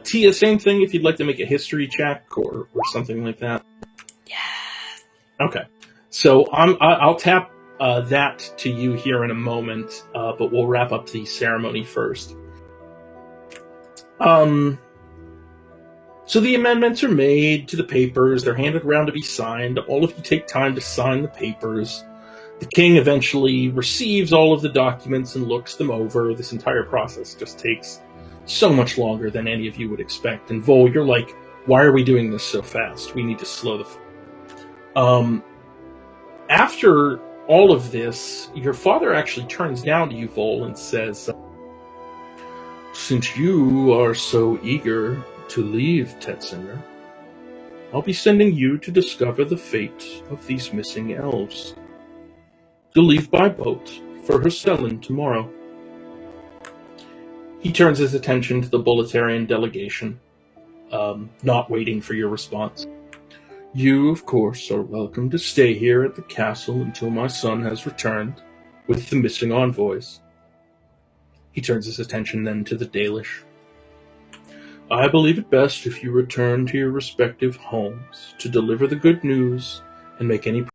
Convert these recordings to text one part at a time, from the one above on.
Tia, same thing if you'd like to make a history check or something like that. Yes. Okay. So I'll tap that to you here in a moment, but we'll wrap up the ceremony first. So the amendments are made to the papers. They're handed around to be signed. All of you take time to sign the papers. The king eventually receives all of the documents and looks them over. This entire process just takes so much longer than any of you would expect. And Vol, you're like, why are we doing this so fast? We need to slow the... After all of this, your father actually turns down to you, Vol, and says, since you are so eager to leave, Tetzinger, I'll be sending you to discover the fate of these missing elves. You'll leave by boat for Hercellen tomorrow. He turns his attention to the Bulletarian delegation, not waiting for your response. You, of course, are welcome to stay here at the castle until my son has returned with the missing envoys. He turns his attention then to the Dalish. I believe it best if you return to your respective homes to deliver the good news and make any...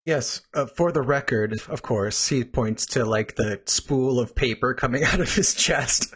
Yes, for the record, of course, he points to like the spool of paper coming out of his chest.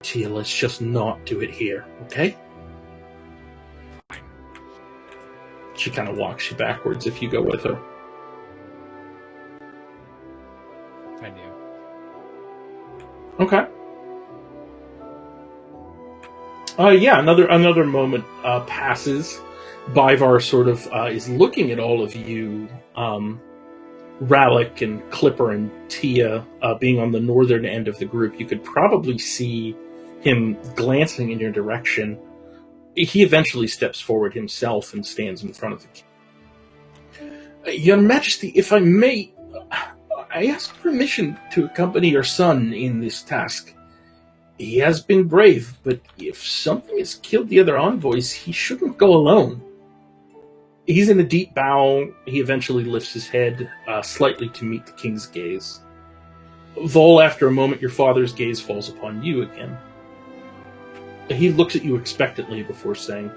Tia, let's just not do it here, okay? She kind of walks you backwards if you go with her. I do. Okay. Yeah, another moment passes. Bivar sort of is looking at all of you, Rallick and Clipper and Tia being on the northern end of the group. You could probably see him glancing in your direction. He eventually steps forward himself and stands in front of the king. Your Majesty, if I may, I ask permission to accompany your son in this task. He has been brave, but if something has killed the other envoys, he shouldn't go alone. He's in a deep bow. He eventually lifts his head slightly to meet the king's gaze. Vol, after a moment, your father's gaze falls upon you again. He looks at you expectantly before saying,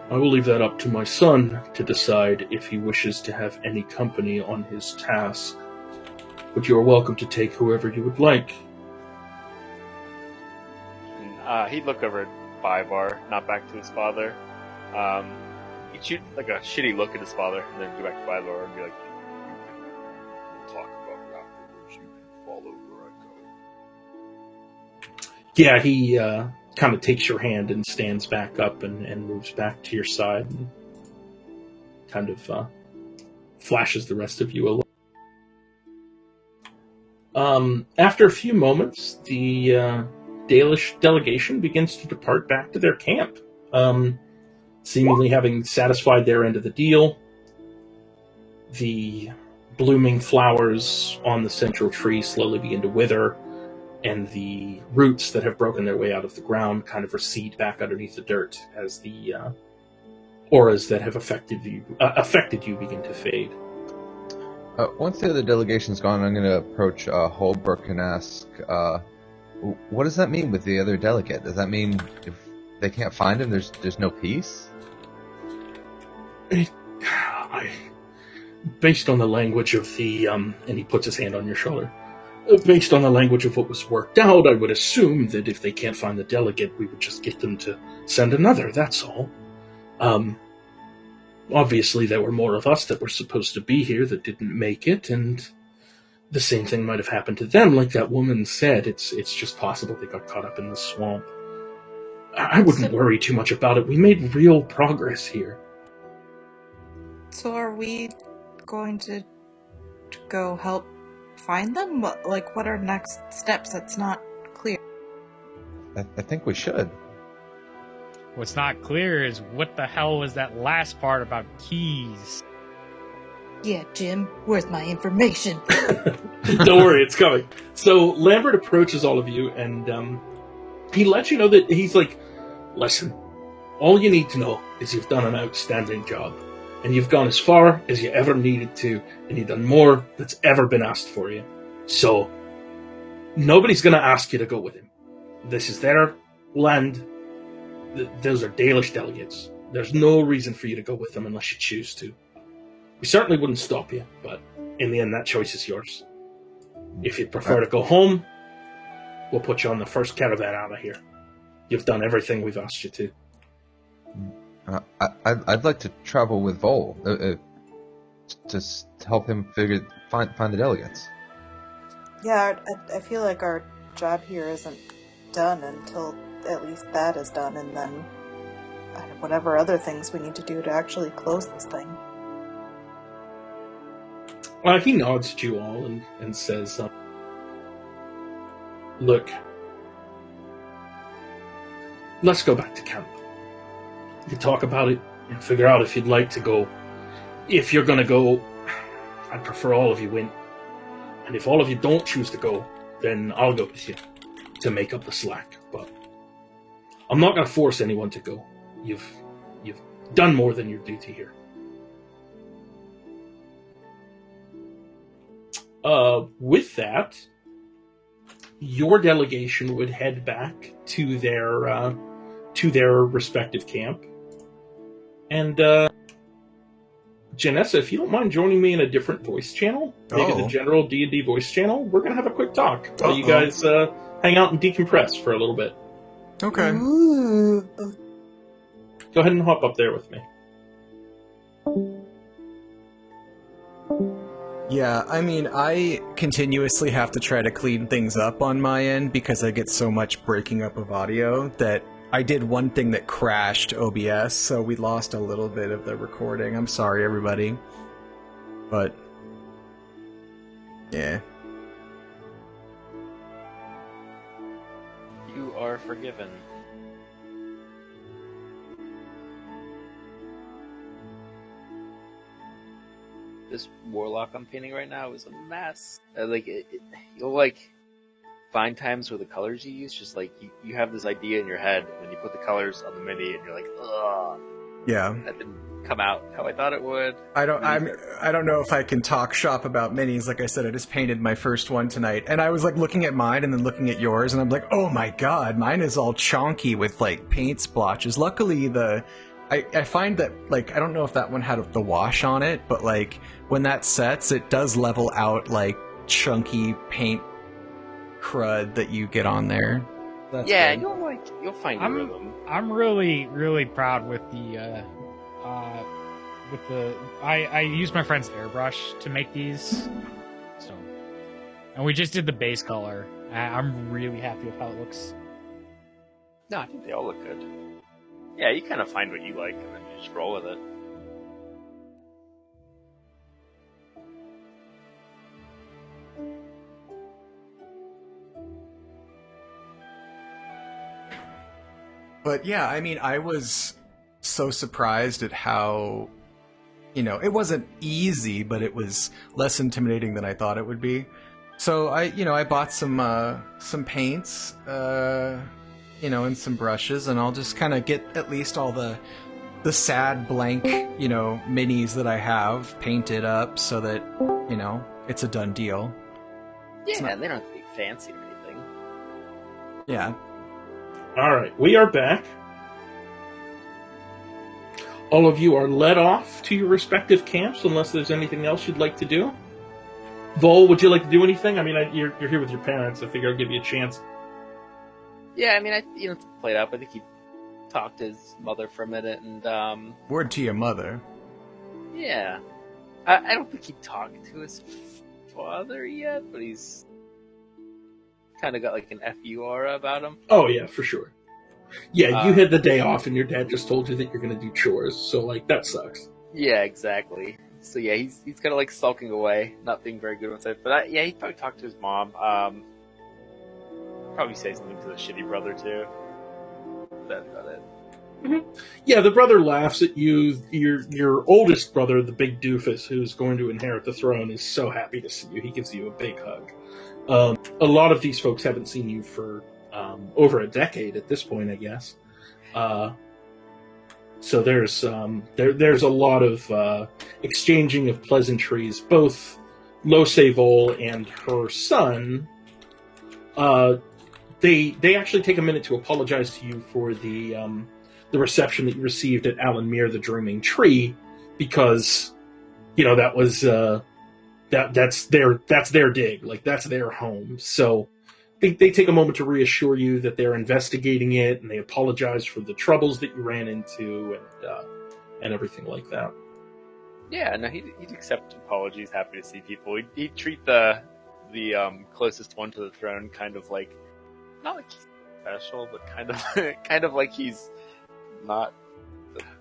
I will leave that up to my son to decide if he wishes to have any company on his task. But you are welcome to take whoever you would like. He'd look over at Bivar, not back to his father. He'd shoot like a shitty look at his father, and then go back to Bivar and be like, We'll talk about it afterwards. You can follow where I go. Yeah, kind of takes your hand and stands back up and moves back to your side and kind of flashes the rest of you a look. After a few moments, the Dalish delegation begins to depart back to their camp, seemingly having satisfied their end of the deal. The blooming flowers on the central tree slowly begin to wither, and the roots that have broken their way out of the ground kind of recede back underneath the dirt as the auras that have affected you begin to fade. Once the other delegation's gone, I'm going to approach Holbrook and ask, what does that mean with the other delegate? Does that mean if they can't find him, there's no peace? Based on the language of the, and he puts his hand on your shoulder, based on the language of what was worked out, I would assume that if they can't find the delegate, we would just get them to send another, that's all. Obviously, there were more of us that were supposed to be here that didn't make it, and the same thing might have happened to them, like that woman said. It's just possible they got caught up in the swamp. I wouldn't worry too much about it. We made real progress here. So are we going to go help find them? What are next steps? That's not clear. I think we should. What's not clear is what the hell was that last part about keys? Yeah, Jim, where's my information? Don't worry, it's coming. So Lambert approaches all of you, and he lets you know that he's like, listen, all you need to know is you've done an outstanding job, and you've gone as far as you ever needed to, and you've done more that's ever been asked for you. So nobody's going to ask you to go with him. This is their land. Those are Dalish delegates. There's no reason for you to go with them unless you choose to. We certainly wouldn't stop you, but in the end, that choice is yours. If you'd prefer to go home, we'll put you on the first caravan out of here. You've done everything we've asked you to. I'd like to travel with Vol to help him find the delegates. Yeah, I feel like our job here isn't done until at least that is done, and then whatever other things we need to do to actually close this thing. He nods at you all and says, look, let's go back to camp. You can talk about it and figure out if you'd like to go. If you're going to go, I'd prefer all of you win. And if all of you don't choose to go, then I'll go with you to make up the slack. But I'm not going to force anyone to go. You've done more than your duty here. With that, your delegation would head back to their respective camp. And Janessa, if you don't mind joining me in a different voice channel, maybe the general D&D voice channel, we're going to have a quick talk while you guys hang out and decompress for a little bit. Okay. Ooh. Go ahead and hop up there with me. Yeah, I mean, I continuously have to try to clean things up on my end because I get so much breaking up of audio that I did one thing that crashed OBS, so we lost a little bit of the recording. I'm sorry, everybody. But, yeah. You are forgiven. This warlock I'm painting right now is a mess. You'll find times where the colors you use, just you have this idea in your head, and then you put the colors on the mini, and you're like, ugh. Yeah. That didn't come out how I thought it would. I don't know if I can talk shop about minis. Like I said, I just painted my first one tonight, and I was looking at mine and then looking at yours, and I'm like, oh my god, mine is all chonky with paint splotches. Luckily, I find that I don't know if that one had the wash on it, but when that sets, it does level out chunky paint crud that you get on there. That's yeah, good. you'll find your rhythm. I'm really, really proud with I used my friend's airbrush to make these, so, and we just did the base color. I'm really happy with how it looks. No, I think they all look good. Yeah, you kind of find what you like, and then you just roll with it. But yeah, I mean, I was so surprised at how, it wasn't easy, but it was less intimidating than I thought it would be. So I bought some paints, and some brushes, and I'll just kind of get at least all the sad blank, minis that I have painted up so that, it's a done deal. Yeah, they don't have to be fancy or anything. Yeah. All right, we are back. All of you are led off to your respective camps, unless there's anything else you'd like to do. Vol, would you like to do anything? I mean, you're here with your parents. I figure I'll give you a chance. Yeah, I mean, to play it up. I think he talked to his mother for a minute, and Word to your mother. yeah, I don't think he talked to his father yet, but he's kind of got like an FU aura about him. Oh, yeah, for sure. Yeah, you had the day off, and your dad just told you that you're going to do chores, so, that sucks. Yeah, exactly. So yeah, he's kind of like sulking away, not being very good with it. But he probably talked to his mom. Probably say something to the shitty brother too. That's about it. Mm-hmm. Yeah, the brother laughs at you. Your oldest brother, the big doofus who's going to inherit the throne, is so happy to see you. He gives you a big hug. A lot of these folks haven't seen you for over a decade at this point, I guess. So there's a lot of exchanging of pleasantries. Both Losevol and her son, they actually take a minute to apologize to you for the reception that you received at Alan Mere, the Dreaming Tree, because that was that's their dig, that's their home. So they take a moment to reassure you that they're investigating it, and they apologize for the troubles that you ran into and everything like that. Yeah, no, he'd accept apologies. Happy to see people. He'd treat the closest one to the throne kind of like, not like he's special, but kind of like he's not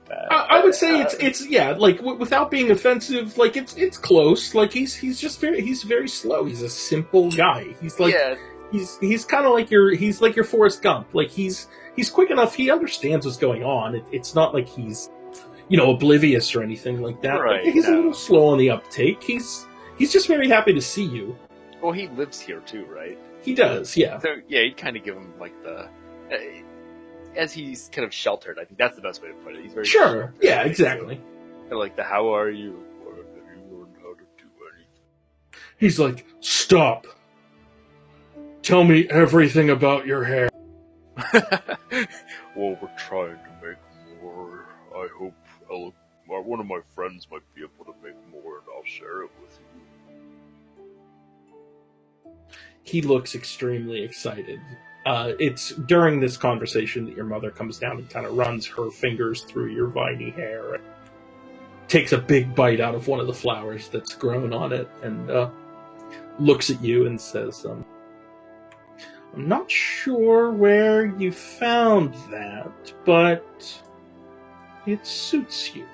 bad. I would say it's without being offensive, it's close. He's very slow. He's a simple guy. He's kind of like your Forrest Gump. He's quick enough. He understands what's going on. It's not like he's oblivious or anything like that. Right, he's a little slow on the uptake. He's just very happy to see you. Well, he lives here too, right? He does, yeah. So yeah, he'd kind of give him as he's kind of sheltered. I think that's the best way to put it. He's very sure. sheltered, Yeah, right? exactly. So, like the "How are you?" Or "Have you learned how to do anything?" He's like, "Stop! Tell me everything about your hair." Well, we're trying to make more. I hope one of my friends might be able to make more, and I'll share it with you. He looks extremely excited. It's during this conversation that your mother comes down and kind of runs her fingers through your viney hair and takes a big bite out of one of the flowers that's grown on it and looks at you and says, "I'm not sure where you found that, but it suits you."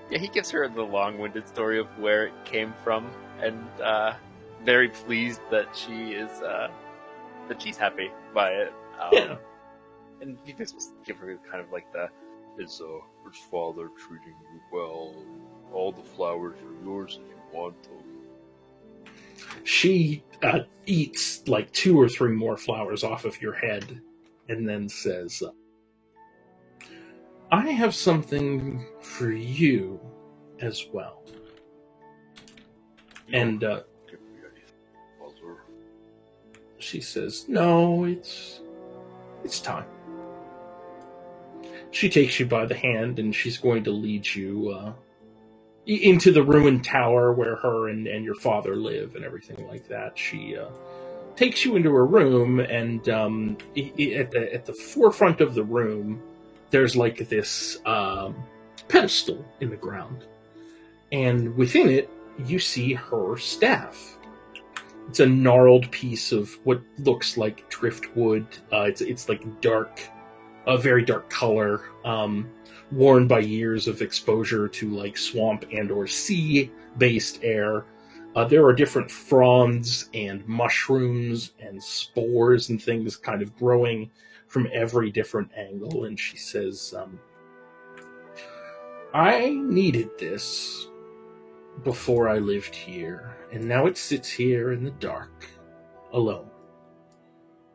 Yeah, he gives her the long-winded story of where it came from, and very pleased that she is that she's happy by it. Yeah. And he just give her kind of like Is his father treating you well? All the flowers are yours if you want them. She eats 2 or 3 more flowers off of your head and then says, "I have something for you as well." And Give me anything, mother. she says, "No, it's time." She takes you by the hand and she's going to lead you into the ruined tower where her and your father live and everything like that. She takes you into her room, and at the forefront of the room, there's this pedestal in the ground, and within it you see her staff. It's a gnarled piece of what looks like driftwood. It's like dark, a very dark color, worn by years of exposure to like swamp and or sea-based air. There are different fronds and mushrooms and spores and things kind of growing from every different angle. And she says, I needed this before I lived here, and now it sits here in the dark, alone.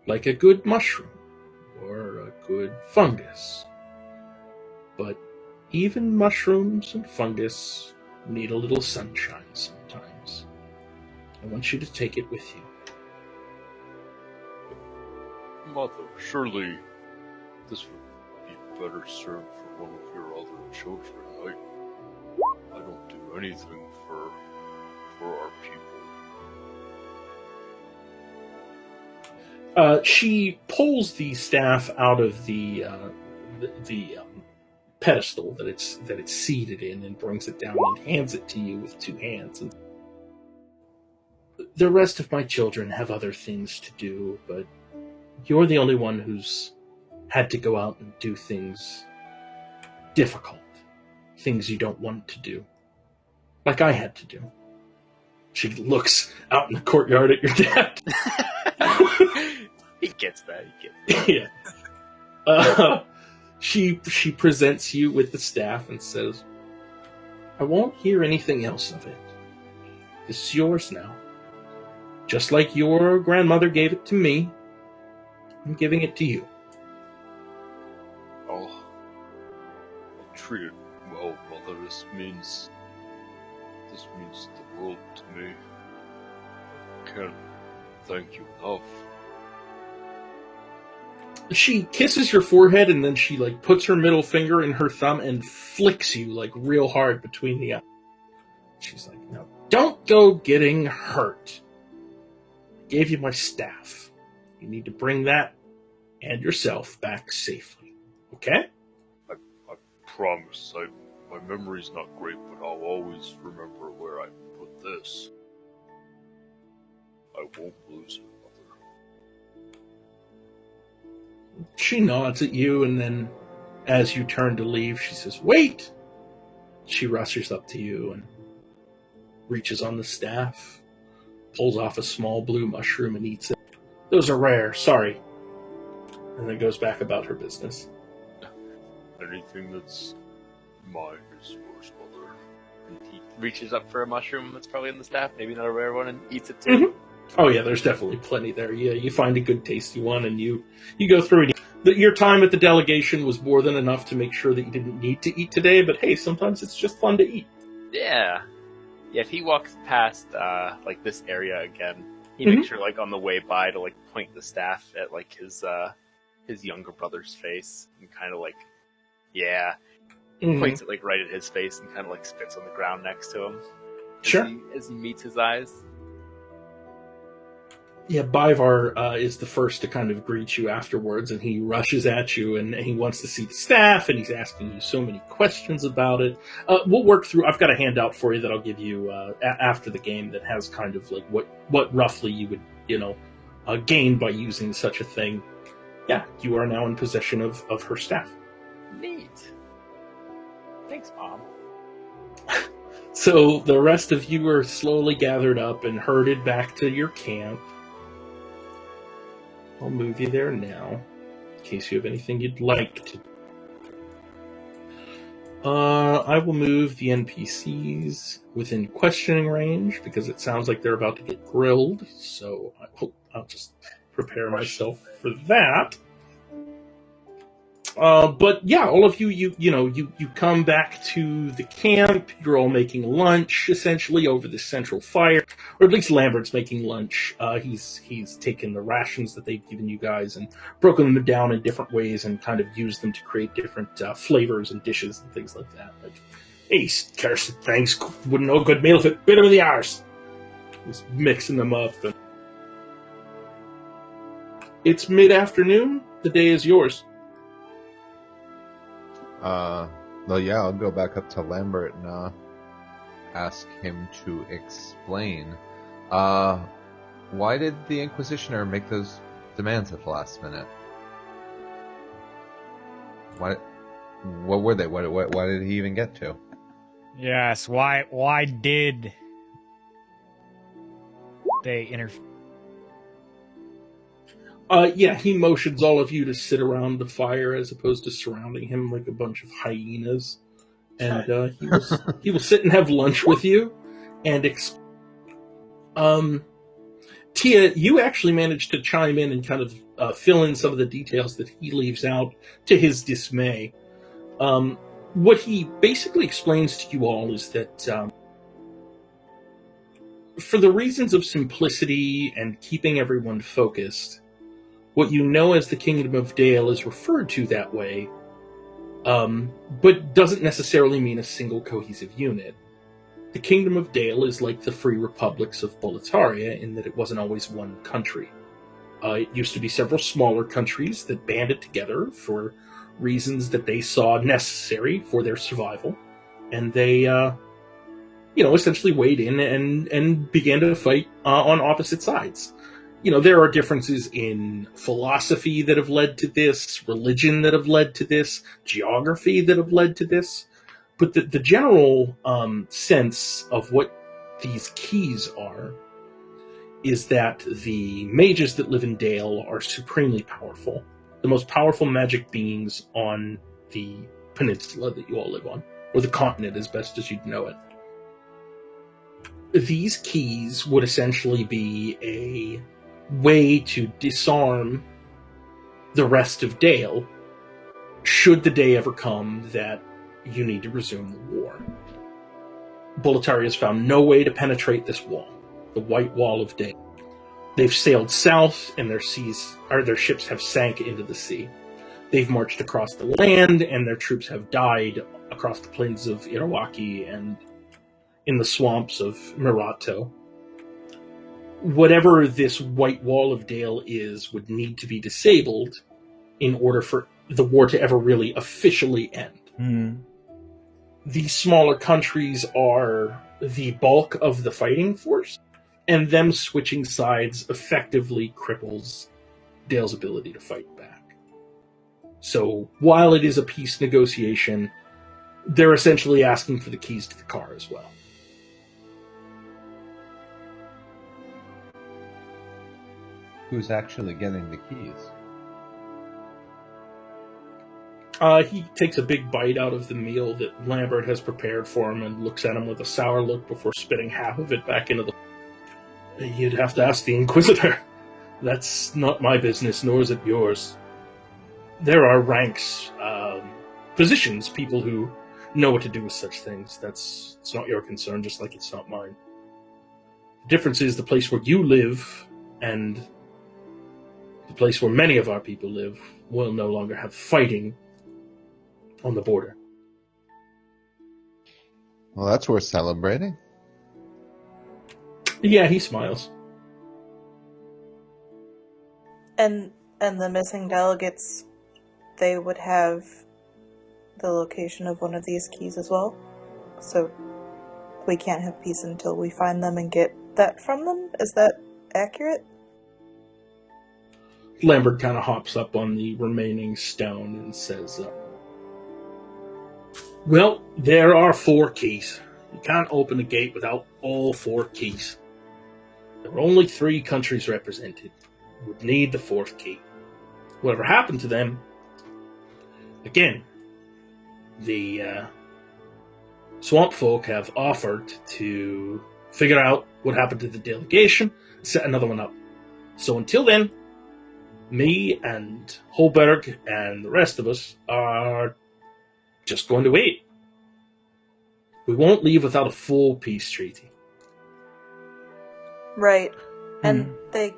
Like a good mushroom, or a good fungus. But even mushrooms and fungus need a little sunshine sometimes. I want you to take it with you. Mother, surely this would be better served for one of your other children. I don't do anything for our people. She pulls the staff out of the pedestal that it's seated in and brings it down and hands it to you with two hands. And the rest of my children have other things to do, but you're the only one who's had to go out and do things difficult, things you don't want to do, like I had to do. She looks out in the courtyard at your dad. He gets that. Yeah. She presents you with the staff and says, I won't hear anything else of it. This is yours now. Just like your grandmother gave it to me, I'm giving it to you. I'll treat it well, Mother. This means the world to me. I can't thank you enough. She kisses your forehead and then she like puts her middle finger in her thumb and flicks you like real hard between the eyes. She's like, no, don't go getting hurt. I gave you my staff. You need to bring that and yourself back safely. Okay? I promise. My memory's not great, but I'll always remember where I put this. I won't lose it, Mother. She nods at you, and then as you turn to leave, she says, wait! She rushes up to you and reaches on the staff, pulls off a small blue mushroom and eats it. Those are rare, sorry. And then goes back about her business. Anything that's mine is yours, Mother. He reaches up for a mushroom that's probably in the staff, maybe not a rare one, and eats it too. Mm-hmm. Oh yeah, there's definitely plenty there. Yeah, you find a good tasty one and you go through it. Your time at the delegation was more than enough to make sure that you didn't need to eat today, but hey, sometimes it's just fun to eat. Yeah. Yeah, if he walks past like this area again, he makes sure like on the way by to like point the staff at like his younger brother's face and kind of like points it like right at his face and kind of like spits on the ground next to him. As he meets his eyes. Yeah, Bivar is the first to kind of greet you afterwards, and he rushes at you, and he wants to see the staff, and he's asking you so many questions about it. We'll work through. I've got a handout for you that I'll give you after the game that has kind of like what roughly you would gain by using such a thing. Yeah, you are now in possession of her staff. Neat. Thanks, Mom. So the rest of you are slowly gathered up and herded back to your camp. I'll move you there now, in case you have anything you'd like to. I will move the NPCs within questioning range, because it sounds like they're about to get grilled, so I'll just prepare myself for that. But yeah, all of you come back to the camp. You're all making lunch, essentially, over the central fire. Or at least Lambert's making lunch. He's taken the rations that they've given you guys and broken them down in different ways and kind of used them to create different flavors and dishes and things like that. Like, hey, Kirsten, thanks. Wouldn't know a good meal if it bit over the arse. He's mixing them up. And it's mid-afternoon. The day is yours. Well, yeah, I'll go back up to Lambert and ask him to explain. Why did the Inquisitioner make those demands at the last minute? What were they? Why did he even get to? Yes, why did they interfere? Yeah, he motions all of you to sit around the fire as opposed to surrounding him like a bunch of hyenas. And he will sit and have lunch with you. And Tia, you actually managed to chime in and kind of fill in some of the details that he leaves out to his dismay. What he basically explains to you all is that for the reasons of simplicity and keeping everyone focused, what you know as the Kingdom of Dale is referred to that way, but doesn't necessarily mean a single cohesive unit. The Kingdom of Dale is like the Free Republics of Boletaria in that it wasn't always one country. It used to be several smaller countries that banded together for reasons that they saw necessary for their survival, and they, essentially weighed in and began to fight on opposite sides. There are differences in philosophy that have led to this, religion that have led to this, geography that have led to this. But the general sense of what these keys are is that the mages that live in Dale are supremely powerful. The most powerful magic beings on the peninsula that you all live on, or the continent as best as you'd know it. These keys would essentially be a way to disarm the rest of Dale should the day ever come that you need to resume the war. Boletaria has found no way to penetrate this wall, the White Wall of Dale. They've sailed south, and their ships have sank into the sea. They've marched across the land, and their troops have died across the plains of Irawaki and in the swamps of Mirato. Whatever this White Wall of Dale is would need to be disabled in order for the war to ever really officially end. Mm. The smaller countries are the bulk of the fighting force, and them switching sides effectively cripples Dale's ability to fight back. So while it is a peace negotiation, they're essentially asking for the keys to the car as well. Who's actually getting the keys? He takes a big bite out of the meal that Lambert has prepared for him and looks at him with a sour look before spitting half of it back into the... You'd have to ask the Inquisitor. That's not my business, nor is it yours. There are ranks, positions, people who know what to do with such things. It's not your concern, just like it's not mine. The difference is the place where you live and the place where many of our people live will no longer have fighting on the border. Well, that's worth celebrating. Yeah, he smiles. And the missing delegates, they would have the location of one of these keys as well. So we can't have peace until we find them and get that from them? Is that accurate? Lambert kind of hops up on the remaining stone and says, well, there are 4 keys. You can't open the gate without all 4 keys. There are only 3 countries represented. You would need the 4th key. Whatever happened to them, again, the swamp folk have offered to figure out what happened to the delegation and set another one up. So until then, me and Holberg and the rest of us are just going to wait. We won't leave without a full peace treaty. Right. And did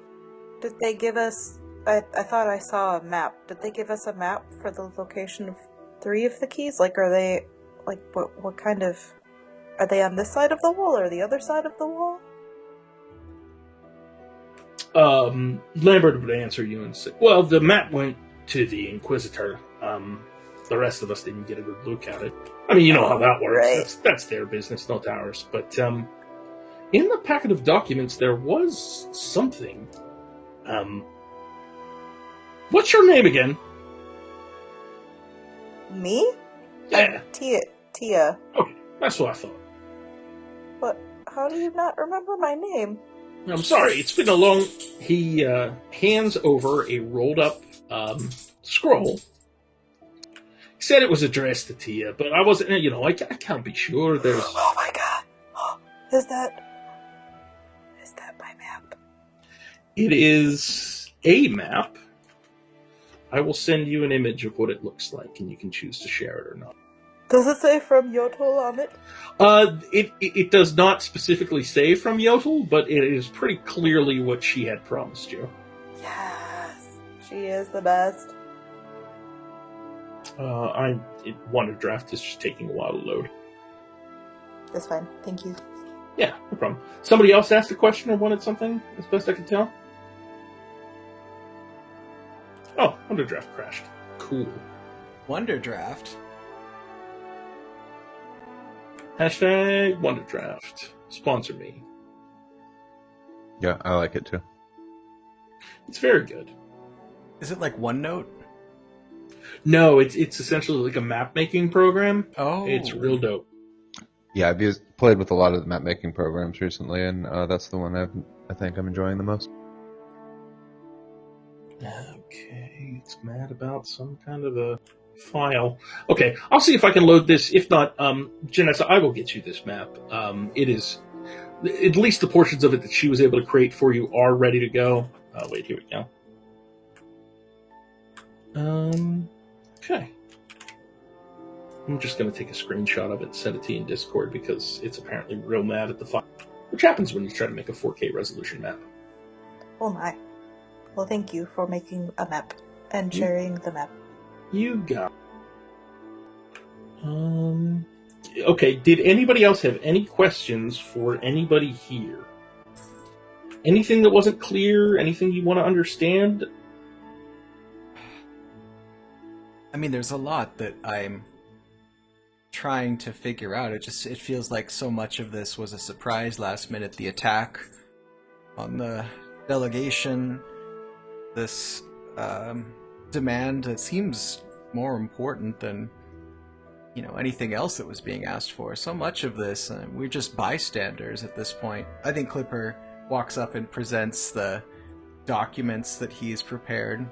they give us... I thought I saw a map. Did they give us a map for the location of 3 of the keys? Like, are they... Like, what kind of... Are they on this side of the wall or the other side of the wall? Lambert would answer you and say, well, the map went to the Inquisitor. The rest of us didn't get a good look at it. I mean, you know how that works. Right. That's their business, not ours. But In the packet of documents, there was something. What's your name again? Me? Yeah. Tia. Okay, that's what I thought. What? How do you not remember my name? I'm sorry, it's been a long... He hands over a rolled-up scroll. He said it was addressed to Tia, but I wasn't... I can't be sure. There's... Oh my god. Is that my map? It is a map. I will send you an image of what it looks like, and you can choose to share it or not. Does it say from Yotol on it? It does not specifically say from Yotl, but it is pretty clearly what she had promised you. Yes. She is the best. Wonder Draft is just taking a while to load. That's fine. Thank you. Yeah, no problem. Somebody else asked a question or wanted something, as best I can tell? Oh, Wonder Draft crashed. Cool. Wonder Draft. Hashtag Wonder Draft. Sponsor me. Yeah, I like it too. It's very good. Is it like OneNote? No, it's essentially like a map making program. Oh. It's real dope. Yeah, I've played with a lot of the map making programs recently, and that's the one I think I'm enjoying the most. Okay, it's mad about some kind of a file. Okay, I'll see if I can load this. If not, Janessa, I will get you this map. It is, at least the portions of it that she was able to create for you are ready to go. Wait, here we go. Okay. I'm just going to take a screenshot of it and send it to you in Discord because it's apparently real mad at the file. Which happens when you try to make a 4K resolution map. Oh my. Well, thank you for making a map and sharing the map. You got okay, did anybody else have any questions for anybody here? Anything that wasn't clear? Anything you want to understand? I mean, there's a lot that I'm trying to figure out. It feels like so much of this was a surprise last minute. The attack on the delegation, this demand that seems more important than anything else that was being asked for. So much of this, we're just bystanders at this point. I think Clipper walks up and presents the documents that he's prepared.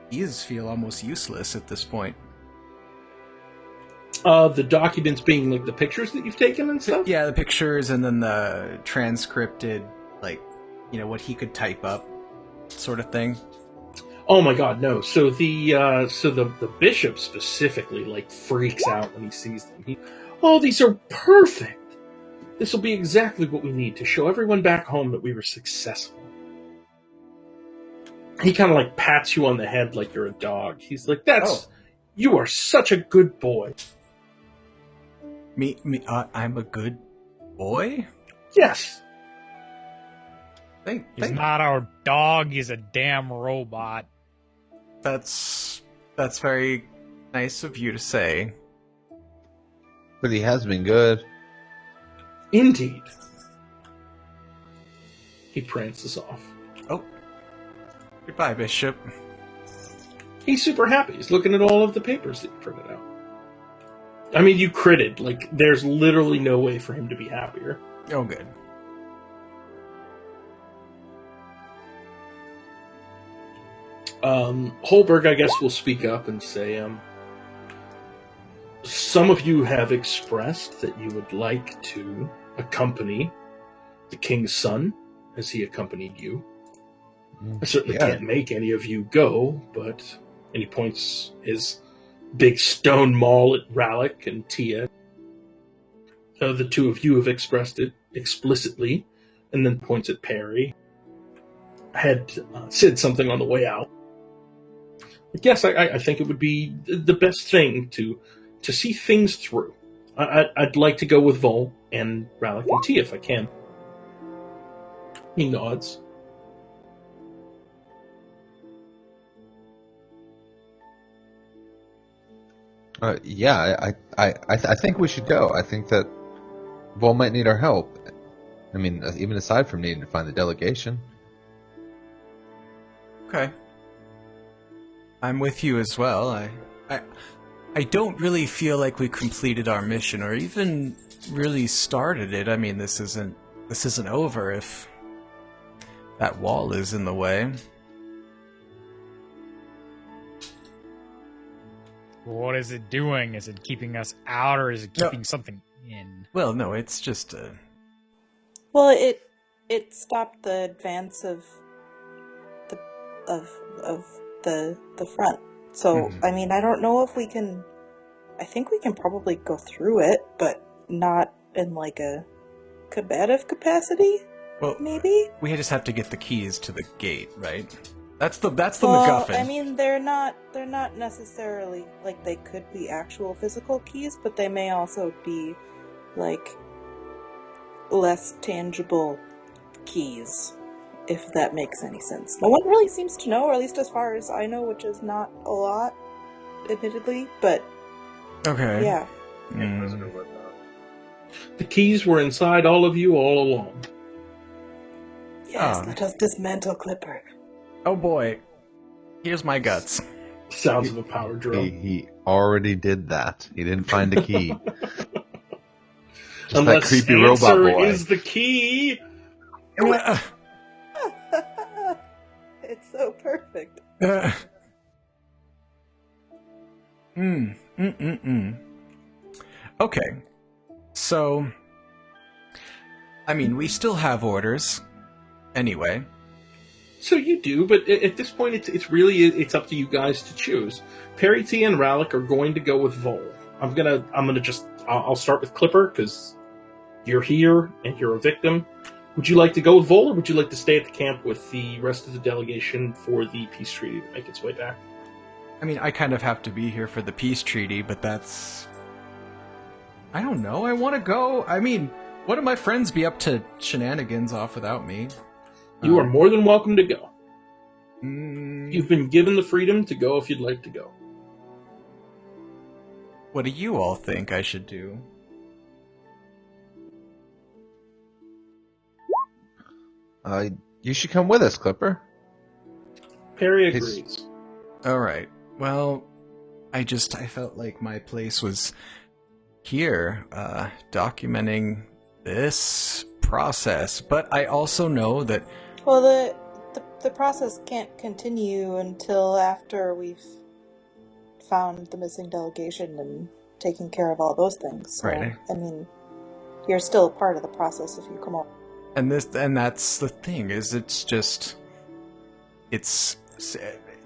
These feel almost useless at this point. The documents being like the pictures that you've taken and stuff? Yeah, the pictures and then the transcripted, what he could type up sort of thing. Oh my god, no. So the bishop specifically freaks out when he sees them. These are perfect. This will be exactly what we need to show everyone back home that we were successful. He kind of pats you on the head like you're a dog. He's like, you are such a good boy. I'm a good boy? Yes. He's not our dog, he's a damn robot. That's very nice of you to say. But he has been good. Indeed. He prances off. Oh. Goodbye, Bishop. He's super happy. He's looking at all of the papers that you printed out. I mean, you critted. There's literally no way for him to be happier. Oh, good. Holberg, I guess, will speak up and say, some of you have expressed that you would like to accompany the king's son as he accompanied you. I certainly can't make any of you go, but... And he points his big stone maul at Rallick and Tia. The two of you have expressed it explicitly, and then points at Perry. I had said something on the way out. But yes, I think it would be the best thing to see things through. I'd like to go with Vol and Rallick and Tia if I can. He nods. I think we should go. I think that Vol might need our help. I mean, even aside from needing to find the delegation. Okay. I'm with you as well. I don't really feel like we completed our mission or even really started it. I mean, this isn't over if that wall is in the way. What is it doing? Is it keeping us out, or is it keeping something in? Well, no, it's just Well, it stopped the advance of the front. So I mean, I don't know if we can. I think we can probably go through it, but not in like a combative capacity. well, Maybe. we just have to get the keys to the gate, right? That's the Well, MacGuffin. I mean, they're not necessarily like they could be actual physical keys, but they may also be like less tangible keys, if that makes any sense. No one really seems to know, or at least as far as I know, which is not a lot, admittedly, but Okay. yeah. The keys were inside all of you all along. Yes, Oh. let us dismantle Clipper. Oh boy. Here's my guts. Sounds of a power drill. He already did that. He didn't find a key. Just that Unless creepy answer robot boy. is the key. It's so perfect. Okay. So, I mean, we still have orders. Anyway. So you do, but at this point, it's up to you guys to choose. Perry T and Rallick are going to go with Vol. I'll start with Clipper because you're here and you're a victim. Would you like to go with Vol, or would you like to stay at the camp with the rest of the delegation for the peace treaty to make its way back? I mean, I kind of have to be here for the peace treaty, but that's... I don't know, I want to go. I mean, what do my friends be up to shenanigans off without me? You are more than welcome to go. Mm, You've been given the freedom to go if you'd like to go. what do you all think I should do? You should come with us, Clipper. Perry He's- agrees. Alright, well, I felt like my place was here, documenting this process, but I also know that... Well, the process can't continue until after we've found the missing delegation and taken care of all those things. So, Right. I mean, you're still a part of the process if you come up. And that's the thing, is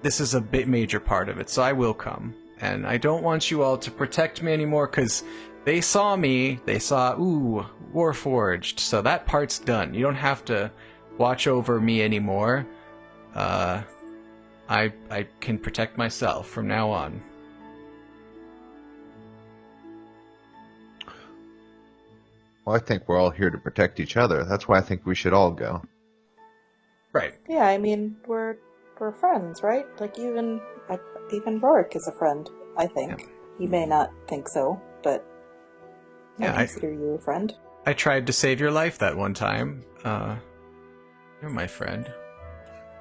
this is a big major part of it, so I will come. And I don't want you all to protect me anymore, because they saw, Warforged, so that part's done. You don't have to watch over me anymore. I can protect myself from now on. Well, I think we're all here to protect each other. That's why I think we should all go. Right. Yeah, I mean, we're friends, right? Like, even Rorik is a friend, I think. Yeah. He may not think so, but Yeah, I consider you a friend. I tried to save your life that one time. You're my friend.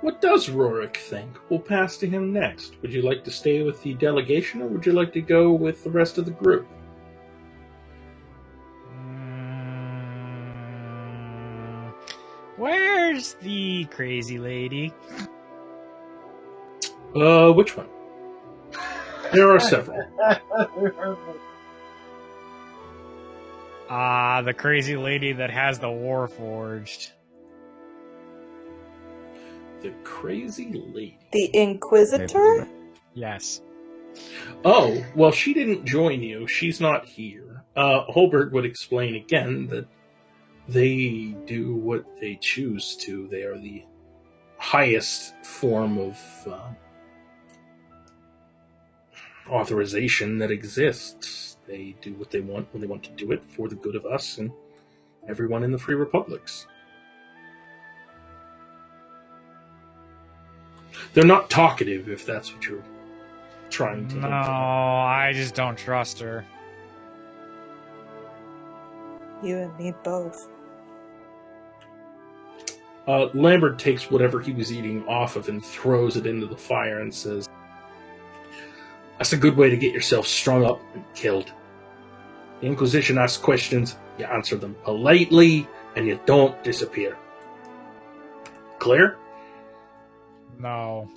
What does Rorik think? We'll pass to him next. Would you like to stay with the delegation, or would you like to go with the rest of the group? Where's the crazy lady? Which one? There are several. The crazy lady that has the Warforged. The crazy lady. The Inquisitor? Yes. Oh, well, she didn't join you. She's not here. Holberg would explain again that they do what they choose to. They are the highest form of authorization that exists. They do what they want when they want to do it for the good of us and everyone in the Free Republics. They're not talkative, if that's what you're trying to No, hint at. I just don't trust her. You and me both. Lambert takes whatever he was eating off of and throws it into the fire and says, "That's a good way to get yourself strung up and killed. The Inquisition asks questions, you answer them politely, and you don't disappear. Clear?" No.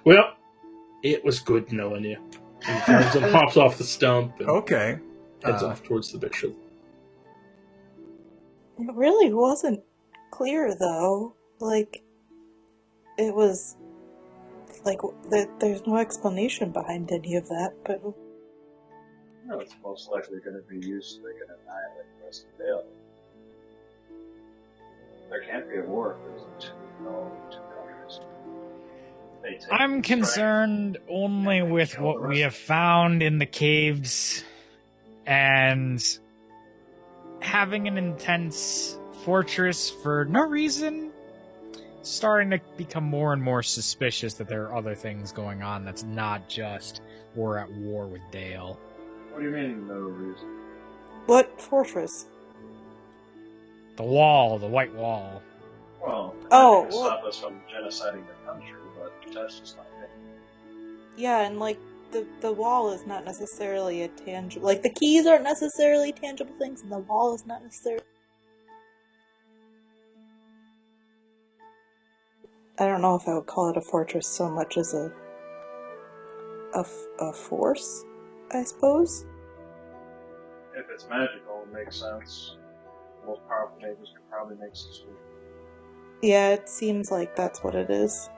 Well, it was good knowing you. And he turns and hops off the stump and Okay. heads off towards the bishop. It really wasn't clear, though. Like, it was... Like, there's no explanation behind any of that, but... No, it's most likely going to be used so they can annihilate the rest of Dale. There can't be a war if there's two countries. They take I'm strength. concerned only with what we have found in the caves and having an intense fortress for no reason. Starting to become more and more suspicious that there are other things going on that's not just we're at war with Dale. What do you mean, no reason? What fortress? The wall, the white wall. Well, Oh, that can stop us from genociding the country, but that's just not it. Yeah, and, like, the wall is not necessarily a tangible... Like, the keys aren't necessarily tangible things, and the wall is not necessarily... I don't know if I would call it a fortress so much as a force, I suppose. If it's magical, it makes sense. The most powerful mages can probably make sense with it. Yeah, it seems like that's what it is.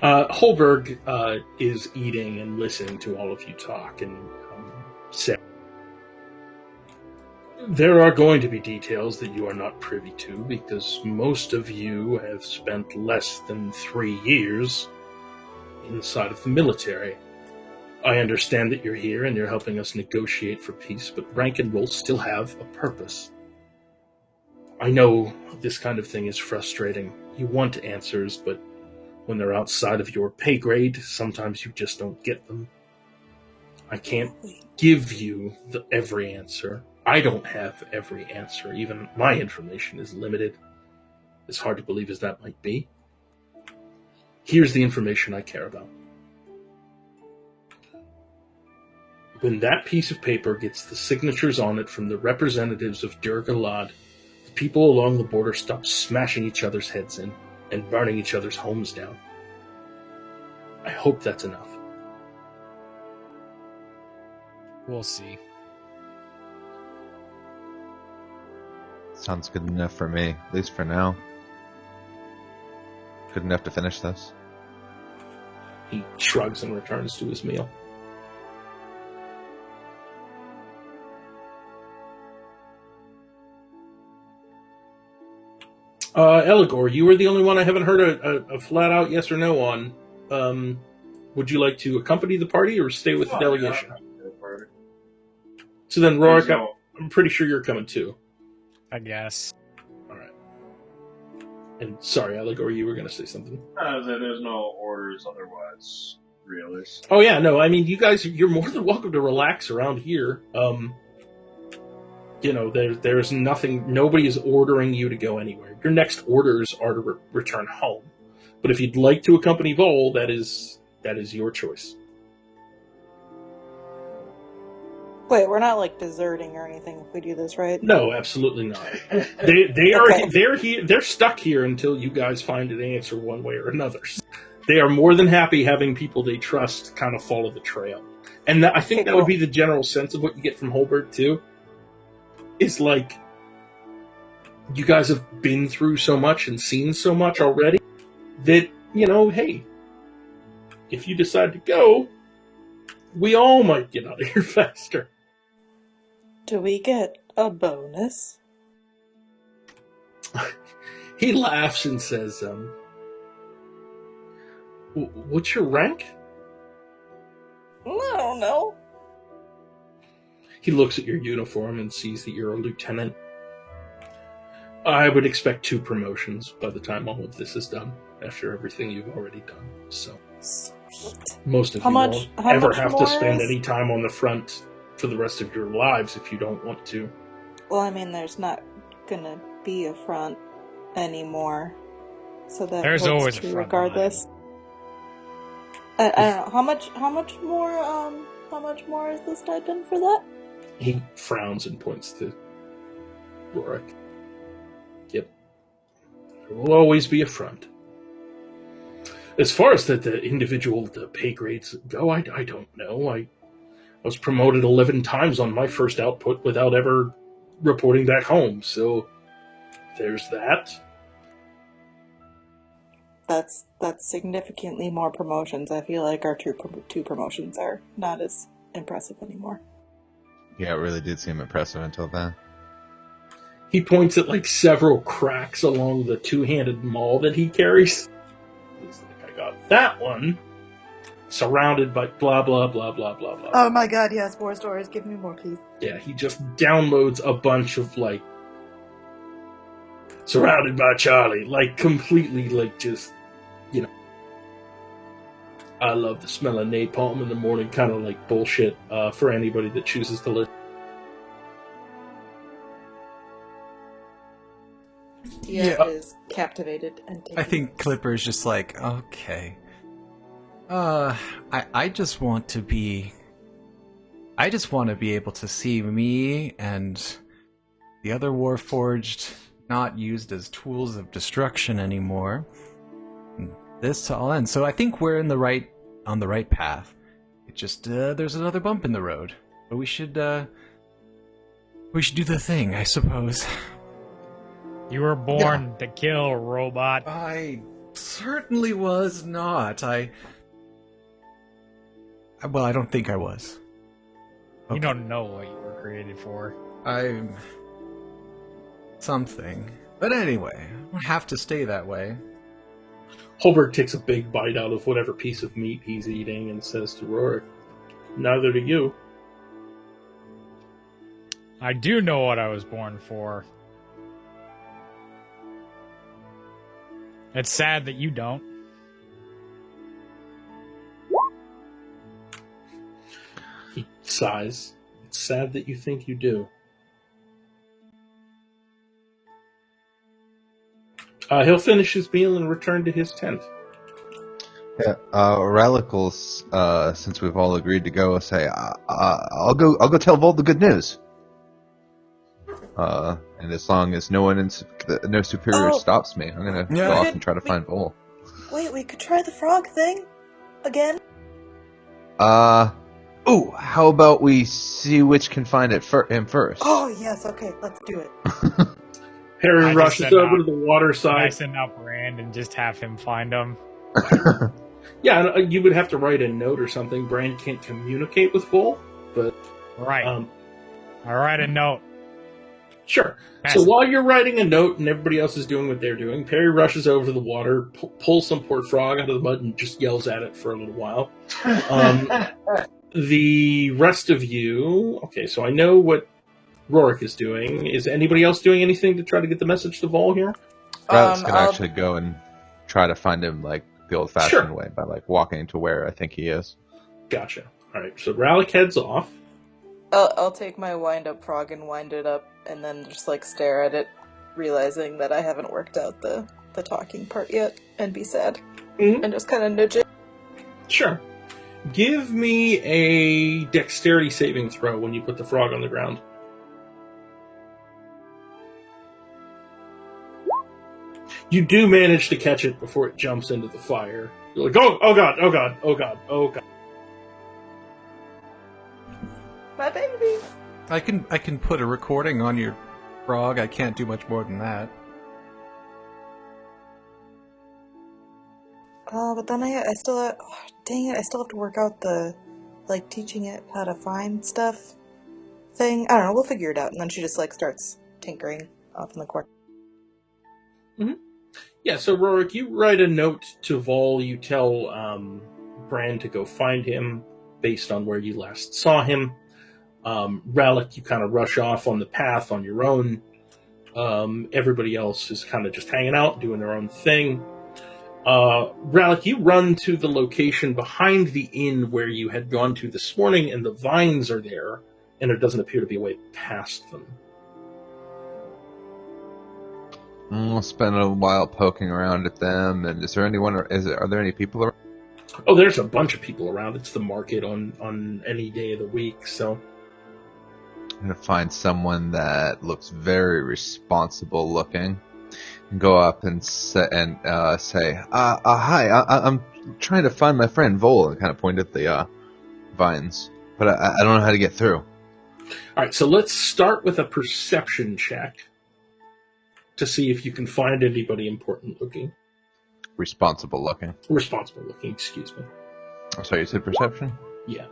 Holberg is eating and listening to all of you talk and say, "There are going to be details that you are not privy to because most of you have spent less than 3 years inside of the military. I understand that you're here and you're helping us negotiate for peace, but rank and roll still have a purpose. I know this kind of thing is frustrating. You want answers, but when they're outside of your pay grade, sometimes you just don't get them. I can't give you every answer. I don't have every answer. Even my information is limited. As hard to believe as that might be. Here's the information I care about. When that piece of paper gets the signatures on it from the representatives of Durgalad, the people along the border stop smashing each other's heads in and burning each other's homes down. I hope that's enough." We'll see. Sounds good enough for me, at least for now. Good enough to finish this. He shrugs and returns to his meal. Eligor, you were the only one I haven't heard a flat-out yes or no on. Would you like to accompany the party or stay with the delegation? Yeah, So then, Rorik, There's no- I'm pretty sure you're coming too. I guess. All right. And sorry, Eligor, you were going to say something. There's no orders otherwise, really. Oh yeah, no, I mean, you guys, you're more than welcome to relax around here. You know, there's nothing, nobody is ordering you to go anywhere. Your next orders are to return home. But if you'd like to accompany Vol, that is your choice. Wait, we're not, like, deserting or anything if we do this, right? No, absolutely not. They are Okay. they're here, they're stuck here until you guys find an answer one way or another. They are more than happy having people they trust kind of follow the trail. And I think Okay, that would cool. be the general sense of what you get from Holberg too. It's like you guys have been through so much and seen so much already that, you know, hey, if you decide to go, we all might get out of here faster. Do we get a bonus? He laughs and says, "What's your rank?" I don't know. He looks at your uniform and sees that you're a lieutenant. I would expect 2 promotions by the time all of this is done, after everything you've already done. So, So Most of How you much- won't how ever much have to more spend is- any time on the front for the rest of your lives if you don't want to. Well, I mean, there's not gonna be a front anymore, so that There's holds always a true front regardless. I don't know how much more is the stipend for that? He frowns and points to Rorik. Yep. There will always be a front. As far as the individual pay grades go, I don't know. I was promoted 11 times on my first output without ever reporting back home, so there's that. That's significantly more promotions. I feel like our two promotions are not as impressive anymore. Yeah, it really did seem impressive until then. He points at like several cracks along the two-handed maul that he carries. He's like, I got that one, surrounded by blah blah blah blah blah blah. Oh my god, yes, more stories. Give me more, please. Yeah, he just downloads a bunch of like surrounded by Charlie, like completely like just, you know, I love the smell of napalm in the morning kind of like bullshit for anybody that chooses to listen. Tia is captivated and taken. I think Clipper's just like, okay. I just want to be able to see me and the other Warforged not used as tools of destruction anymore. This to all end. So I think we're on the right path. It just there's another bump in the road. But we should do the thing, I suppose. You were born to kill, robot. I certainly was not. Well, I don't think I was. You Okay. don't know what you were created for. I'm something. But anyway, I don't have to stay that way. Holberg takes a big bite out of whatever piece of meat he's eating and says to Rorik, neither do you. I do know what I was born for. It's sad that you don't. He sighs. It's sad that you think you do. He'll finish his meal and return to his tent. Yeah, Relicals, since we've all agreed to go, say, I'll go tell Vol the good news. And as long as no superior stops me, I'm gonna go off and try to find Vol. Wait, we could try the frog thing again. How about we see which can find him first? Oh yes, okay, let's do it. Perry I just rushes send over out- to the water I side. send out Brand and just have him find them. Yeah, you would have to write a note or something. Brand can't communicate with Vol, but Right. I write a note. sure. Pass So it. while you're writing a note and everybody else is doing what they're doing, Perry rushes over to the water, pulls some poor frog out of the mud, and just yells at it for a little while. The rest of you, okay, so I know what Rorik is doing. Is anybody else doing anything to try to get the message to Vol here? Relic's gonna I'll- actually go and try to find him like the old-fashioned way by like walking to where I think he is. Gotcha. All right, so Ralik heads off. I'll take my wind-up frog and wind it up, and then just like stare at it, realizing that I haven't worked out the talking part yet, and be sad, Mhm. and just kind of nudge it. Sure. Give me a dexterity saving throw when you put the frog on the ground. You do manage to catch it before it jumps into the fire. You're like, oh god, oh god, oh god, oh god. My baby. I can put a recording on your frog. I can't do much more than that. But then I still, dang it, I still have to work out the, like, teaching it how to find stuff thing. I don't know, we'll figure it out. And then she just, like, starts tinkering off in the corner. Yeah, so Rorik, you write a note to Vol. You tell Bran to go find him based on where you last saw him. Ralik, you kind of rush off on the path on your own. Everybody else is kind of just hanging out, doing their own thing. Rallic, you run to the location behind the inn where you had gone to this morning, and the vines are there, and there doesn't appear to be a way past them. We'll spend a while poking around at them. And is there anyone? Are there any people around? Oh, there's a bunch of people around. It's the market on any day of the week, so... I'm gonna find someone that looks very responsible looking, and go up and say, "Hi, I'm trying to find my friend Vol," and kind of point at the vines, but I don't know how to get through. All right, so let's start with a perception check to see if you can find anybody important looking. Responsible looking. Responsible looking, excuse me. Oh, sorry, you said perception? Yeah.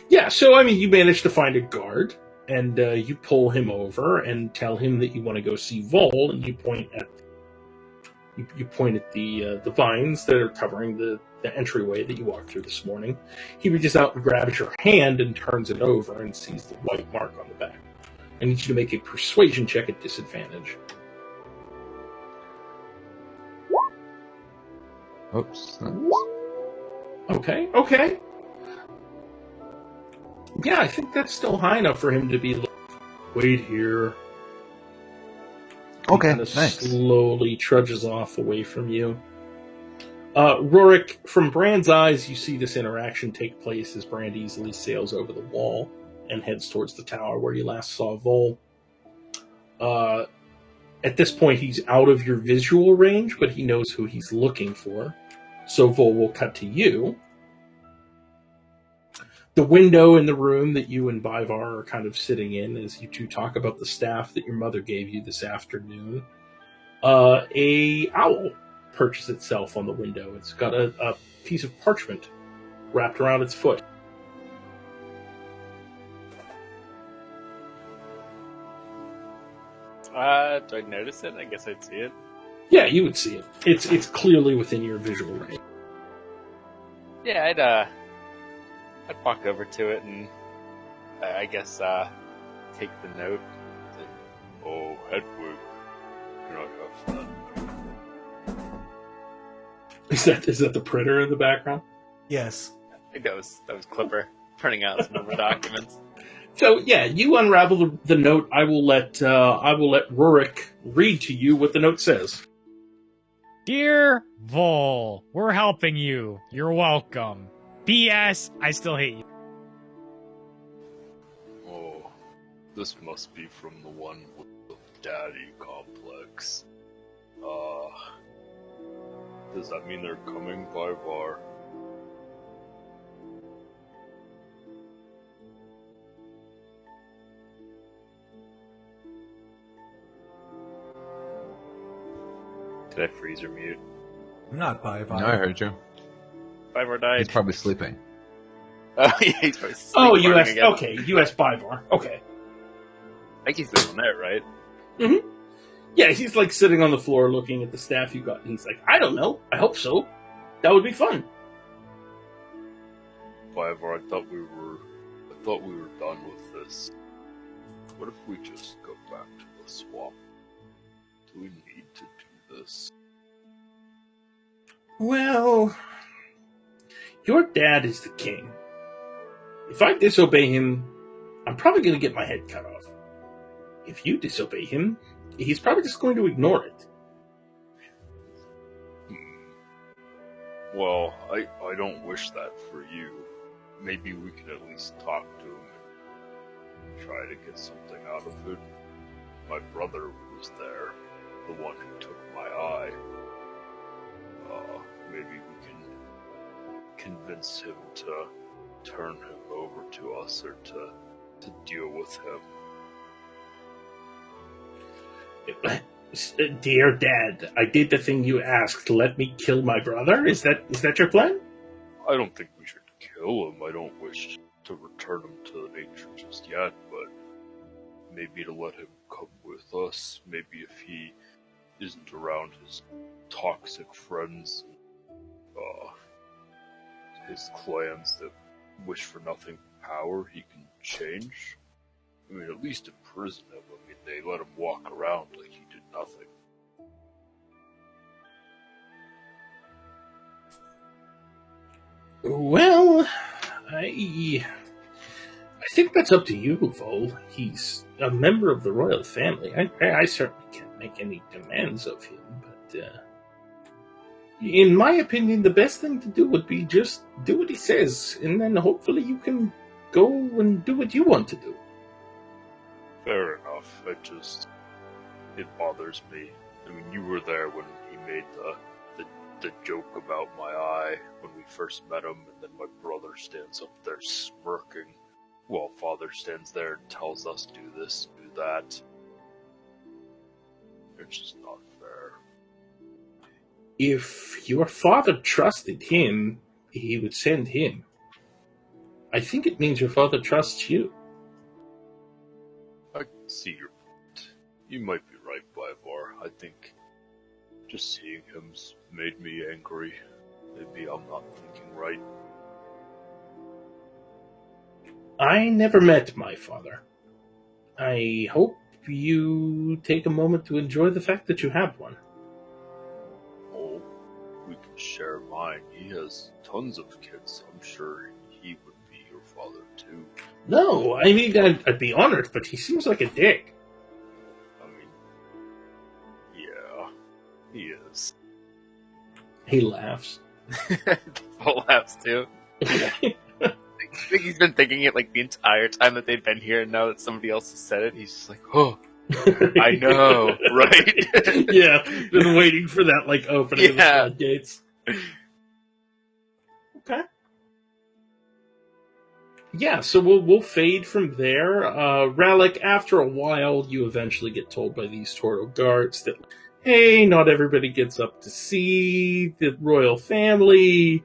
Yeah, so, I mean, you manage to find a guard, and you pull him over and tell him that you want to go see Vol, and you point at the vines that are covering the entryway that you walked through this morning. He reaches out and grabs your hand and turns it over and sees the white mark on the back. I need you to make a persuasion check at disadvantage. Oops. Okay. Yeah, I think that's still high enough for him to be like, wait here. Okay, He nice. slowly trudges off away from you. Rorik, from Brand's eyes, you see this interaction take place as Brand easily sails over the wall and heads towards the tower where you last saw Vol. At this point, he's out of your visual range, but he knows who he's looking for. So Vol will cut to you. The window in the room that you and Bivar are kind of sitting in as you two talk about the staff that your mother gave you this afternoon. A owl perches itself on the window. It's got a piece of parchment wrapped around its foot. Do I notice it? I guess I'd see it. Yeah, you would see it. It's clearly within your visual range. Yeah, I'd walk over to it and I guess take the note. Oh, Hedwig, can I have that? Is that the printer in the background? Yes. I think that was Clipper printing out some of the documents. So yeah, you unravel the note. I will let Rurik read to you what the note says. Dear Vol, we're helping you. You're welcome. P.S. I still hate you. Oh, this must be from the one with the daddy complex. Does that mean they're coming by Var? Did I freeze or mute? I'm not by No, I heard you. Bivar died. He's probably sleeping. Oh, yeah, he's probably Oh, sleep U.S. again. Okay, U.S. Bivar. Okay. I think he's the one there, right? Mm-hmm. Yeah, he's like sitting on the floor looking at the staff you got, and he's like, I don't know. I hope so. That would be fun. Bivar, I thought we were done with this. What if we just go back to the swamp? Do we need to do this? Well, your dad is the king. If I disobey him, I'm probably going to get my head cut off. If you disobey him, he's probably just going to ignore it. Well, I don't wish that for you. Maybe we can at least talk to him and try to get something out of it. My brother was there, the one who took my eye. Maybe we can convince him to turn him over to us or to deal with him. Dear Dad, I did the thing you asked. Let me kill my brother? Is that your plan? I don't think we should kill him. I don't wish to return him to the nature just yet, but maybe to let him come with us. Maybe if he isn't around his toxic friends, his clans that wish for nothing but power, he can change. I mean, at least imprison him. I mean, they let him walk around like he did nothing. Well, I think that's up to you, Vol. He's a member of the royal family. I certainly can't make any demands of him, but in my opinion, the best thing to do would be just do what he says, and then hopefully you can go and do what you want to do. Fair enough. It bothers me. I mean, you were there when he made the joke about my eye when we first met him, and then my brother stands up there smirking while Father stands there and tells us do this, do that. It's just not fair. If your father trusted him, he would send him. I think it means your father trusts you. I see your point. You might be right, Byvar. I think just seeing him's made me angry. Maybe I'm not thinking right. I never met my father. I hope you take a moment to enjoy the fact that you have one. Oh, we can share mine. He has tons of kids. I'm sure he would be your father too. No, I mean, I'd be honored, but he seems like a dick. I mean, yeah, he is. He laughs. Paul laughs too. I think he's been thinking it like the entire time that they've been here, and now that somebody else has said it, he's just like, oh, I know, right? Yeah, been waiting for that, like, opening of the Yeah. floodgates. Okay. Yeah, so we'll fade from there. Rallic, after a while, you eventually get told by these Toro guards that, hey, not everybody gets up to see the royal family.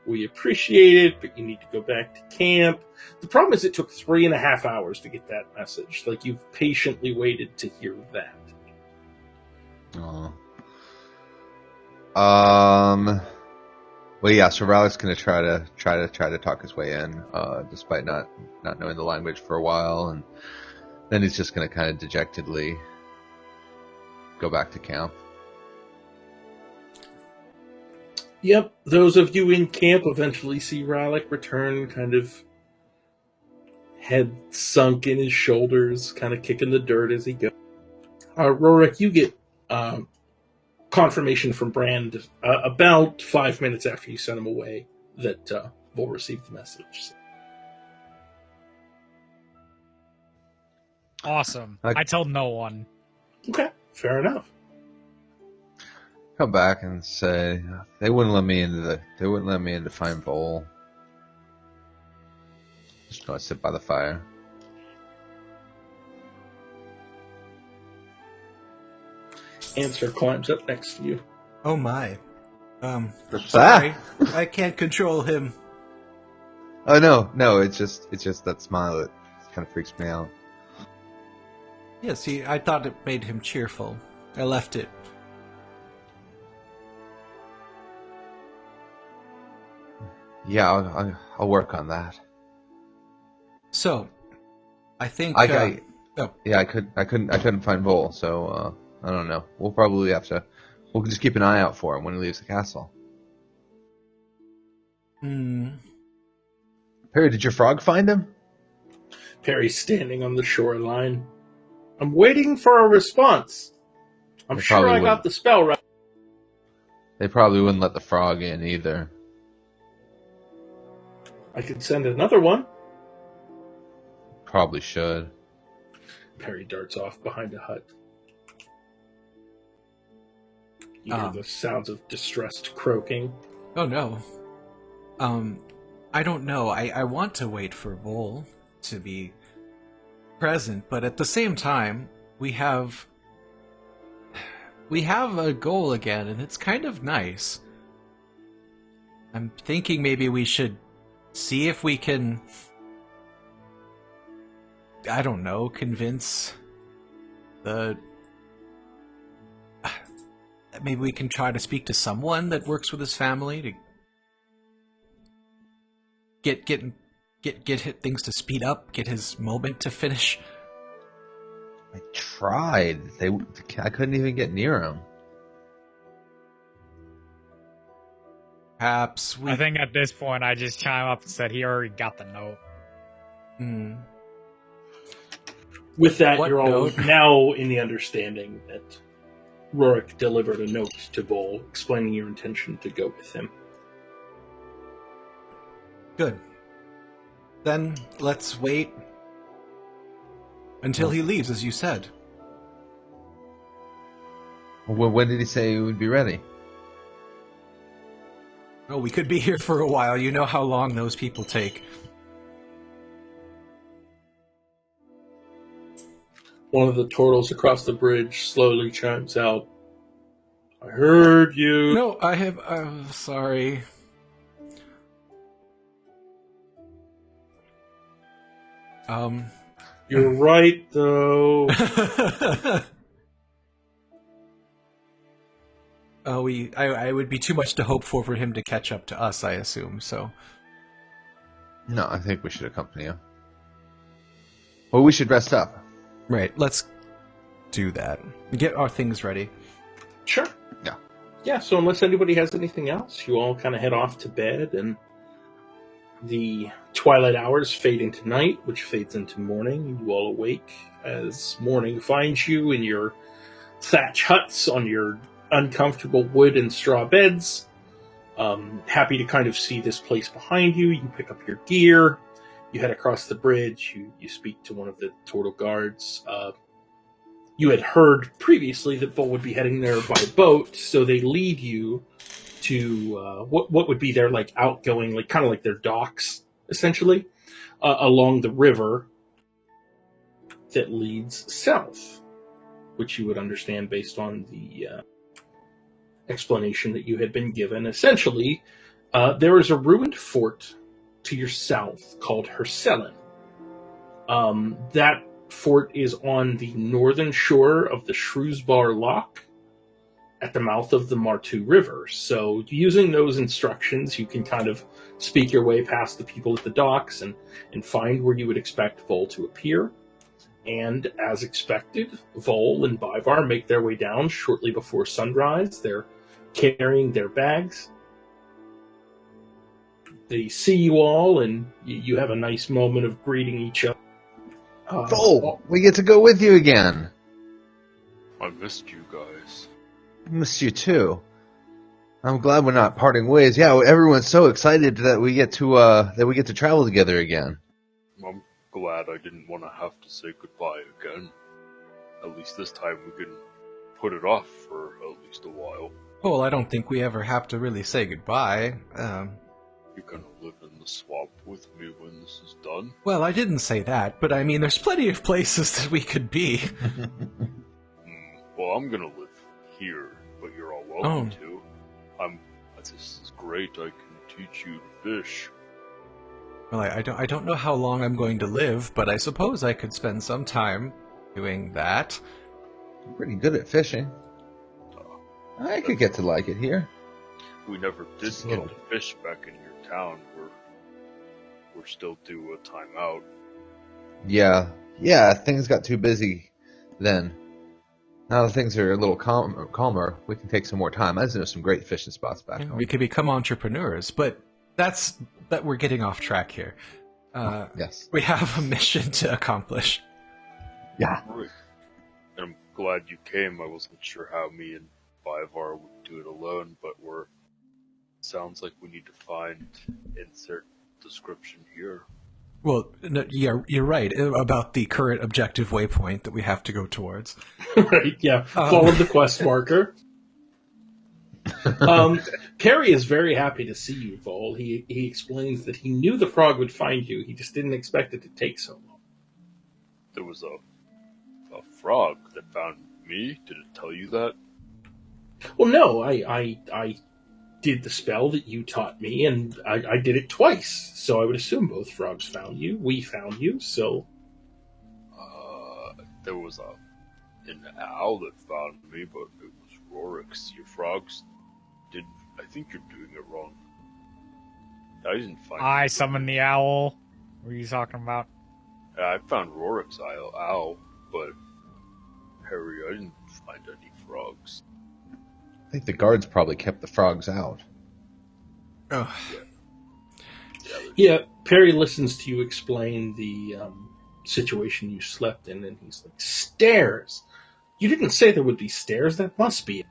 We appreciate it, but you need to go back to camp. The problem is it took 3.5 hours to get that message. Like, you've patiently waited to hear that. Oh. Well, yeah. So Rallic's gonna try to talk his way in, despite not knowing the language for a while, and then he's just gonna kind of dejectedly go back to camp. Yep, those of you in camp eventually see Rallic return, kind of head sunk in his shoulders, kind of kicking the dirt as he goes. Rorik, you get confirmation from Brand about 5 minutes after you sent him away that we'll receive the message. Awesome. I- I tell no one. Okay, fair enough. Come back and say they wouldn't let me into Fine Bowl. Just gonna sit by the fire. Answer climbs up next to you. Oh my. What's Sorry. I can't control him. Oh no, it's just that smile that kind of freaks me out. Yeah, see, I thought it made him cheerful. I left it. Yeah, I'll work on that. So, I think... I couldn't find Vol, so I don't know. We'll just keep an eye out for him when he leaves the castle. Perry, did your frog find him? Perry's standing on the shoreline. I'm waiting for a response. I'm They sure probably I got wouldn't. the spell right. They probably wouldn't let the frog in either. I could send another one. Probably should. Perry darts off behind a hut. You hear the sounds of distressed croaking. Oh no. I don't know. I want to wait for Vol to be present, but at the same time, we have a goal again, and it's kind of nice. I'm thinking maybe we should see if we can, I don't know, convince maybe we can try to speak to someone that works with his family to get things to speed up, get his moment to finish. I tried. I couldn't even get near him. Perhaps we... I think at this point I just chime up and said he already got the note. Hmm. With that, What you're all note? now in the understanding that Rorik delivered a note to Vol explaining your intention to go with him. Good. Then let's wait until he leaves, as you said. Well, when did he say he would be ready? Oh, we could be here for a while. You know how long those people take. One of the turtles across the bridge slowly chimes out, "I heard you." No, I have... sorry. You're right, though. I would be too much to hope for him to catch up to us, I assume, so... No, I think we should accompany you. Well, we should rest up. Right, let's do that. Get our things ready. Sure. Yeah. Yeah, so unless anybody has anything else, you all kind of head off to bed, and the twilight hours fade into night, which fades into morning. You all awake as morning finds you in your thatch huts on your uncomfortable wood and straw beds. Happy to kind of see this place behind you. You pick up your gear. You head across the bridge. You speak to one of the turtle guards. You had heard previously that Vol would be heading there by boat, so they lead you to what would be their like outgoing, like kind of like their docks, essentially, along the river that leads south, which you would understand based on the explanation that you had been given. Essentially, there is a ruined fort to your south called Hercellen. That fort is on the northern shore of the Shrewsbar Loch at the mouth of the Martu River. So using those instructions, you can kind of speak your way past the people at the docks and find where you would expect Vol to appear. And as expected, Vol and Bivar make their way down shortly before sunrise. They're carrying their bags. They see you all, and you have a nice moment of greeting each other. Vol, we get to go with you again. I missed you guys. Missed you too. I'm glad we're not parting ways. Yeah, everyone's so excited that we get to travel together again. I'm glad I didn't want to have to say goodbye again. At least this time we can put it off for at least a while. Well, I don't think we ever have to really say goodbye. You're gonna live in the swamp with me when this is done? Well, I didn't say that, but I mean, there's plenty of places that we could be. Well, I'm gonna live here, but you're all welcome to. This is great. I can teach you to fish. Well, I don't know how long I'm going to live, but I suppose I could spend some time doing that. I'm pretty good at fishing. I could get to like it here. We never did Just a get little. to fish back in your town. We're still due a time out. Yeah, things got too busy then. Now that things are a little calmer, we can take some more time. I just know some great fishing spots back home. We could become entrepreneurs, but that we're getting off track here. Yes. We have a mission to accomplish. Yeah. Right. And I'm glad you came. I wasn't sure how me and Bivar would do it alone, but sounds like we need to find insert description here. Well, no, yeah, you're right about the current objective waypoint that we have to go towards. Right, yeah. Follow the quest marker. Perry is very happy to see you, Vol. He explains that he knew the frog would find you. He just didn't expect it to take so long. There was a frog that found me. Did it tell you that? Well, no, I did the spell that you taught me, and I did it twice. So I would assume both frogs found you. We found you, so... There was an owl that found me, but it was Rorik's. Your frogs did... I think you're doing it wrong. I didn't find... I summoned the owl. What are you talking about? I found Rorik's owl, but... Harry, I didn't find any frogs. I think the guards probably kept the frogs out. Oh. Yeah, Perry listens to you explain the situation you slept in, and he's like, "Stairs? You didn't say there would be stairs. That must be it."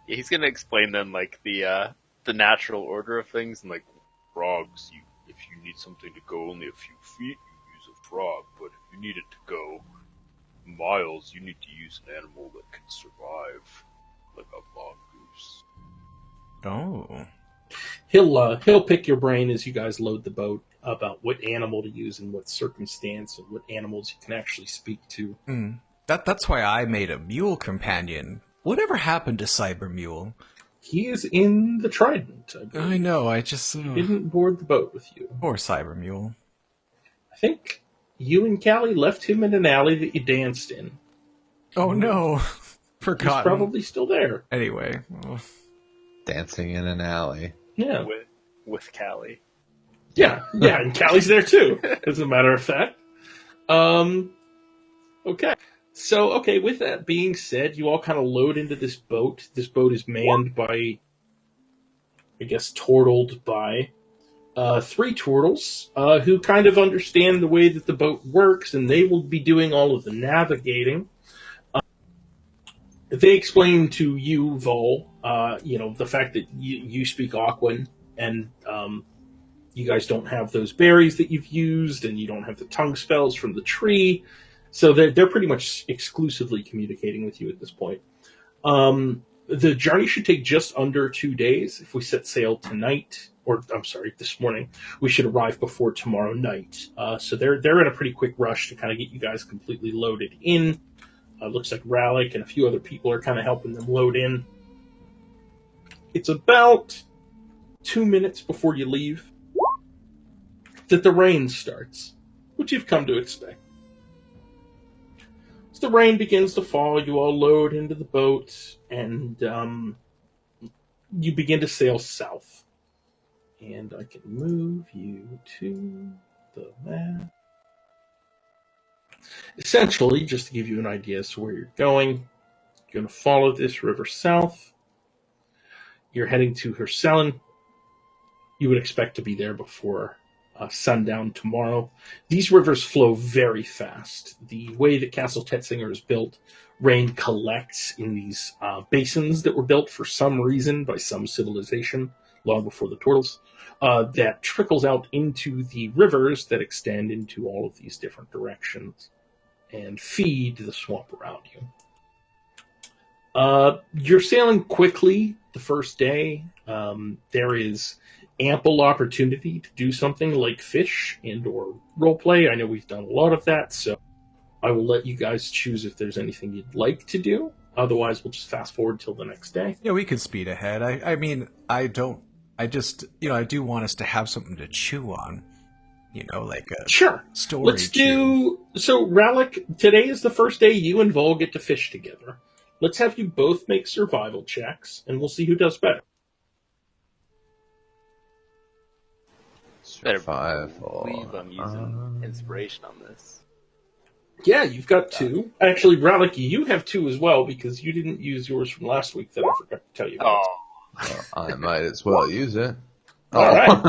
Yeah, he's gonna explain then like the natural order of things and like Frogs, if you need something to go only a few feet, you use a frog. But if you need it to go miles, you need to use an animal that can survive, like a mongoose. Oh. He'll pick your brain as you guys load the boat about what animal to use in what circumstance and what animals you can actually speak to. That's why I made a mule companion. Whatever happened to Cyber Mule? He is in the Trident. I know, I just... He didn't board the boat with you. Poor Cyber Mule. I think you and Callie left him in an alley that you danced in. Oh no. Forgotten. He's probably still there. Anyway. Well. Dancing in an alley. Yeah. with Callie. Yeah, and Callie's there too, as a matter of fact. Okay. So, with that being said, you all kind of load into this boat. This boat is manned by, I guess, turtled by 3 turtles who kind of understand the way that the boat works, and they will be doing all of the navigating. They explain to you, Vol, the fact that you speak Aquan, and you guys don't have those berries that you've used, and you don't have the tongue spells from the tree. So they're pretty much exclusively communicating with you at this point. The journey should take just under 2 days. If we set sail tonight, this morning, we should arrive before tomorrow night. So they're in a pretty quick rush to kind of get you guys completely loaded in. Looks like Rallick and a few other people are kind of helping them load in. It's about 2 minutes before you leave that the rain starts, which you've come to expect. As the rain begins to fall, you all load into the boat, and you begin to sail south. And I can move you to the map. Essentially, just to give you an idea as to where you're going, you're going to follow this river south. You're heading to Hercelen. You would expect to be there before sundown tomorrow. These rivers flow very fast. The way that Castle Tetzinger is built, rain collects in these basins that were built for some reason by some civilization long before the turtles, that trickles out into the rivers that extend into all of these different directions and feed the swamp around you. You're sailing quickly the first day. There is ample opportunity to do something like fish and or roleplay. I know we've done a lot of that, so I will let you guys choose if there's anything you'd like to do. Otherwise, we'll just fast forward till the next day. Yeah, we could speed ahead. I do want us to have something to chew on. Like a story. Let's do... So, Rallick, today is the first day you and Vol get to fish together. Let's have you both make survival checks, and we'll see who does better. Survival. I believe I'm using inspiration on this. Yeah, you've got 2. Actually, Rallick, you have 2 as well, because you didn't use yours from last week that I forgot to tell you about. Well, I might as well use it. All right.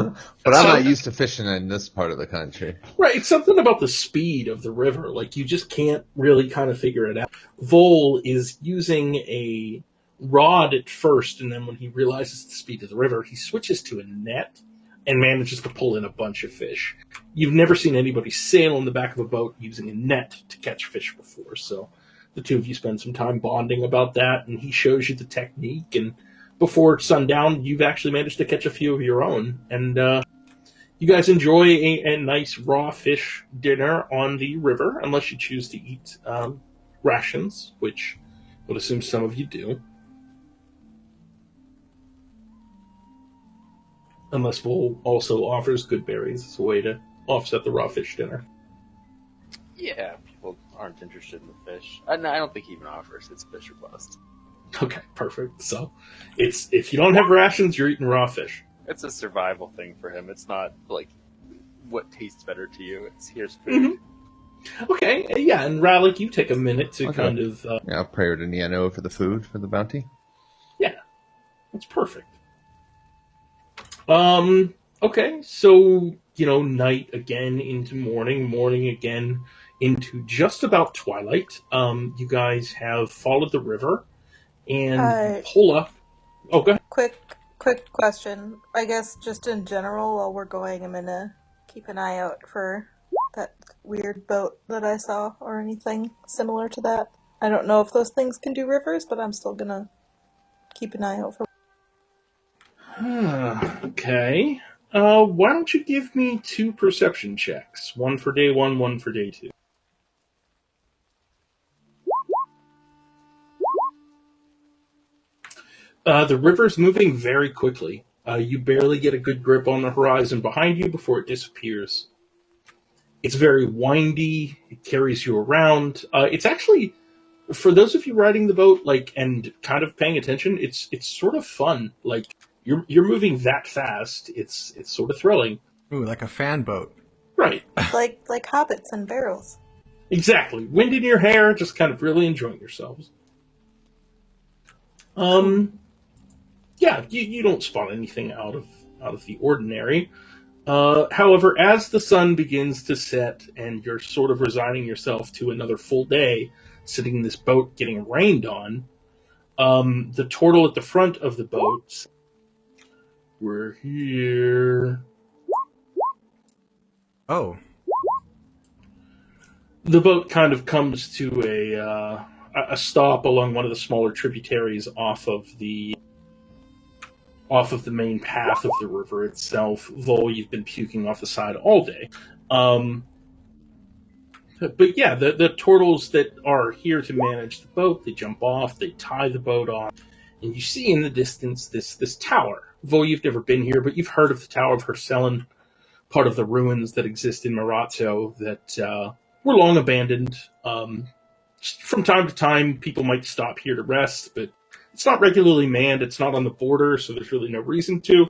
But I'm not used to fishing in this part of the country. Right, it's something about the speed of the river. Like, you just can't really kind of figure it out. Vol is using a rod at first, and then when he realizes the speed of the river, he switches to a net and manages to pull in a bunch of fish. You've never seen anybody sail in the back of a boat using a net to catch fish before, so the 2 of you spend some time bonding about that, and he shows you the technique, and before sundown, you've actually managed to catch a few of your own. And you guys enjoy a nice raw fish dinner on the river, unless you choose to eat rations, which I would assume some of you do. Unless Vol also offers good berries as a way to offset the raw fish dinner. Yeah, people aren't interested in the fish. I don't think he even offers. It's fish or bust. Okay, perfect. So, it's if you don't have rations, you're eating raw fish. It's a survival thing for him. It's not like what tastes better to you. It's here's food. Mm-hmm. Okay, yeah, and Rallick, you take a minute to kind of... Yeah, prayer to Niano for the food, for the bounty. Yeah, that's perfect. Okay, so, night again into morning, morning again into just about twilight. You guys have followed the river, and you Uh, pull up. Oh, go ahead. quick question. I guess just in general, while we're going, I'm gonna keep an eye out for that weird boat that I saw or anything similar to that. I don't know if those things can do rivers, but I'm still gonna keep an eye out for. Okay. Why don't you give me 2 perception checks? One for day 1, one for day 2. The river's moving very quickly. You barely get a good grip on the horizon behind you before it disappears. It's very windy. It carries you around. It's actually, for those of you riding the boat, and kind of paying attention, it's sort of fun. You're moving that fast. It's sort of thrilling. Ooh, like a fan boat. Right. Like hobbits and barrels. Exactly. Wind in your hair, just kind of really enjoying yourselves. Yeah, you don't spot anything out of the ordinary. However, as the sun begins to set and you're sort of resigning yourself to another full day sitting in this boat getting rained on, the turtle at the front of the boat says, "We're here." Oh. The boat kind of comes to a stop along one of the smaller tributaries off of the main path of the river itself, though you've been puking off the side all day. But yeah, the turtles that are here to manage the boat, they jump off, they tie the boat on, and you see in the distance this tower. Though you've never been here, but you've heard of the Tower of Hercelen, part of the ruins that exist in Marazzo that were long abandoned. From time to time, people might stop here to rest, but it's not regularly manned. It's not on the border, so there's really no reason to.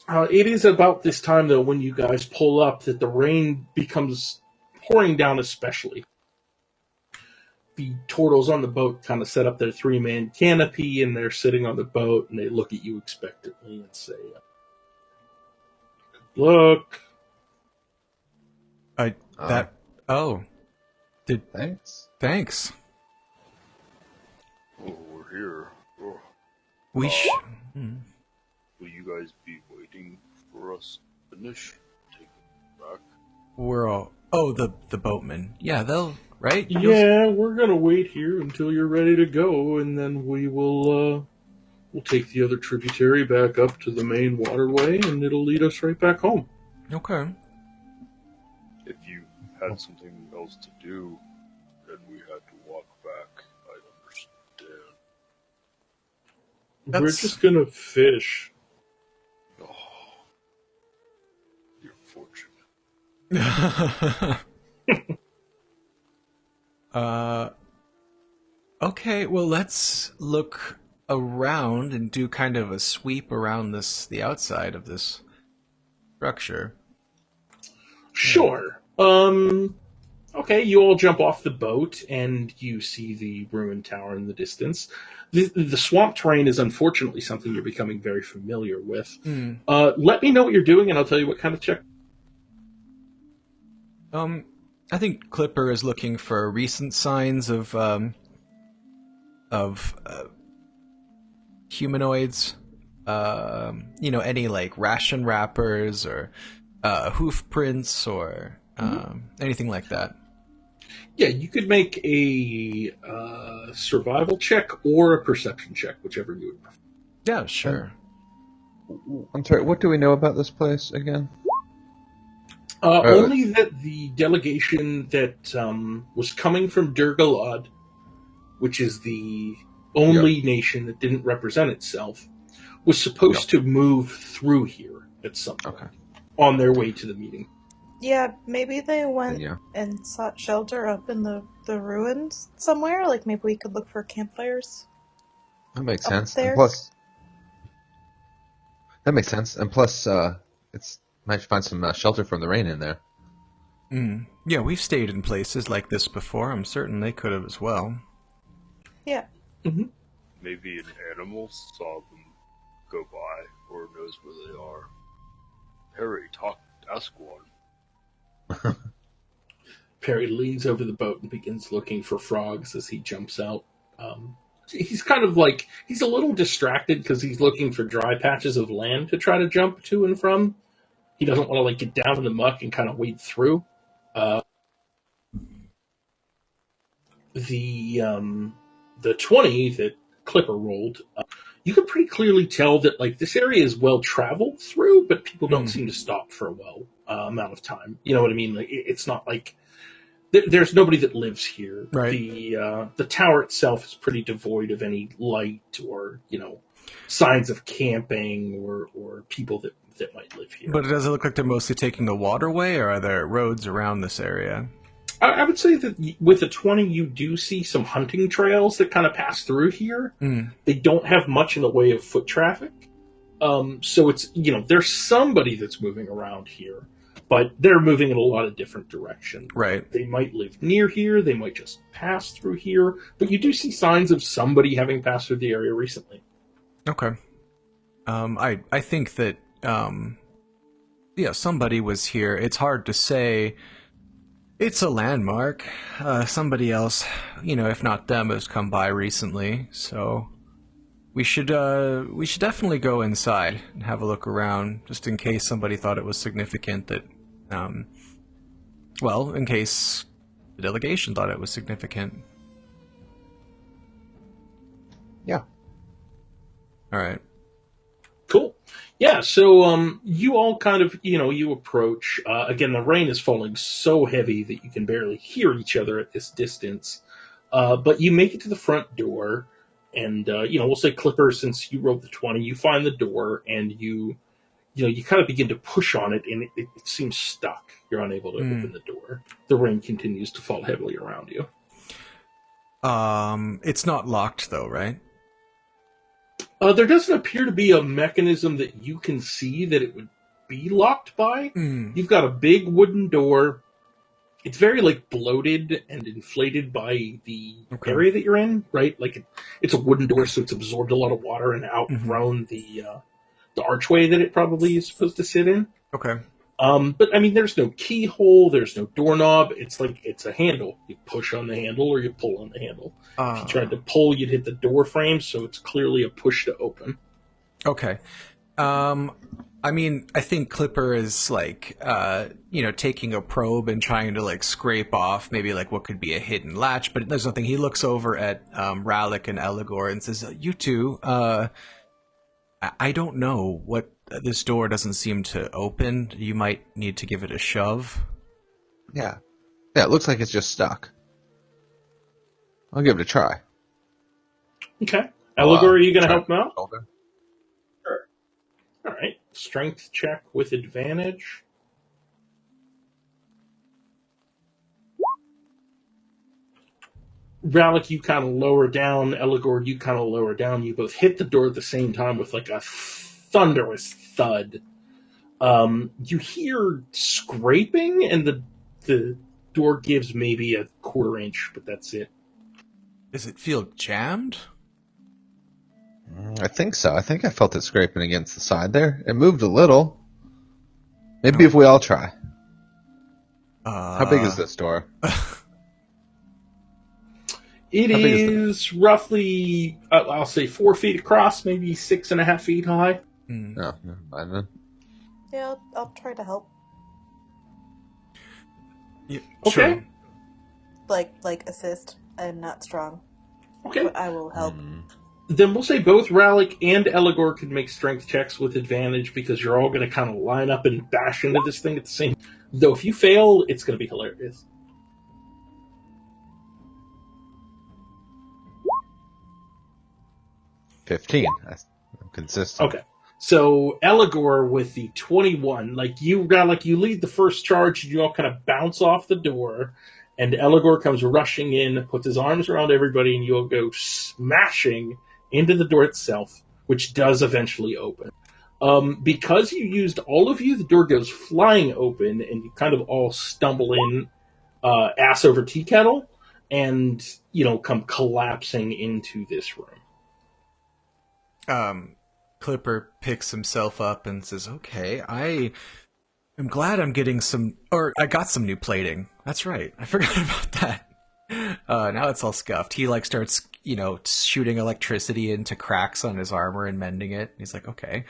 It is about this time, though, when you guys pull up, that the rain becomes pouring down especially. The turtles on the boat kind of set up their 3-man canopy, and they're sitting on the boat, and they look at you expectantly and say, "Good luck." Thanks. Oh, we're here. Oh, We will you guys be waiting for us to finish? Take it back. We're all... Oh, the boatmen. Yeah, they'll... Right? Yeah, we're gonna wait here until you're ready to go, and then we'll take the other tributary back up to the main waterway, and it'll lead us right back home. Okay. If you had something else to do and we had to walk back, I'd understand. We're just gonna fish. Oh, you're fortunate. Okay, well, let's look around and do kind of a sweep around the outside of this structure. Sure. Okay, you all jump off the boat, and you see the ruined tower in the distance. The swamp terrain is unfortunately something you're becoming very familiar with. Let me know what you're doing, and I'll tell you what kind of check. I think Clipper is looking for recent signs of humanoids. Any like ration wrappers or hoof prints or anything like that. Yeah, you could make a survival check or a perception check, whichever you would prefer. Yeah, sure. I'm sorry, what do we know about this place again? Only that the delegation that was coming from Durgalad, which is the only nation that didn't represent itself, was supposed to move through here at some point on their way to the meeting. Yeah, maybe they went and sought shelter up in the ruins somewhere. Like, maybe we could look for campfires. That makes sense. There. And plus, that makes sense. And plus, it's might find some shelter from the rain in there. Yeah, we've stayed in places like this before. I'm certain they could have as well. Yeah. Mm-hmm. Maybe an animal saw them go by, or knows where they are. Harry, ask one. Perry leans over the boat and begins looking for frogs as he jumps out. He's kind of like, he's a little distracted because he's looking for dry patches of land to try to jump to and from. He doesn't want to like get down in the muck and kind of wade through. The 20 that Clipper rolled, you can pretty clearly tell that like this area is well traveled through, but people don't seem to stop for a amount of time. You know what I mean? Like it's not like there's nobody that lives here. Right. The tower itself is pretty devoid of any light or signs of camping or people that might live here. But does it look like they're mostly taking the waterway, or are there roads around this area? I would say that with the 20, you do see some hunting trails that kind of pass through here. They don't have much in the way of foot traffic. So it's, there's somebody that's moving around here, but they're moving in a lot of different directions. Right. They might live near here. They might just pass through here. But you do see signs of somebody having passed through the area recently. Okay. I think that, somebody was here. It's hard to say. It's a landmark. Somebody else, if not them, has come by recently. So we should definitely go inside and have a look around, just in case somebody thought it was significant that, in case the delegation thought it was significant. Yeah. All right. Cool. Yeah, so you all kind of, you approach. Again, the rain is falling so heavy that you can barely hear each other at this distance. But you make it to the front door, and, we'll say Clipper, since you rolled the 20, you find the door, and you kind of begin to push on it, and it seems stuck. You're unable to open the door. The rain continues to fall heavily around you. It's not locked, though, right? There doesn't appear to be a mechanism that you can see that it would be locked by. You've got a big wooden door. It's very bloated and inflated by the area that you're in, right? Like it's a wooden door, so it's absorbed a lot of water and outgrown the archway that it probably is supposed to sit in. Okay. But I mean, there's no keyhole, there's no doorknob. It's a handle. You push on the handle or you pull on the handle. If you tried to pull, you'd hit the door frame, so it's clearly a push to open. Okay. I mean, I think Clipper is taking a probe and trying to scrape off maybe what could be a hidden latch, but there's nothing. He looks over at Rallick and Eligor and says, "You two, I don't know what." This door doesn't seem to open. You might need to give it a shove. Yeah. Yeah, it looks like it's just stuck. I'll give it a try. Okay. Eligor, are you going to help him out? Sure. All right. Strength check with advantage. Rallick, you kind of lower down. Eligor, you kind of lower down. You both hit the door at the same time with a thunderous thud. You hear scraping, and the door gives maybe a quarter inch, but that's it. Does it feel jammed? I think so. I think I felt it scraping against the side there. It moved a little. Maybe if we all try. How big is this door? It is roughly, I'll say 4 feet across, maybe 6.5 feet high. No, never mind then. Yeah, I'll try to help. Yeah, Okay. Sure. Like assist. I'm not strong. Okay. But I will help. Then we'll say both Rallick and Eligor can make strength checks with advantage because you're all going to kind of line up and bash into this thing at the same time. Though if you fail, it's going to be hilarious. $15. That's consistent. Okay. So Eligor with the 21, Rallick, you lead the first charge, and you all kind of bounce off the door, and Eligor comes rushing in, puts his arms around everybody, and you all go smashing into the door itself, which does eventually open. Because you used all of you, the door goes flying open, and you kind of all stumble in ass over tea kettle, and, come collapsing into this room. Clipper picks himself up and says, "Okay, I am glad I'm getting I got some new plating. That's right. I forgot about that. Now it's all scuffed." He starts, shooting electricity into cracks on his armor and mending it. He's like, "Okay."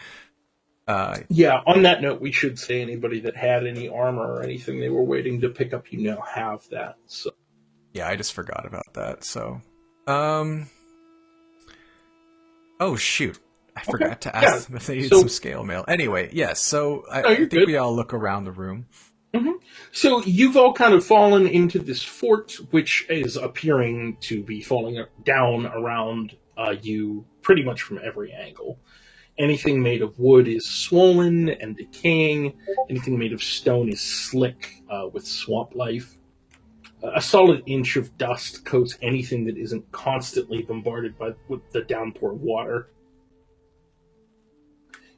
Yeah, on that note, we should say anybody that had any armor or anything they were waiting to pick up, you now have that. So Yeah, I just forgot about that. So, oh shoot. I forgot to ask them if they need some scale mail. Anyway, yes, so I think we all look around the room. Mm-hmm. So you've all kind of fallen into this fort, which is appearing to be falling down around you pretty much from every angle. Anything made of wood is swollen and decaying. Anything made of stone is slick with swamp life. A solid inch of dust coats anything that isn't constantly bombarded with the downpour of water.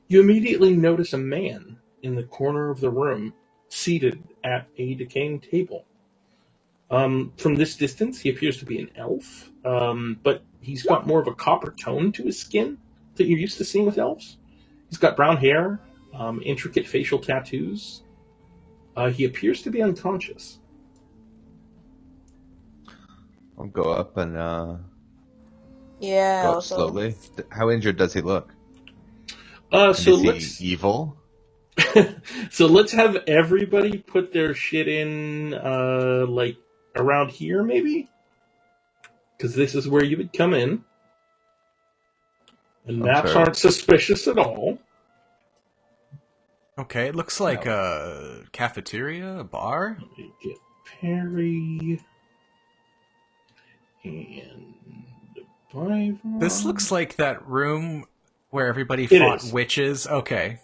You immediately notice a man in the corner of the room, seated at a decaying table. From this distance, he appears to be an elf, but he's got more of a copper tone to his skin that you're used to seeing with elves. He's got brown hair, intricate facial tattoos. He appears to be unconscious. I'll go up and Yeah. go up Also, slowly. How injured does he look? So Is let's he evil? so let's have everybody put their shit in around here, maybe, because this is where you would come in, and maps aren't suspicious at all. Okay, it looks like a cafeteria, a bar. Let me get Perry and Bivar. This looks like that room where everybody fought witches. Okay.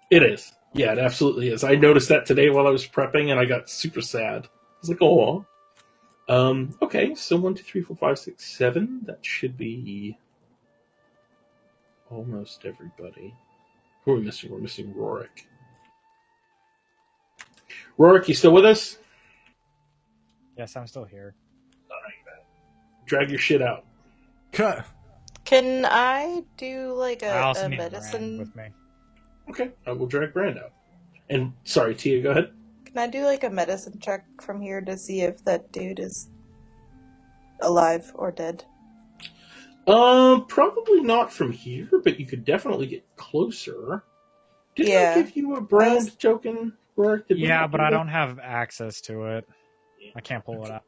It is. Yeah, it absolutely is. I noticed that today while I was prepping, and I got super sad. I was like, oh. Okay, so 1, 2, 3, 4, 5, 6, 7. That should be almost everybody. Who are we missing? We're missing Rorik. Rorik, you still with us? Yes, I'm still here. Drag your shit out. Cut. can I do I a also need Bran medicine? with me. Okay, I will drag Brand out. And, sorry, Tia, go ahead. Can I do a medicine check from here to see if that dude is alive or dead? Probably not from here, but you could definitely get closer. Did I give you a brand token, Rorik? Yeah, but I don't have access to it. I can't pull it out.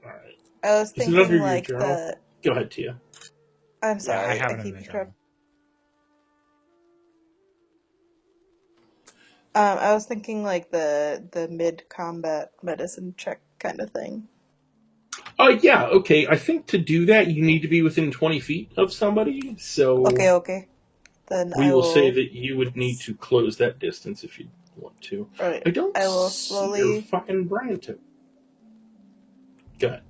Alright. I was Is it thinking under your journal? Go ahead, Tia. I'm sorry, I have I it in keep the you journal. I was thinking the mid-combat medicine check kind of thing. Yeah, okay. I think to do that, you need to be within 20 feet of somebody, so... Okay. Then we will say that you would need to close that distance if you want to. Right. I don't I will see slowly... your fucking brand token. Go ahead.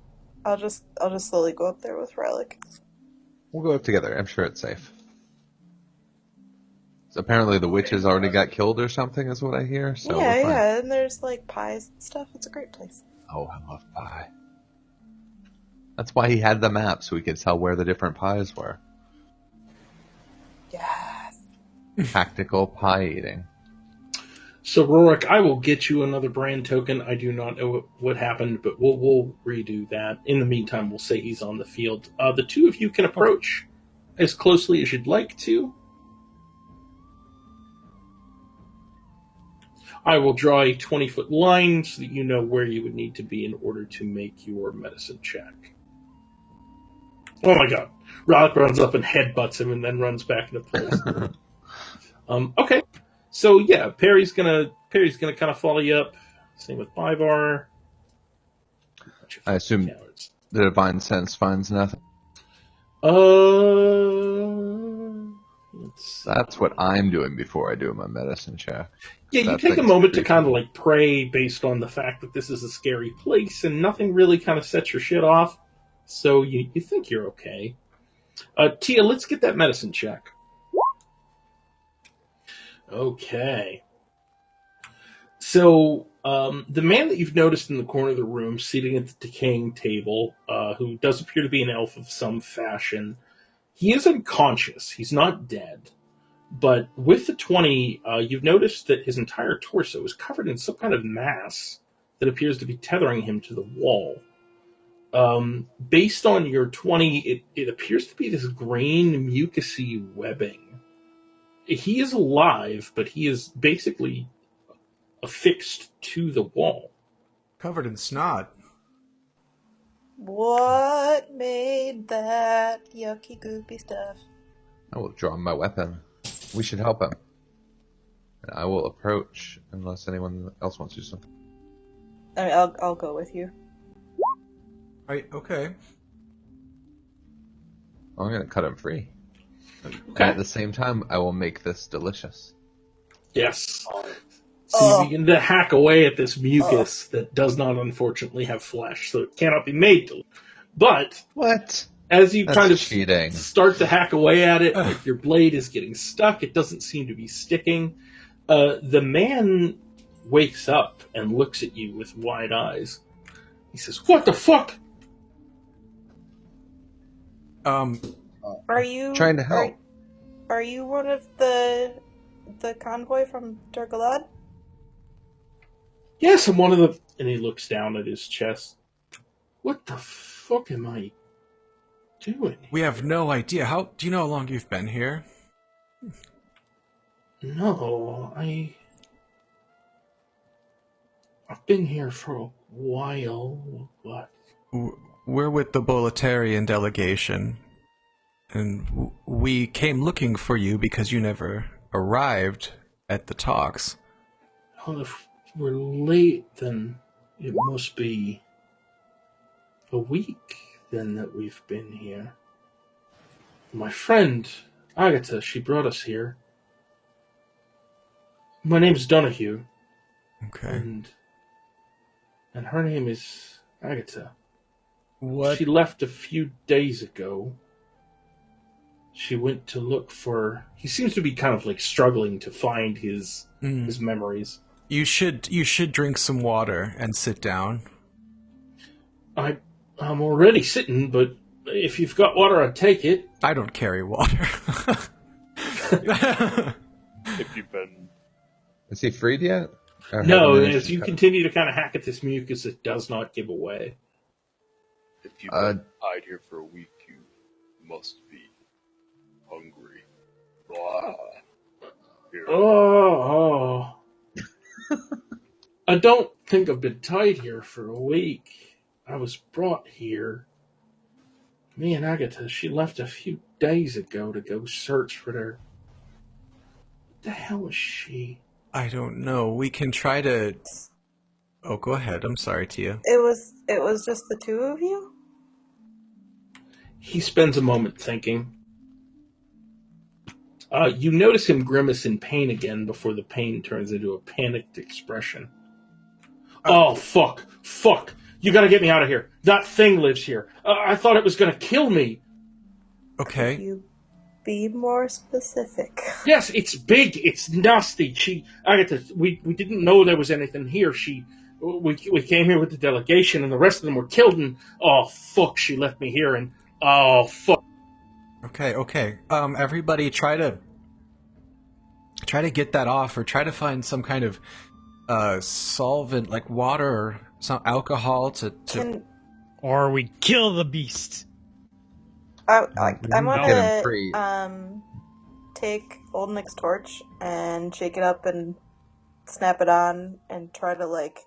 I'll just slowly go up there with Relic. We'll go up together. I'm sure it's safe. So apparently the witches already got killed or something is what I hear. So yeah, and there's pies and stuff. It's a great place. Oh, I love pie. That's why he had the map, so we could tell where the different pies were. Yes. Tactical pie eating. So, Rorik, I will get you another brand token. I do not know what happened, but we'll redo that. In the meantime, we'll say he's on the field. The two of you can approach as closely as you'd like to. I will draw a 20-foot line so that you know where you would need to be in order to make your medicine check. Oh my god. Relic runs up and headbutts him and then runs back into place. Okay. So yeah, Perry's gonna kind of follow you up. Same with Bivar. I assume cowards. The divine sense finds nothing. That's what I'm doing before I do my medicine check. Yeah, you take a moment to kind of pray based on the fact that this is a scary place and nothing really kind of sets your shit off. So you think you're okay. Tia, let's get that medicine check. Okay. So, the man that you've noticed in the corner of the room, sitting at the decaying table, who does appear to be an elf of some fashion, He is unconscious. He's not dead. But with the 20, you've noticed that his entire torso is covered in some kind of mass that appears to be tethering him to the wall. Based on your 20, it appears to be this green, mucusy webbing. He is alive, but he is basically affixed to the wall. Covered in snot. What made that yucky, goopy stuff? I will draw my weapon. We should help him. And I will approach unless anyone else wants to do something. I mean, I'll go with you. Okay. I'm going to cut him free. Okay. And at the same time, I will make this delicious. Yes. So you begin to hack away at this mucus that does not, unfortunately, have flesh, so it cannot be made. But What? as you That's kind of cheating. start to hack away at it, like your blade is getting stuck. It doesn't seem to be sticking. The man wakes up and looks at you with wide eyes. He says, "What the fuck?" Are you Trying to help. Are you one of the convoy from Turgalad? Yes, I'm one of the... And he looks down at his chest. What the fuck am I doing? We have no idea. Do you know how long you've been here? No, I've been here for a while, but... We're with the Boletarian delegation, and we came looking for you because you never arrived at the talks. Well, if we're late, then it must be a week then that we've been here. My friend, Agatha, she brought us here. My name's Donahue. Okay. And her name is Agatha. What? She left a few days ago. She went to look for... He seems to be kind of like struggling to find his memories. You should drink some water and sit down. I'm already sitting, but if you've got water, I'd take it. I don't carry water. If you've been... Is he freed yet? Or No, have we as you managed to continue to kind of hack at this mucus, it does not give away. If you've been hide here for a week, you must be hungry. Blah. Here. Oh. I don't think I've been tied here for a week. I was brought here. Me and Agatha, she left a few days ago to go search for her. What the hell is she? I don't know. We can try to... Oh, go ahead. I'm sorry, Tia. It was just the two of you? He spends a moment thinking. You notice him grimace in pain again before the pain turns into a panicked expression. Oh, fuck. Fuck. You gotta get me out of here. That thing lives here. I thought it was gonna kill me. Okay. Could you be more specific? Yes, it's big. It's nasty. Agatha, we didn't know there was anything here. We came here with the delegation, and the rest of them were killed. And oh fuck, she left me here. And oh fuck. Okay. Everybody, try to get that off, or try to find some kind of solvent, like water or some alcohol to. Or we kill the beast. I'm get him gonna free. take Old Nick's torch and shake it up and snap it on and try to like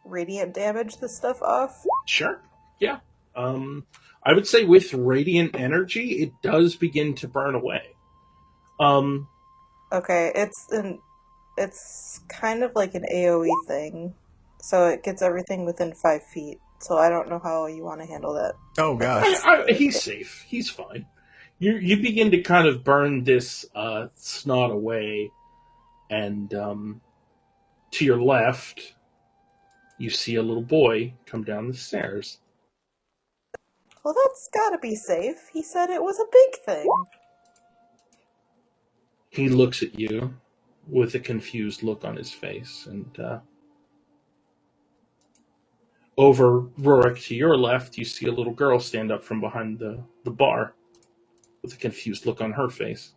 radiant damage this stuff off. Sure. Yeah. I would say with radiant energy, it does begin to burn away. Okay, it's kind of like an AoE thing, so it gets everything within 5 feet. So I don't know how you want to handle that. Oh gosh. He's safe. He's fine. You begin to kind of burn this snot away, and to your left, you see a little boy come down the stairs. Well, that's gotta be safe. He said it was a big thing. He looks at you with a confused look on his face, and over Rorik to your left, you see a little girl stand up from behind the bar. with a confused look on her face.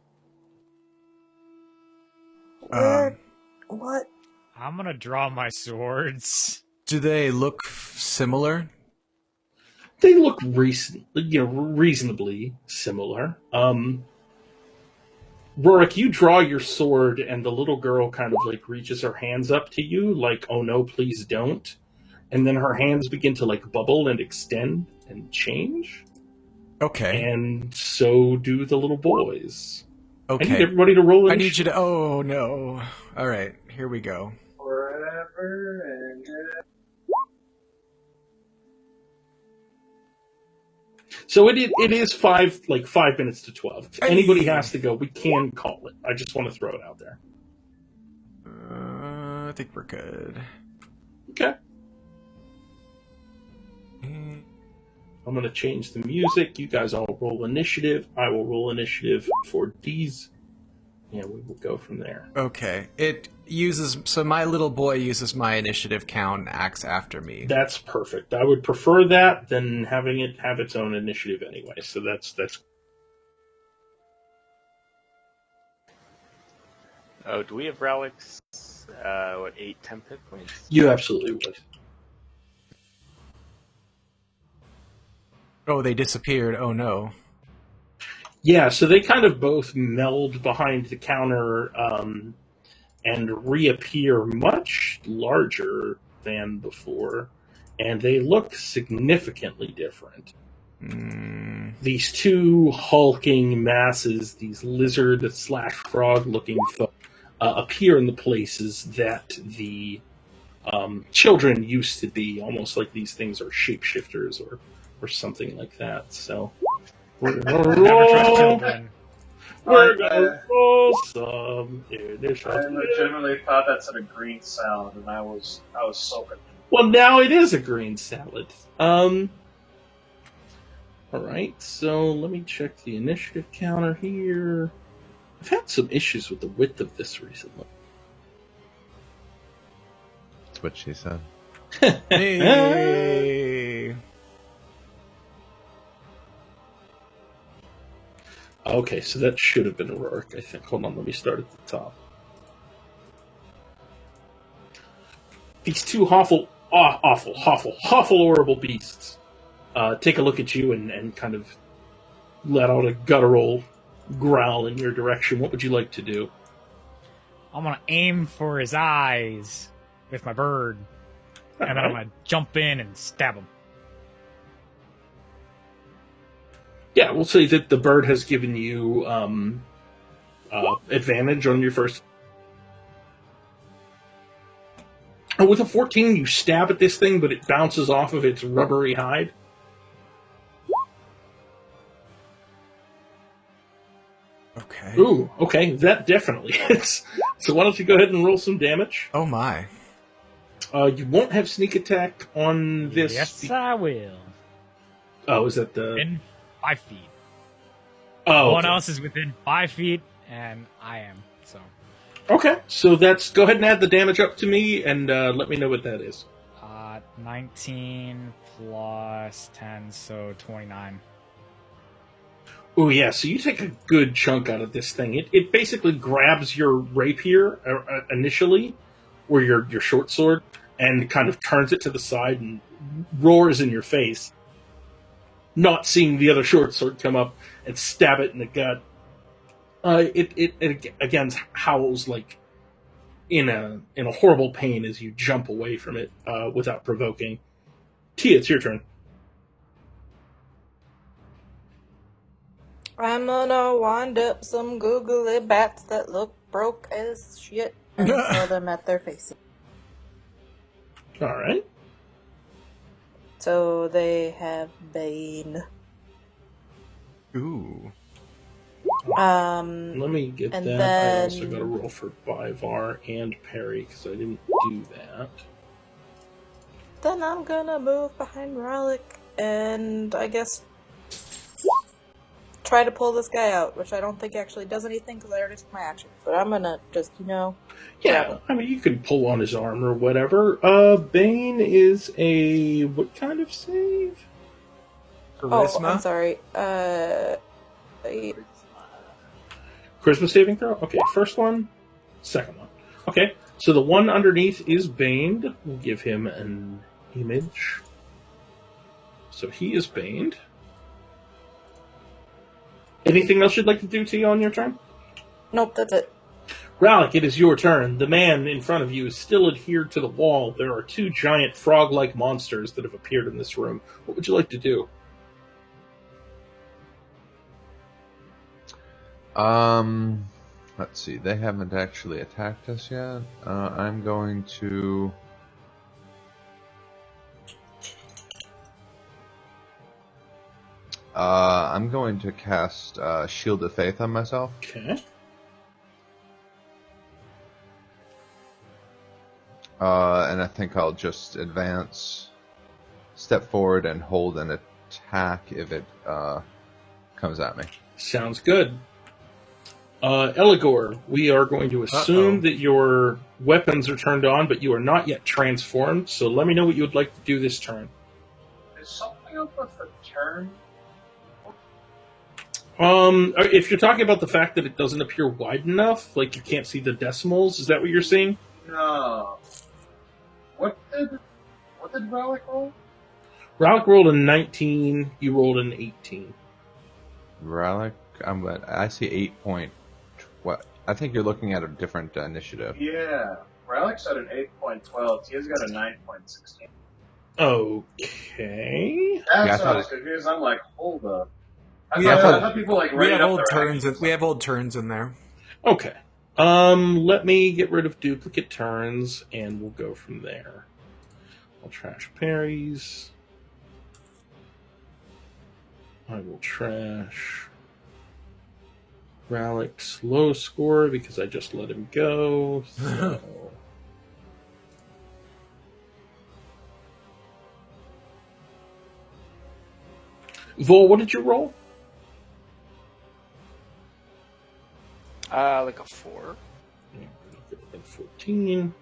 Where? What? I'm gonna draw my swords. Do they look similar? They look reasonably similar. Rorik, you draw your sword, and the little girl kind of like reaches her hands up to you, like, "Oh no, please don't!" And then her hands begin to like bubble and extend and change. Okay. And so do the little boys. Okay. I need everybody to roll I initiative. need you to. Oh no! All right, here we go. Forever and ever. So it is 5 minutes to 12. If anybody Hey. has to go, we can call it. I just want to throw it out there. I think we're good. Okay. I'm going to change the music. You guys all roll initiative. I will roll initiative for D's. And we will go from there. Okay. It uses. So my little boy uses my initiative count and acts after me. That's perfect. I would prefer that than having it have its own initiative anyway. So that's. Oh, do we have relics? 8 temp hit points? You absolutely would. Oh, they disappeared. Oh no. Yeah, so they kind of both meld behind the counter and reappear much larger than before, and they look significantly different. These two hulking masses, these lizard/frog-looking folk, appear in the places that the children used to be, almost like these things are shapeshifters or something like that. So we're gonna Never trust roll. children. We're gonna roll some initiative. I legitimately thought that said a green salad, and I was so confused. Well, now it is a green salad. All right, so let me check the initiative counter here. I've had some issues with the width of this recently. That's what she said. Hey. Okay, so that should have been Rorik, I think. Hold on, let me start at the top. These two awful, horrible beasts take a look at you and kind of let out a guttural growl in your direction. What would you like to do? I'm gonna aim for his eyes with my bird, and then I'm Alright. gonna jump in and stab him. Yeah, we'll say that the bird has given you advantage on your first. With a 14, you stab at this thing, but it bounces off of its rubbery hide. Okay. Ooh, okay, that definitely hits. So why don't you go ahead and roll some damage? Oh my. You won't have sneak attack on this. Yes, I will. Oh, is that the? In 5 feet. Oh, No one okay. else is within 5 feet, and I am. So Okay, so that's. Go ahead and add the damage up to me, and let me know what that is. 19 plus 10, so 29. Oh yeah, so you take a good chunk out of this thing. It basically grabs your rapier initially, or your short sword, and kind of turns it to the side and roars in your face. Not seeing the other short sword come up and stab it in the gut. It again howls like in a horrible pain as you jump away from it without provoking. Tia, it's your turn. I'm gonna wind up some googly bats that look broke as shit and throw them at their faces. All right. So they have Bane. Ooh. Let me get And that. I then- also got to roll for Byvar and parry because I didn't do that. Then I'm gonna move behind Ralik and I guess try to pull this guy out, which I don't think actually does anything because I already took my action. But I'm gonna just, Yeah, I mean, you can pull on his arm or whatever. Bane is what kind of save? Oh, Charisma? I'm sorry. Charisma saving throw? Okay, first one, second one. Okay, so the one underneath is baned. We'll give him an image. So he is baned. Anything else you'd like to do, Tia, on your turn? Nope, that's it. Rallic, it is your turn. The man in front of you is still adhered to the wall. There are two giant frog-like monsters that have appeared in this room. What would you like to do? Let's see. They haven't actually attacked us yet. I'm going to... I'm going to cast Shield of Faith on myself. Okay. And I think I'll just advance, step forward, and hold an attack if it comes at me. Sounds good. Eligor, we are going to assume that your weapons are turned on, but you are not yet transformed, so let me know what you would like to do this turn. Is something up with the turn? If you're talking about the fact that it doesn't appear wide enough, like you can't see the decimals, is that what you're seeing? No. What did Relic roll? Rallic rolled a 19, you rolled an 18. Relic, I see 8 point. What? I think you're looking at a different initiative. Yeah. Relic's at an 8.12. Tia's got a 9.16. Okay. That's what I was confused. I'm like, hold up. I have thought people like We rated have up old their turns. actions. We have old turns in there. Okay. Let me get rid of duplicate turns, and we'll go from there. I'll trash parries. I will trash Rallic's low score because I just let him go. So. Vol, what did you roll? Like a 4. 14.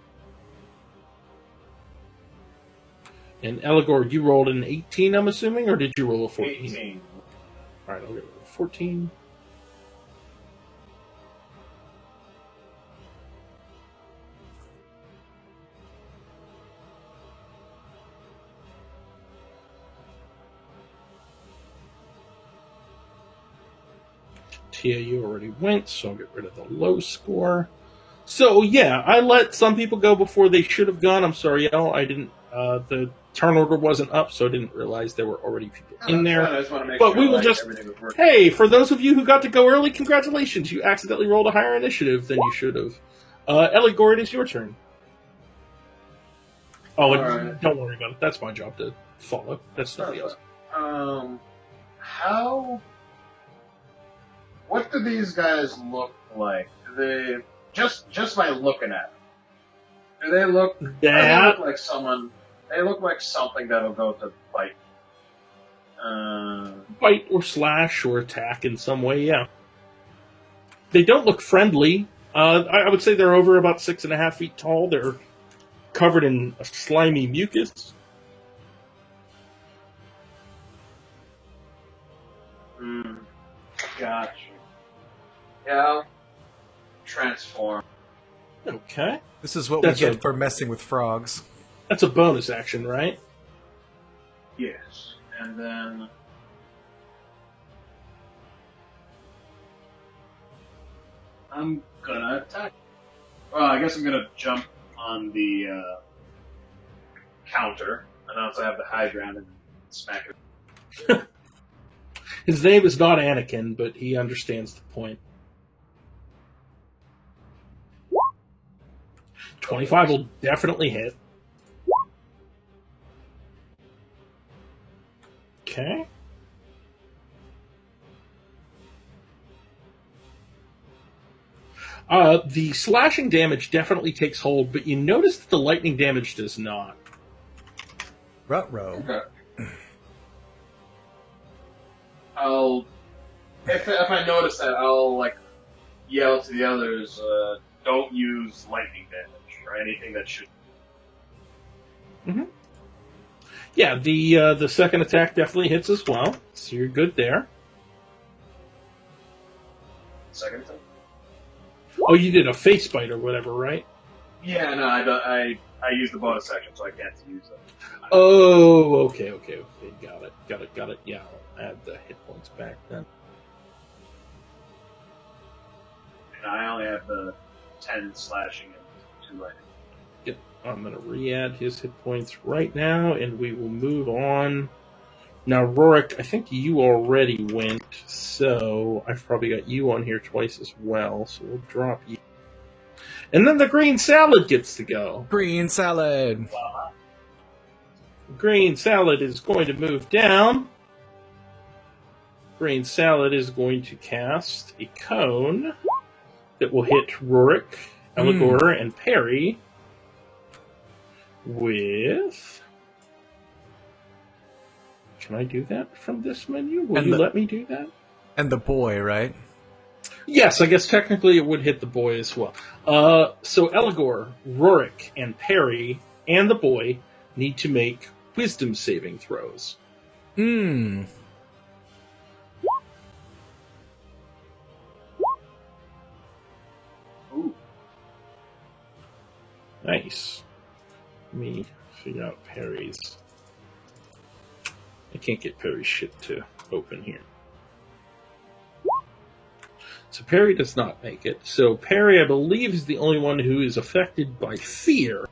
And Eligor, you rolled an 18, I'm assuming, or did you roll a 14? 18. Alright, I'll get rid of 14. Tia, you already went, so I'll get rid of the low score. So, yeah, I let some people go before they should have gone. I'm sorry, El, I didn't, the turn order wasn't up, so I didn't realize there were already people in there. I just want to make But sure we will like, just, everything was working. hey, for those of you who got to go early, congratulations. You accidentally rolled a higher initiative than you should have. Eligor, it is your turn. Oh, and Alright. don't worry about it. That's my job to follow. That's nobody else. What do these guys look like? Do they just by looking at them? Do they look? They look like someone. They look like something that'll go to fight. Bite or slash or attack in some way, yeah. They don't look friendly. I would say they're over about 6.5 feet tall. They're covered in a slimy mucus. Gotcha. Yeah. Transform. Okay. This is what That's we get for messing with frogs. That's a bonus action, right? Yes. And then I'm gonna attack. Well, I guess I'm gonna jump on the counter, and also have the high ground and smack it. His name is not Anakin, but he understands the point. 25 will definitely hit. Okay. The slashing damage definitely takes hold, but you notice that the lightning damage does not. Ruh-roh. Okay. If I notice that, I'll like yell to the others, don't use lightning damage or anything that should. Yeah, the second attack definitely hits as well, so you're good there. second time. Oh, you did a face bite or whatever, right? Yeah, no, I used the bonus action, so I can't use it. Oh, okay. Got it. Yeah, I'll add the hit points back then. And I only have the 10 slashing and 2 lightning. Yep, I'm going to re-add his hit points right now, and we will move on. Now, Rorik, I think you already went, so I've probably got you on here twice as well, so we'll drop you. And then the green salad gets to go. Green salad. Green salad is going to move down. Green salad is going to cast a cone that will hit Rorik, Eligor, and Perry with... Can I do that from this menu? Will you let me do that? And the boy, right? Yes, I guess technically it would hit the boy as well. So Eligor, Rorik, and Perry, and the boy need to make wisdom saving throws. Hmm. Ooh. Nice. Let me figure out Perry's. I can't get Perry's shit to open here. So Perry does not make it. So Perry, I believe, is the only one who is affected by fear.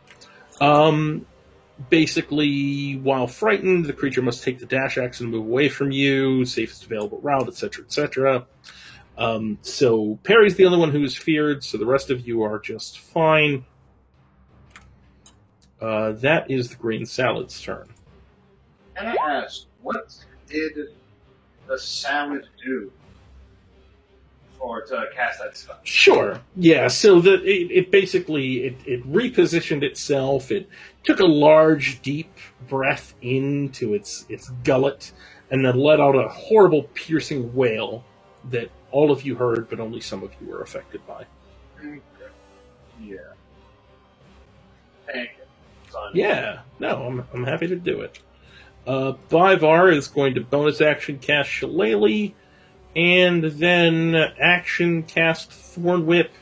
Basically, while frightened, the creature must take the dash action and move away from you, safest available route, etc., etc. So Perry's the only one who is feared, so the rest of you are just fine. That is the green salad's turn. Can I ask, what did the salad do to cast that spell? Sure. Yeah. So it basically repositioned itself. It took a large, deep breath into its gullet, and then let out a horrible, piercing wail that all of you heard, but only some of you were affected by. Okay. Yeah. Thank you. Son. Yeah. No, I'm happy to do it. Bivar is going to bonus action cast Shillelagh, and then action cast Thorn Whip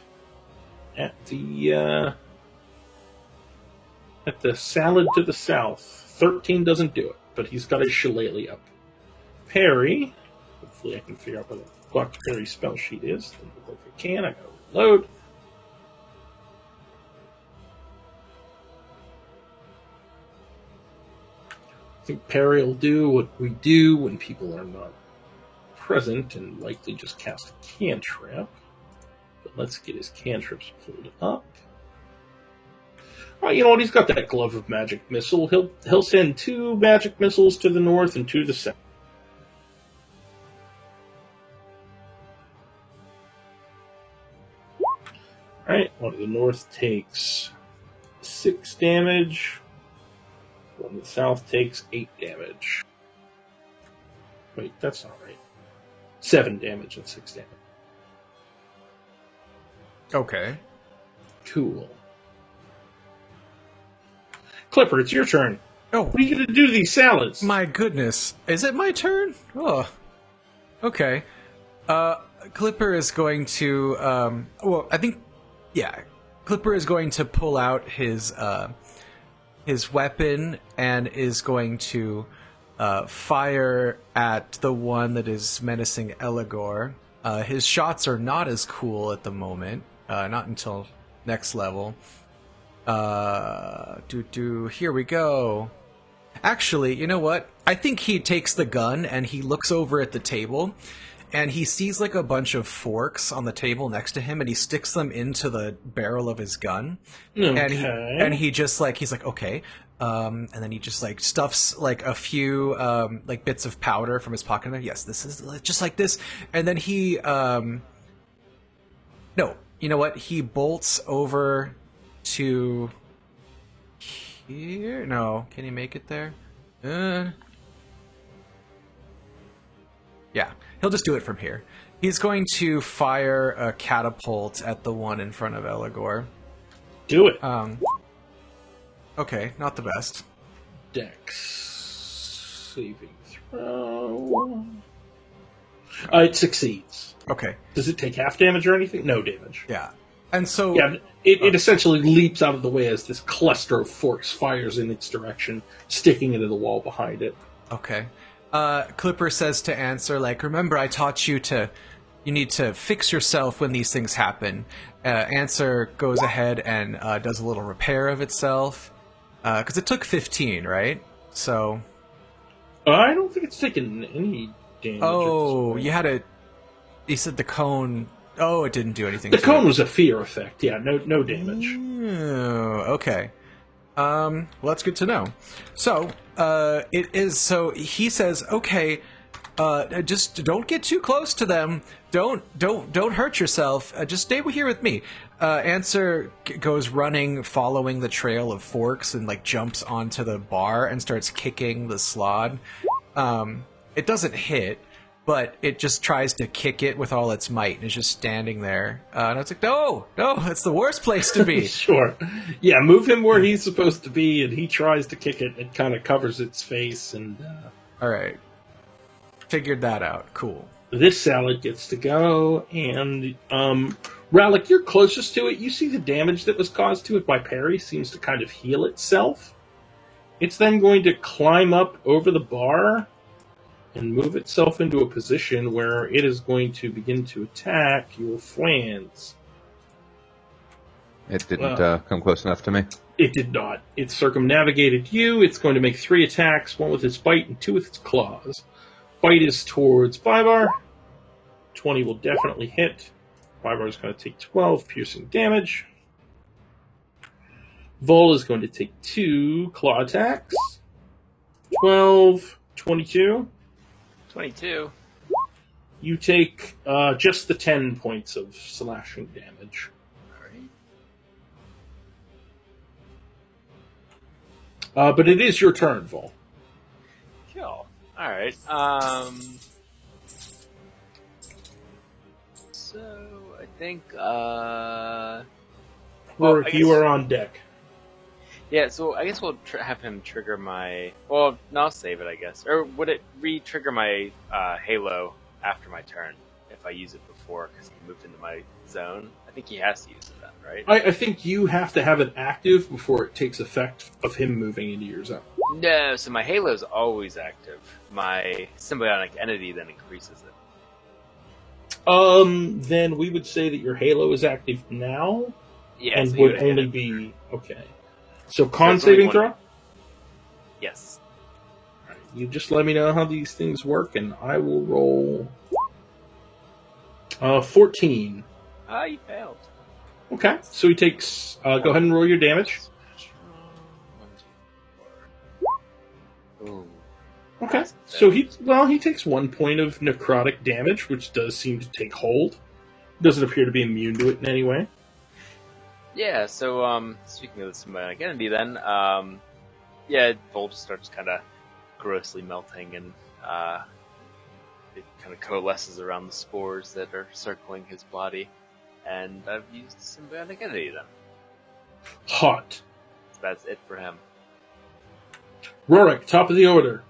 at the salad to the south. 13 doesn't do it, but he's got his Shillelagh up. Perry, hopefully I can figure out where the fuck Perry's spell sheet is. If I can, I gotta reload. I think Perry will do what we do when people are not present and likely just cast a cantrip. But let's get his cantrips pulled up. Oh, you know what? He's got that glove of magic missile. He'll send 2 magic missiles to the north and 2 to the south. Alright, one to the north takes 6 damage. One to the south takes 8 damage. Wait, that's not right. 7 damage and 6 damage. Okay. Cool. Clipper, it's your turn. Oh, What are you going to do to these salads? my goodness. Is it my turn? Oh. Okay. Clipper is going to, Clipper is going to pull out his weapon and is going to fire at the one that is menacing Eligor. His shots are not as cool at the moment, not until next level. Here we go. Actually, you know what? I think he takes the gun and he looks over at the table and he sees like a bunch of forks on the table next to him and he sticks them into the barrel of his gun. Okay. And he just like, he's like, okay. And then he just like stuffs like a few like bits of powder from his pocket. Yes, this is just like this. And then he no, you know what? He bolts over to here. No, can he make it there? Yeah, he'll just do it from here. He's going to fire a catapult at the one in front of Eligor. Do it. Okay, not the best. Dex saving throw. It succeeds. Okay. Does it take half damage or anything? No damage. Yeah. And so... Yeah, it essentially leaps out of the way as this cluster of forks fires in its direction, sticking into the wall behind it. Okay. Clipper says to Answer, like, remember I taught you you need to fix yourself when these things happen. Answer goes ahead and does a little repair of itself. Because it took 15, right? So... I don't think it's taken any damage. Oh, you had a... You said the cone... Oh, it didn't do anything. The cone was a fear effect. Yeah, no damage. Oh, okay. Well, that's good to know. So, it is. So he says, okay, just don't get too close to them. Don't hurt yourself. Just stay here with me. Answer goes running, following the trail of forks, and like jumps onto the bar and starts kicking the slod. It doesn't hit, but it just tries to kick it with all its might, and it's just standing there. And it's like, no, that's the worst place to be. Sure. Yeah, move him where he's supposed to be, and he tries to kick it. It kind of covers its face, and... All right. Figured that out. Cool. This salad gets to go, and Rallick, you're closest to it. You see the damage that was caused to it by Perry seems to kind of heal itself. It's then going to climb up over the bar and move itself into a position where it is going to begin to attack your Flans. It didn't come close enough to me. It did not. It circumnavigated you. It's going to make 3 attacks, 1 with its bite and 2 with its claws. Bite is towards Bybar. 20 will definitely hit. Bybar is going to take 12 piercing damage. Vol is going to take 2 claw attacks. 12, 22. 22. You take just the 10 points of slashing damage. Alright. But it is your turn, Vol. Cool. Alright. So, I think, Rorik, you are on deck. Yeah, so I guess we'll have him trigger my... Well, no, I'll save it, I guess. Or would it re-trigger my Halo after my turn if I use it before because he moved into my zone? I think he has to use it then, right? I think you have to have it active before it takes effect of him moving into your zone. No, so my Halo is always active. My symbiotic entity then increases it. Then we would say that your Halo is active now, Yeah, and so would only be... Okay. So con So it's only saving one- throw? Yes. You just let me know how these things work, and I will roll... 14. You failed. Okay, so he takes... go ahead and roll your damage. 1, 2, 4. Ooh. Okay, so he takes 1 point of necrotic damage, which does seem to take hold. Doesn't appear to be immune to it in any way. Yeah, so, speaking of the symbiotic entity then, yeah, Vol just starts kind of grossly melting and, it kind of coalesces around the spores that are circling his body. And I've used the symbiotic entity then. Hot. So that's it for him. Rorik, top of the order.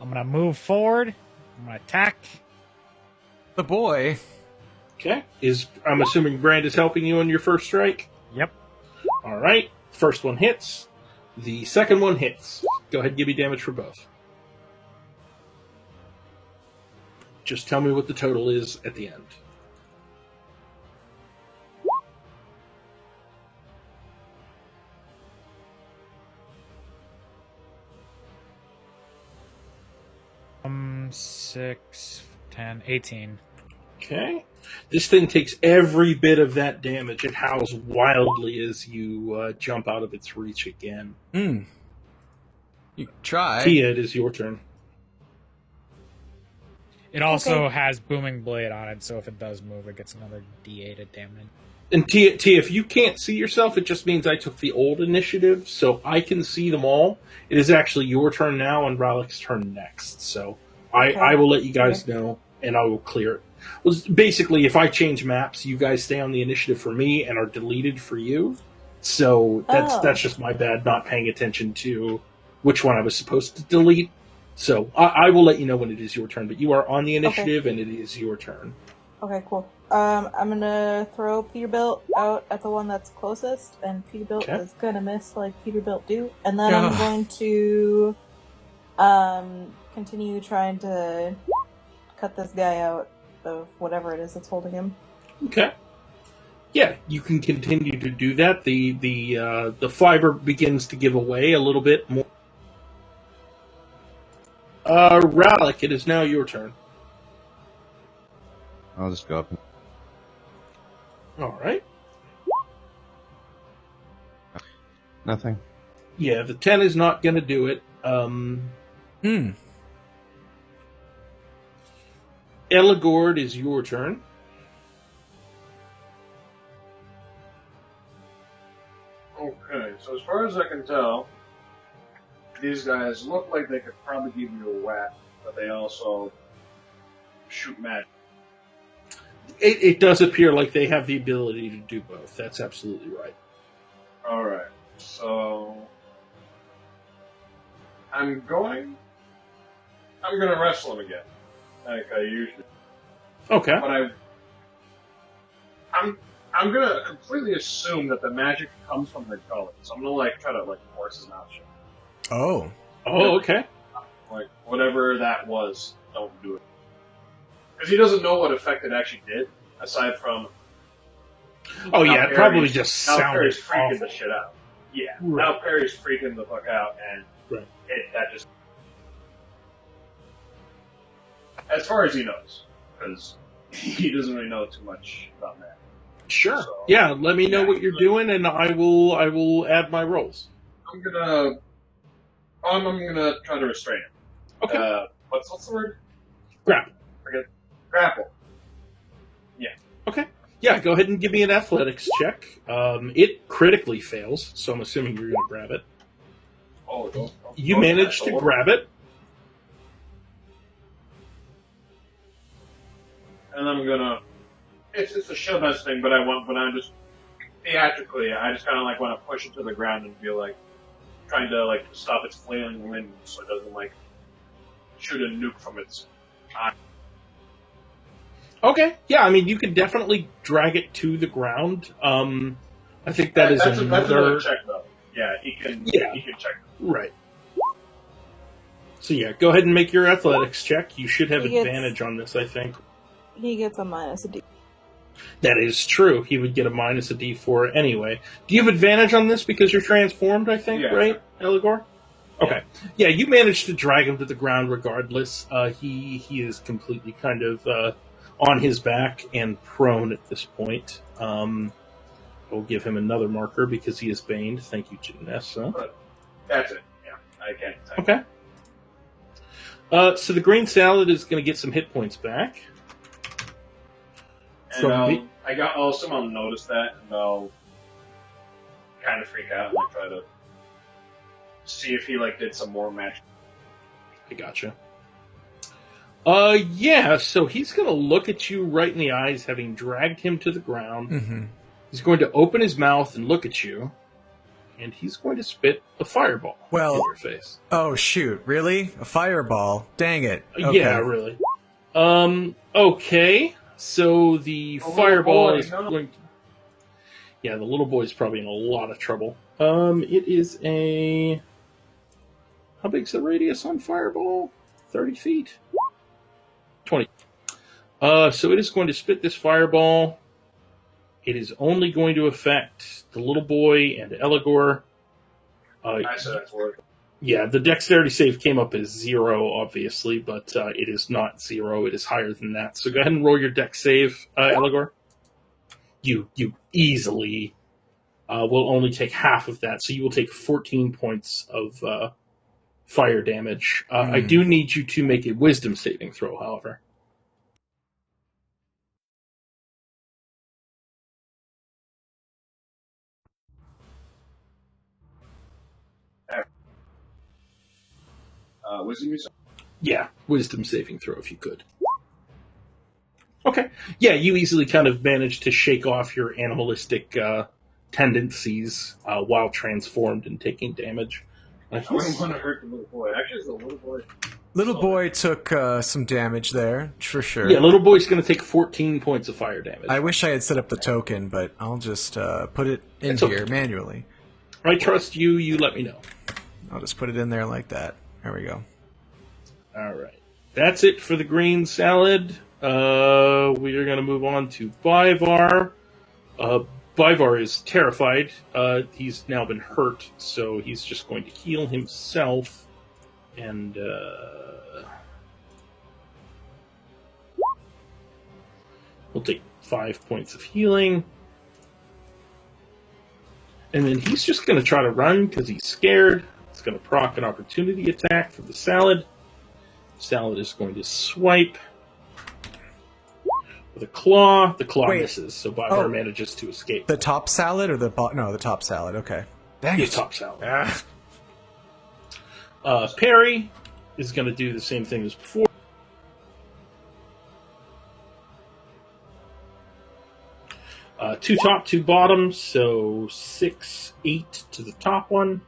I'm gonna move forward. I'm gonna attack. The boy. Okay. I'm assuming Brand is helping you on your first strike? Yep. Alright. First one hits. The second one hits. Go ahead and give me damage for both. Just tell me what the total is at the end. Six, 10, 18. Okay. This thing takes every bit of that damage. It howls wildly as you jump out of its reach again. You try. Tia, it is your turn. It also Okay. has Booming Blade on it, so if it does move, it gets another D8 of damage. And Tia, if you can't see yourself, it just means I took the old initiative, so I can see them all. It is actually your turn now and Rallick's turn next, so I will let you guys know, and I will clear it. Well, basically, if I change maps, you guys stay on the initiative for me and are deleted for you. So that's just my bad not paying attention to which one I was supposed to delete. So I will let you know when it is your turn, but you are on the initiative, and it is your turn. Okay, cool. I'm gonna throw Peterbilt out at the one that's closest, and Peterbilt is gonna miss like Peterbilt do. And then I'm going to continue trying to cut this guy out of whatever it is that's holding him. Okay. Yeah, you can continue to do that. The fiber begins to give away a little bit more. Rallick, it is now your turn. I'll just go up. All right. Nothing. Yeah, the 10 is not going to do it. Eligord, is your turn. Okay, so as far as I can tell, these guys look like they could probably give you a whack, but they also shoot magic. It does appear like they have the ability to do both. That's absolutely right. Alright, so I'm gonna wrestle him again, like I usually. Okay. But I'm gonna completely assume that the magic comes from the gullet. So I'm gonna try to force his mouth shut. Oh. Oh, okay. Whatever that was, don't do it. Because he doesn't know what effect it actually did, aside from. Oh yeah, it probably just now sounded Perry's freaking awful. the shit out. Yeah, Right. now Perry's freaking the fuck out, and that just. As far as he knows, because he doesn't really know too much about that. Sure. So, yeah, let me know what you're doing, and I will add my rolls. I'm gonna try to restrain him. Okay. What's the word? Grapple. Grapple. Okay. Yeah, go ahead and give me an athletics check. It critically fails, so I'm assuming you're going to grab it. You managed to grab it. And I'm gonna. It's a shove ass thing, but I'm just theatrically, I just kind of want to push it to the ground and be trying to stop its flailing limbs so it doesn't shoot a nuke from its eye. Okay. Yeah, I mean, you could definitely drag it to the ground. I think that's another check though. Yeah, he can check. Right. So yeah, go ahead and make your athletics check. You should have He advantage on this, I think. He gets a minus a D. That is true. He would get a minus a D4 anyway. Do you have advantage on this because you're transformed, I think, right, Eligor? Okay. Yeah, you managed to drag him to the ground regardless. He is completely kind of on his back and prone at this point. We'll give him another marker because he is baned. Thank you, Janessa. But that's it. Yeah, I can't. Okay. So the green salad is going to get some hit points back. And I'll assume I'll notice that, and I'll kind of freak out and try to see if he did some more magic. I gotcha. Yeah, so he's going to look at you right in the eyes, having dragged him to the ground. Mm-hmm. He's going to open his mouth and look at you, and he's going to spit a fireball in your face. Oh, shoot. Really? A fireball? Dang it. Okay. Yeah, really. Okay. So the fireball is going to... Yeah, the little boy's probably in a lot of trouble. It is a... How big's the radius on fireball? 30 feet? 20. So it is going to spit this fireball. It is only going to affect the little boy and Eligor. I said that's worth it. Yeah, the dexterity save came up as 0, obviously, but it is not 0. It is higher than that. So go ahead and roll your dex save, Eligor. You easily will only take half of that, so you will take 14 points of fire damage. I do need you to make a wisdom saving throw, however. Wisdom, you said? Yeah, wisdom saving throw if you could. Okay. Yeah, you easily kind of managed to shake off your animalistic tendencies while transformed and taking damage. I wouldn't want to hurt the little boy. Actually, it's the little boy. Little boy took some damage there, for sure. Yeah, little boy's going to take 14 points of fire damage. I wish I had set up the token, but I'll just put it in It's here okay. manually. I trust you. You let me know. I'll just put it in there like that. There we go. All right. That's it for the green salad. We are going to move on to Bivar. Bivar is terrified. He's now been hurt, so he's just going to heal himself. And we'll take 5 points of healing. And then he's just going to try to run because he's scared. It's going to proc an opportunity attack for the salad. Salad is going to swipe with a claw. The claw misses, so Bivar manages to escape. The top salad or the no, the top salad. Okay. Dang The it. top salad. Perry is going to do the same thing as before. Two top, two bottom, so 6, 8 to the top one.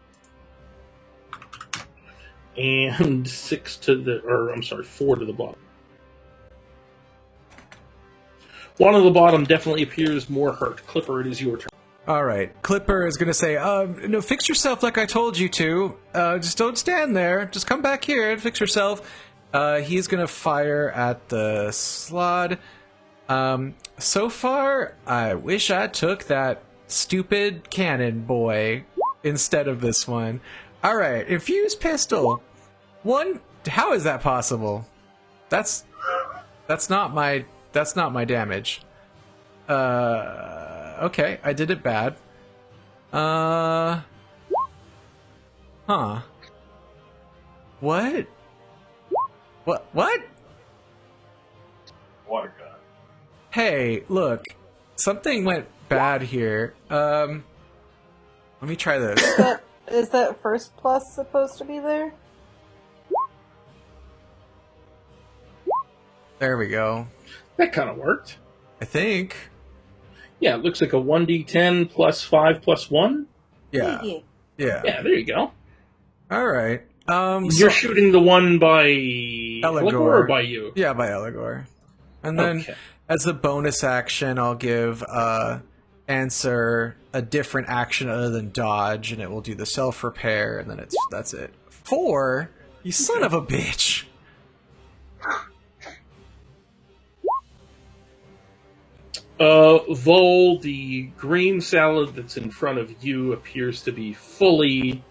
And 4 to the bottom. One of the bottom definitely appears more hurt. Clipper, it is your turn. All right. Clipper is going to say, no, fix yourself like I told you to. Just don't stand there. Just come back here and fix yourself. He's going to fire at the Slod. So far, I wish I took that stupid cannon boy instead of this one. All right. Infused pistol. How is that possible? That's not my damage. Okay, I did it bad. Huh. What? What? Water gun. Hey, look. Something went bad here. Let me try this. Is that first plus supposed to be there? There we go. That kind of worked. I think. Yeah, it looks like a 1d10 plus 5 plus 1. Yeah. Yeah. Yeah. Yeah, there you go. All right. You're shooting the one by Eligor or by you? Yeah, by Eligor. And then, Okay. as a bonus action, I'll give Answer a different action other than dodge, and it will do the self-repair, and then that's it. 4? You son of a bitch! Vol, the green salad that's in front of you appears to be fully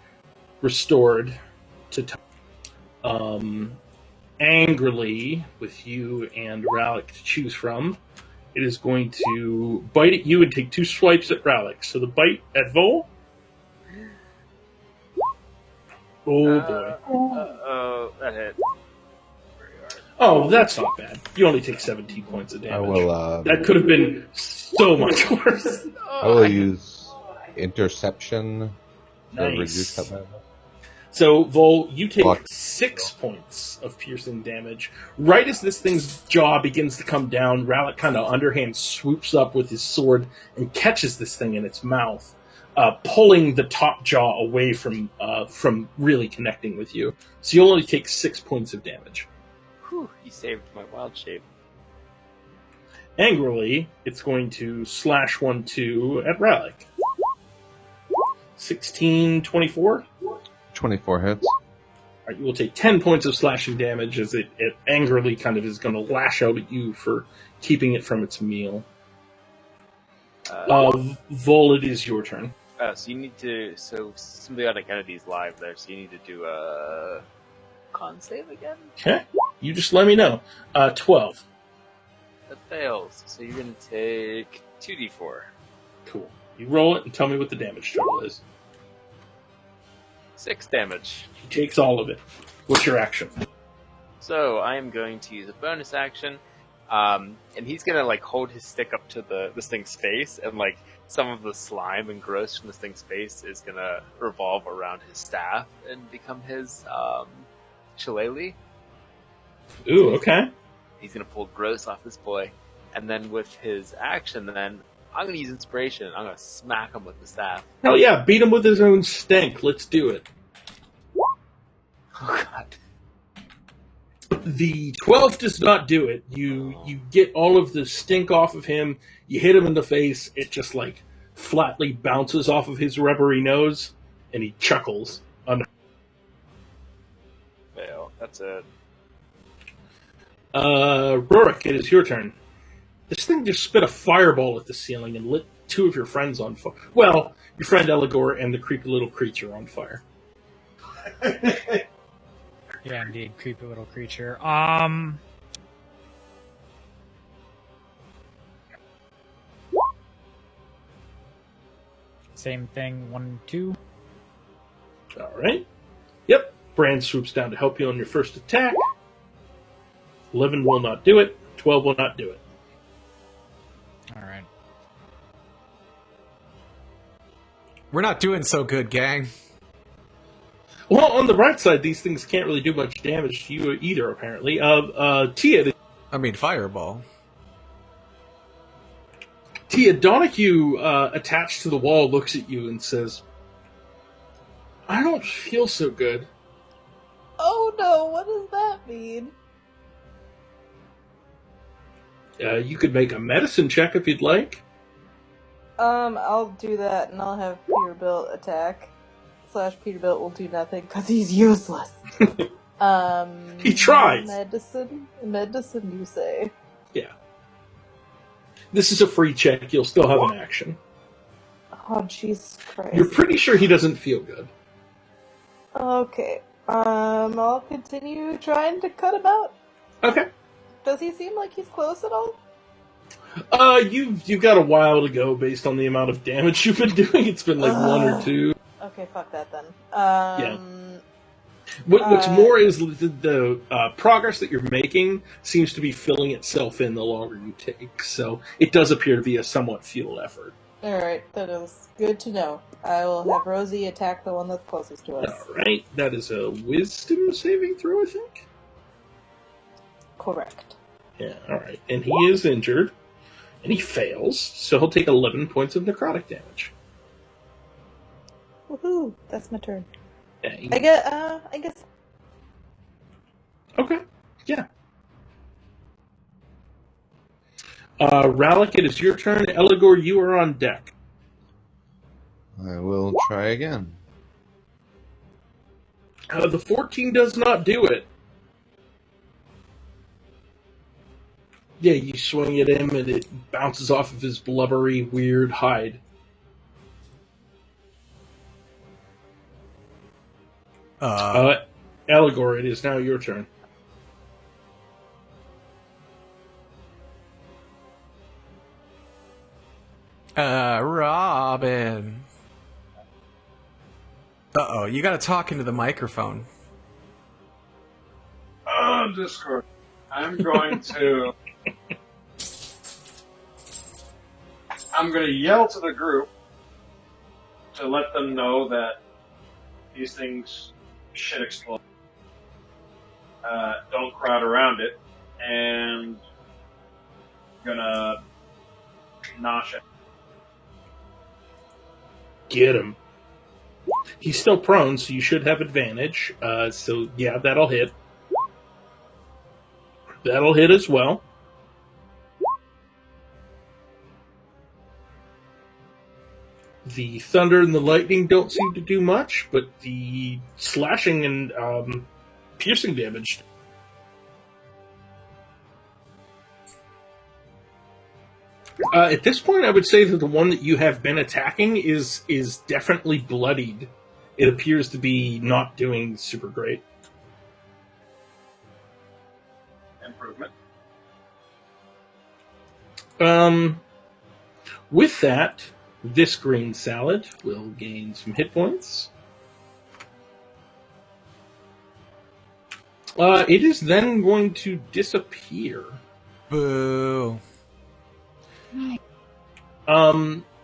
restored to angrily, with you and Rallick to choose from, it is going to bite at you and take 2 swipes at Rallick. So the bite at Vol. Oh boy. Oh, that hit. Oh, that's not bad. You only take 17 points of damage. I will. That could have been so much worse. I will use interception to Nice. reduce that damage. So, Vol, you take Block. 6 points of piercing damage. Right as this thing's jaw begins to come down, Rallick kind of underhand swoops up with his sword and catches this thing in its mouth, pulling the top jaw away from really connecting with you. So you only take 6 points of damage. Whew, he saved my wild shape. Angrily, it's going to slash 1-2 at Rallick. 16, 24. 24 hits. Right, you will take 10 points of slashing damage as it angrily kind of is going to lash out at you for keeping it from its meal. Vol, it is your turn. So you need to. So symbiotic entity's live there, so you need to do a con save again. Okay, you just let me know. 12. That fails, so you're gonna take 2d4. Cool. You roll it and tell me what the damage total is. 6 damage. He takes all of it. What's your action? So I am going to use a bonus action, and he's gonna like hold his stick up to this thing's face, and like some of the slime and gross from this thing's face is gonna revolve around his staff and become his shillelagh. Ooh, okay. He's gonna pull gross off this boy, and then with his action, then I'm gonna use inspiration. I'm gonna smack him with the staff. Hell yeah, beat him with his own stink. Let's do it. Oh god. The 12 does not do it. You get all of the stink off of him. You hit him in the face. It just like flatly bounces off of his rubbery nose, and he chuckles. Fail. That's it. Rorik, it is your turn. This thing just spit a fireball at the ceiling and lit two of your friends on fire. Well, your friend Eligor and the creepy little creature on fire. Yeah, indeed, creepy little creature. Same thing, 1, 2. All right. Yep. Bran swoops down to help you on your first attack. 11 will not do it. 12 will not do it. All right. We're not doing so good, gang. Well, on the bright side, these things can't really do much damage to you either, apparently. Tia, Fireball. Donahue, attached to the wall, looks at you and says, I don't feel so good. Oh no, what does that mean? You could make a medicine check if you'd like. I'll do that and I'll have Peterbilt attack. / Peterbilt will do nothing because he's useless. He tries. Medicine, you say? Yeah. This is a free check. You'll still have an action. Oh, Jesus Christ. You're pretty sure he doesn't feel good. Okay. I'll continue trying to cut him out. Okay. Does he seem like he's close at all? You've got a while to go based on the amount of damage you've been doing. It's been like 1 or 2. Okay, fuck that then. Yeah. What's more is the progress that you're making seems to be filling itself in the longer you take. So it does appear to be a somewhat futile effort. Alright, that is good to know. I will have Rosie attack the one that's closest to us. Alright, that is a wisdom saving throw, I think? Correct. Yeah, alright. And he is injured, and he fails, so he'll take 11 points of necrotic damage. Woohoo! That's my turn. Yeah, I guess. Okay, yeah. Ralik, it is your turn. Eligor, you are on deck. I will try again. The 14 does not do it. Yeah, you swing at him and it bounces off of his blubbery, weird hide. Eligor, it is now your turn. Robin. Uh-oh, you gotta talk into the microphone. Oh, Discord. I'm going to yell to the group to let them know that these things should explode. Don't crowd around it, and gonna nosh it. Get him. He's still prone, so you should have advantage. So yeah, that'll hit. That'll hit as well. The thunder and the lightning don't seem to do much, but the slashing and piercing damage. At this point, I would say that the one that you have been attacking is definitely bloodied. It appears to be not doing super great. Improvement. With that, this green salad will gain some hit points. It is then going to disappear. Boo.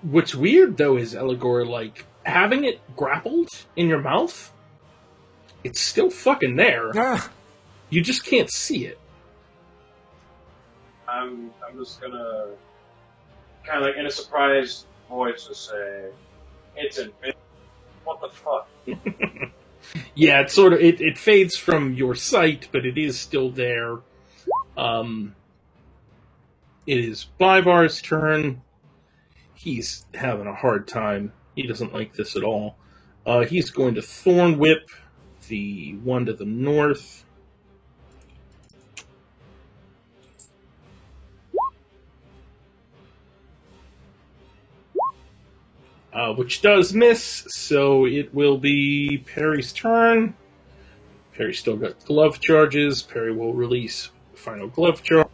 What's weird though is Eligor, like, having it grappled in your mouth, it's still fucking there. Ah. You just can't see it. I'm just gonna kind of like in a surprised voice to say, "It's invisible." What the fuck? Yeah, it sort of it fades from your sight, but it is still there. It is Bivar's turn. He's having a hard time. He doesn't like this at all. He's going to Thorn Whip the one to the north. Which does miss, so it will be Perry's turn. Perry's still got glove charges. Perry will release final glove charge.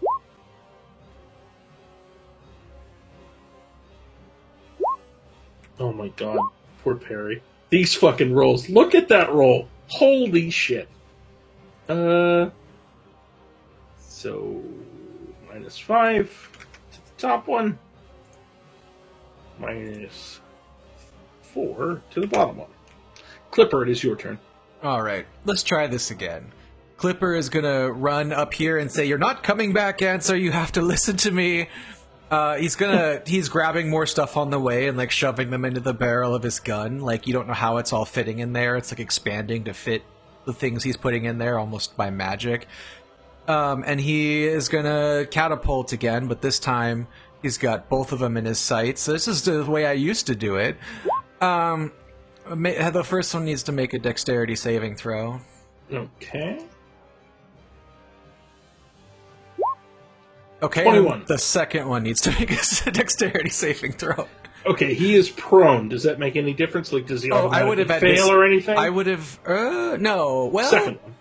Oh my god, poor Perry. These fucking rolls. Look at that roll. Holy shit. So, -5 to the top one. -4 to the bottom one. Clipper, it is your turn. All right, let's try this again. Clipper is gonna run up here and say, "You're not coming back, Answer. You have to listen to me." He's grabbing more stuff on the way and like shoving them into the barrel of his gun. Like you don't know how it's all fitting in there. It's like expanding to fit the things he's putting in there almost by magic. And he is gonna catapult again, but this time he's got both of them in his sights. So this is the way I used to do it. The first one needs to make a dexterity saving throw. Okay. Okay, 21. The second one needs to make a dexterity saving throw. Okay, he is prone. Does that make any difference? Like, does he I would have automatically fail or anything? I would have. No. Well, Second one.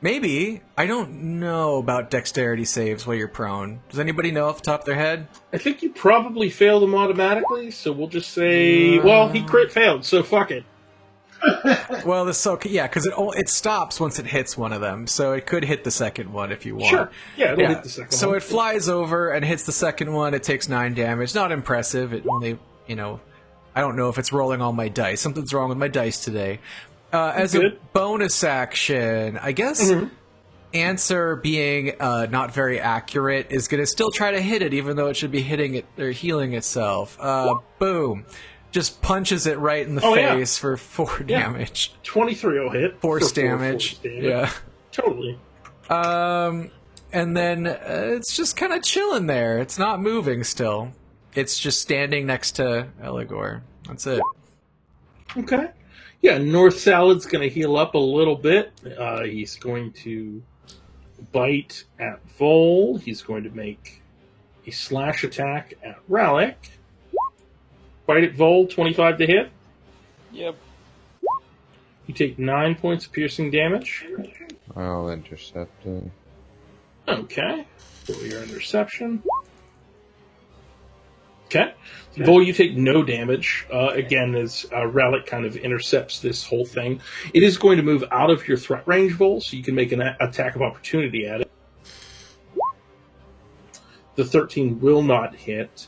maybe. I don't know about dexterity saves while you're prone. Does anybody know off the top of their head? I think you probably fail them automatically, so we'll just say, well, he crit failed, so fuck it. Well, because it stops once it hits one of them, so it could hit the second one if you want. Sure. Yeah, it'll hit the second one. So it flies over and hits the second one. It takes 9 damage. Not impressive. It only, I don't know if it's rolling all my dice. Something's wrong with my dice today. As a bonus action, I guess Answer being not very accurate is going to still try to hit it, even though it should be hitting it or healing itself. Boom. Just punches it right in the face for 4 damage. 23 will hit. Force damage. Yeah. Totally. And then it's just kind of chilling there. It's not moving still. It's just standing next to Eligor. That's it. Okay. Yeah, North Salad's going to heal up a little bit. He's going to bite at Vol. He's going to make a slash attack at Rallick. Bite at Vol, 25 to hit. Yep. You take 9 points of piercing damage. I'll intercept it. Okay. Roll your interception. Okay. Vol, you take no damage. Again, as Rallick kind of intercepts this whole thing. It is going to move out of your threat range, Vol, so you can make an attack of opportunity at it. The 13 will not hit.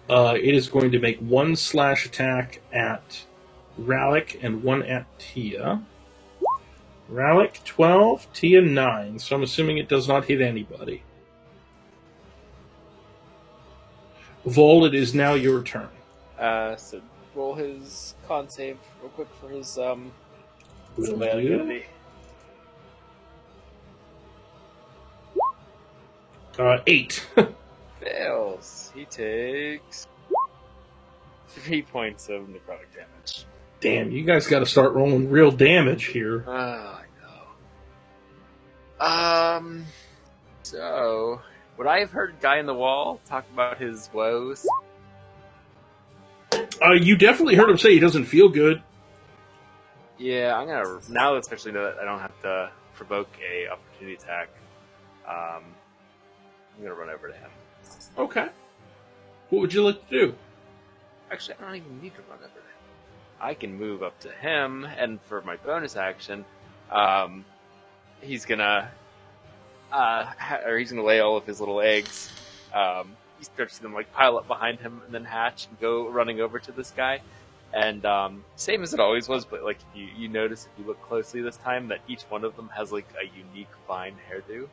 It is going to make 1 slash attack at Rallick and 1 at Tia. Rallick, 12, Tia, 9. So I'm assuming it does not hit anybody. Vol, it is now your turn. So roll his con save real quick for his Will identity. do. 8. Fails. He takes 3 points of necrotic damage. Damn, you guys got to start rolling real damage here. I know. So, would I have heard Guy in the Wall talk about his woes? You definitely heard him say he doesn't feel good. Yeah, I'm gonna now, especially that I don't have to provoke a opportunity attack. I'm gonna run over to him. Okay. What would you like to do? Actually, I don't even need to run over to him. I can move up to him, and for my bonus action, he's gonna lay all of his little eggs. He starts to them like pile up behind him and then hatch and go running over to this guy. And same as it always was, but like you notice if you look closely this time that each one of them has like a unique vine hairdo.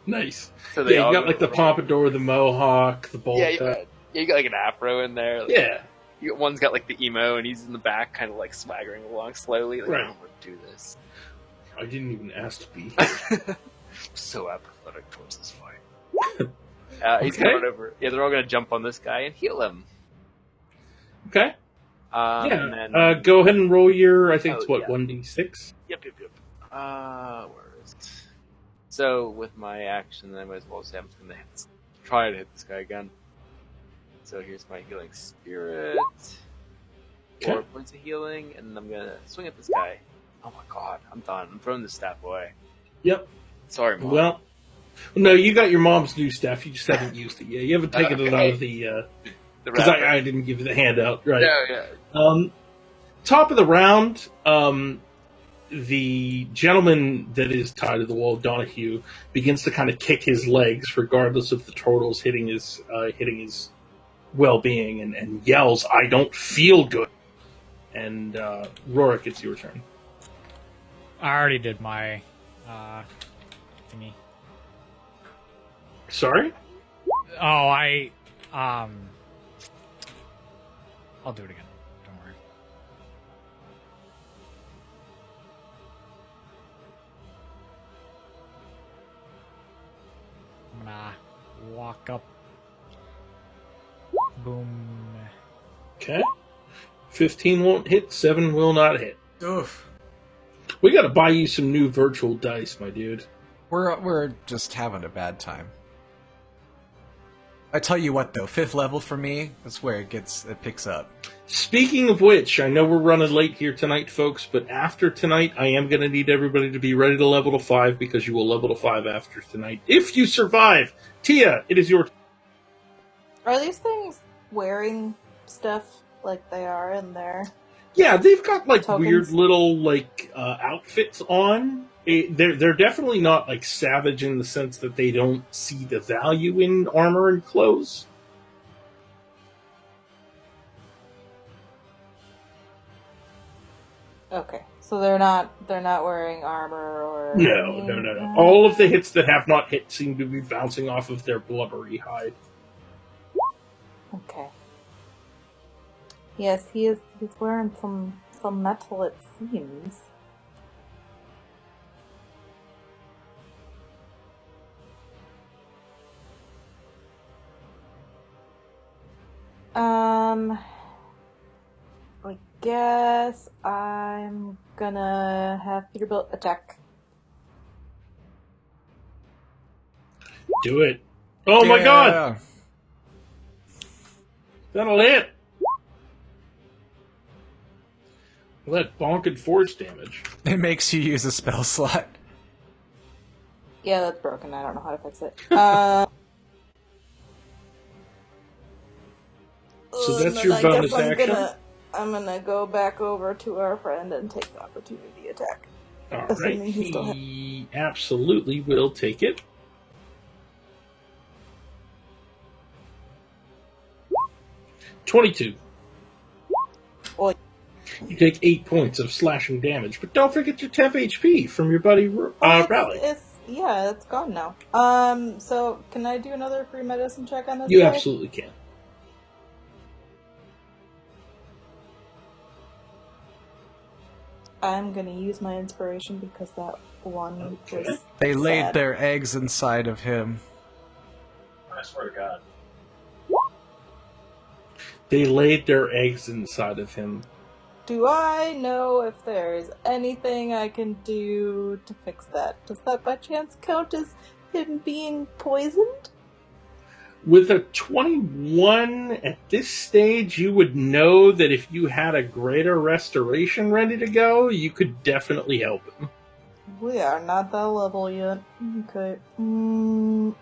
Nice. So they you all got like the pompadour, the mohawk, the bowl cut. Yeah, you got like an afro in there. Yeah. One's got like the emo, and he's in the back, kind of like swaggering along slowly. Like, Right. I don't want to do this. I didn't even ask to be. So apathetic towards this fight. He's Okay. coming over. Yeah, they're all gonna jump on this guy and heal him. Okay. And Yeah. then, Go ahead and roll your. I think it's Oh, what yeah. 1d6. Yep. Where is it? So with my action, I might as well say I'm just gonna try to hit this guy again. So here's my healing spirit. 4 Okay. points of healing, and I'm gonna swing at this guy. Oh my god, I'm done. I'm throwing this staff away. Yep. Sorry, Mom. Well, no, you got your mom's new stuff. You just haven't used it yet. You haven't taken it out of the. The Because wrapper. I didn't give you the handout, right? Yeah. Top of the round, the gentleman that is tied to the wall, Donahue, begins to kind of kick his legs, regardless of the turtles hitting his well-being, and yells, "I don't feel good." And Rorik, it's your turn. I already did my thingy. Sorry? Oh, I'll do it again. Don't worry. I'm gonna walk up. Boom. Okay. 15 won't hit, 7 will not hit. Oof. We gotta buy you some new virtual dice, my dude. We're just having a bad time. I tell you what, though, 5th level for me, that's where it picks up. Speaking of which, I know we're running late here tonight, folks, but after tonight, I am going to need everybody to be ready to level to 5, because you will level to 5 after tonight. If you survive! Tia, it is your turn. Are these things wearing stuff like they are in there? Yeah, they've got, like, Tokens. weird little, like, outfits on. They're definitely not, like, savage in the sense that they don't see the value in armor and clothes. Okay, so they're not wearing armor or No. All of the hits that have not hit seem to be bouncing off of their blubbery hide. Okay. Yes, he's wearing some metal, it seems. I guess I'm gonna have Peterbilt attack. Do it. Oh my god! Yeah. That'll hit! Well, that bonked force damage. It makes you use a spell slot. Yeah, that's broken. I don't know how to fix it. So and that's then your I bonus guess action? I'm gonna go back over to our friend and take the opportunity attack. Alright, Assuming he still he absolutely will take it. $22. Oi. You take 8 points of slashing damage, but don't forget your temp HP from your buddy Rally. It's gone now. So can I do another free medicine check on this You guy? absolutely can. I'm gonna use my inspiration because that one Okay. was They laid sad. their eggs inside of him. I swear to God. They laid their eggs inside of him. Do I know if there's anything I can do to fix that? Does that by chance count as him being poisoned? With a 21 at this stage, you would know that if you had a greater restoration ready to go, you could definitely help him. We are not that level yet. Okay. I'm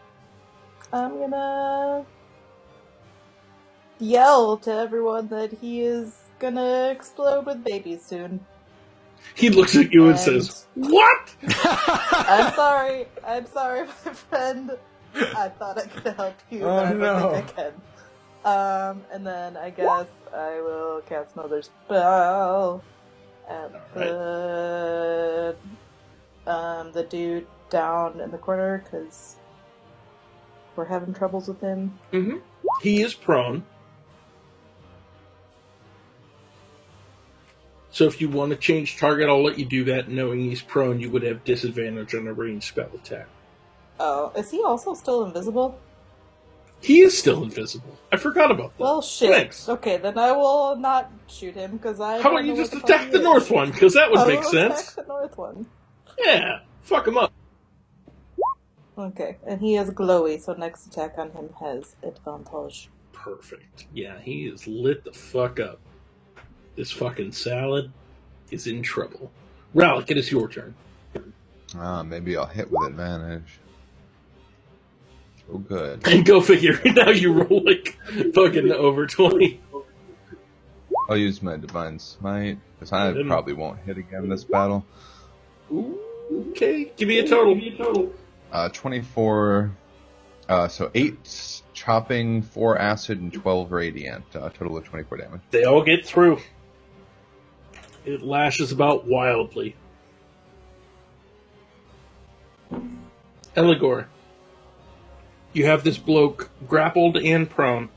gonna yell to everyone that he is gonna explode with babies soon. He looks at you and And- says, "What?" I'm sorry, my friend. I thought I could help you, Oh, but I don't no. think I can. And then I guess I will cast another spell at the dude down in the corner because we're having troubles with him. Mm-hmm. He is prone. So if you want to change target, I'll let you do that. Knowing he's prone, you would have disadvantage on a ranged spell attack. Oh, is he also still invisible? He is still invisible. I forgot about that. Well, shit. Thanks. Okay, then I will not shoot him because I. How about you just attack the north one? Because that would make sense. Attack the north one. Yeah, fuck him up. Okay, and he is glowy, so next attack on him has advantage. Perfect. Yeah, he is lit the fuck up. This fucking salad is in trouble. Rallic, it is your turn. Maybe I'll hit with advantage. Oh, good. And go figure. Now you roll like fucking over 20. I'll use my Divine Smite, because I probably won't hit again this battle. Ooh, okay, give me a total. 24, so 8 chopping, 4 acid, and 12 radiant. Total of 24 damage. They all get through. It lashes about wildly. Eligor, you have this bloke grappled and prone.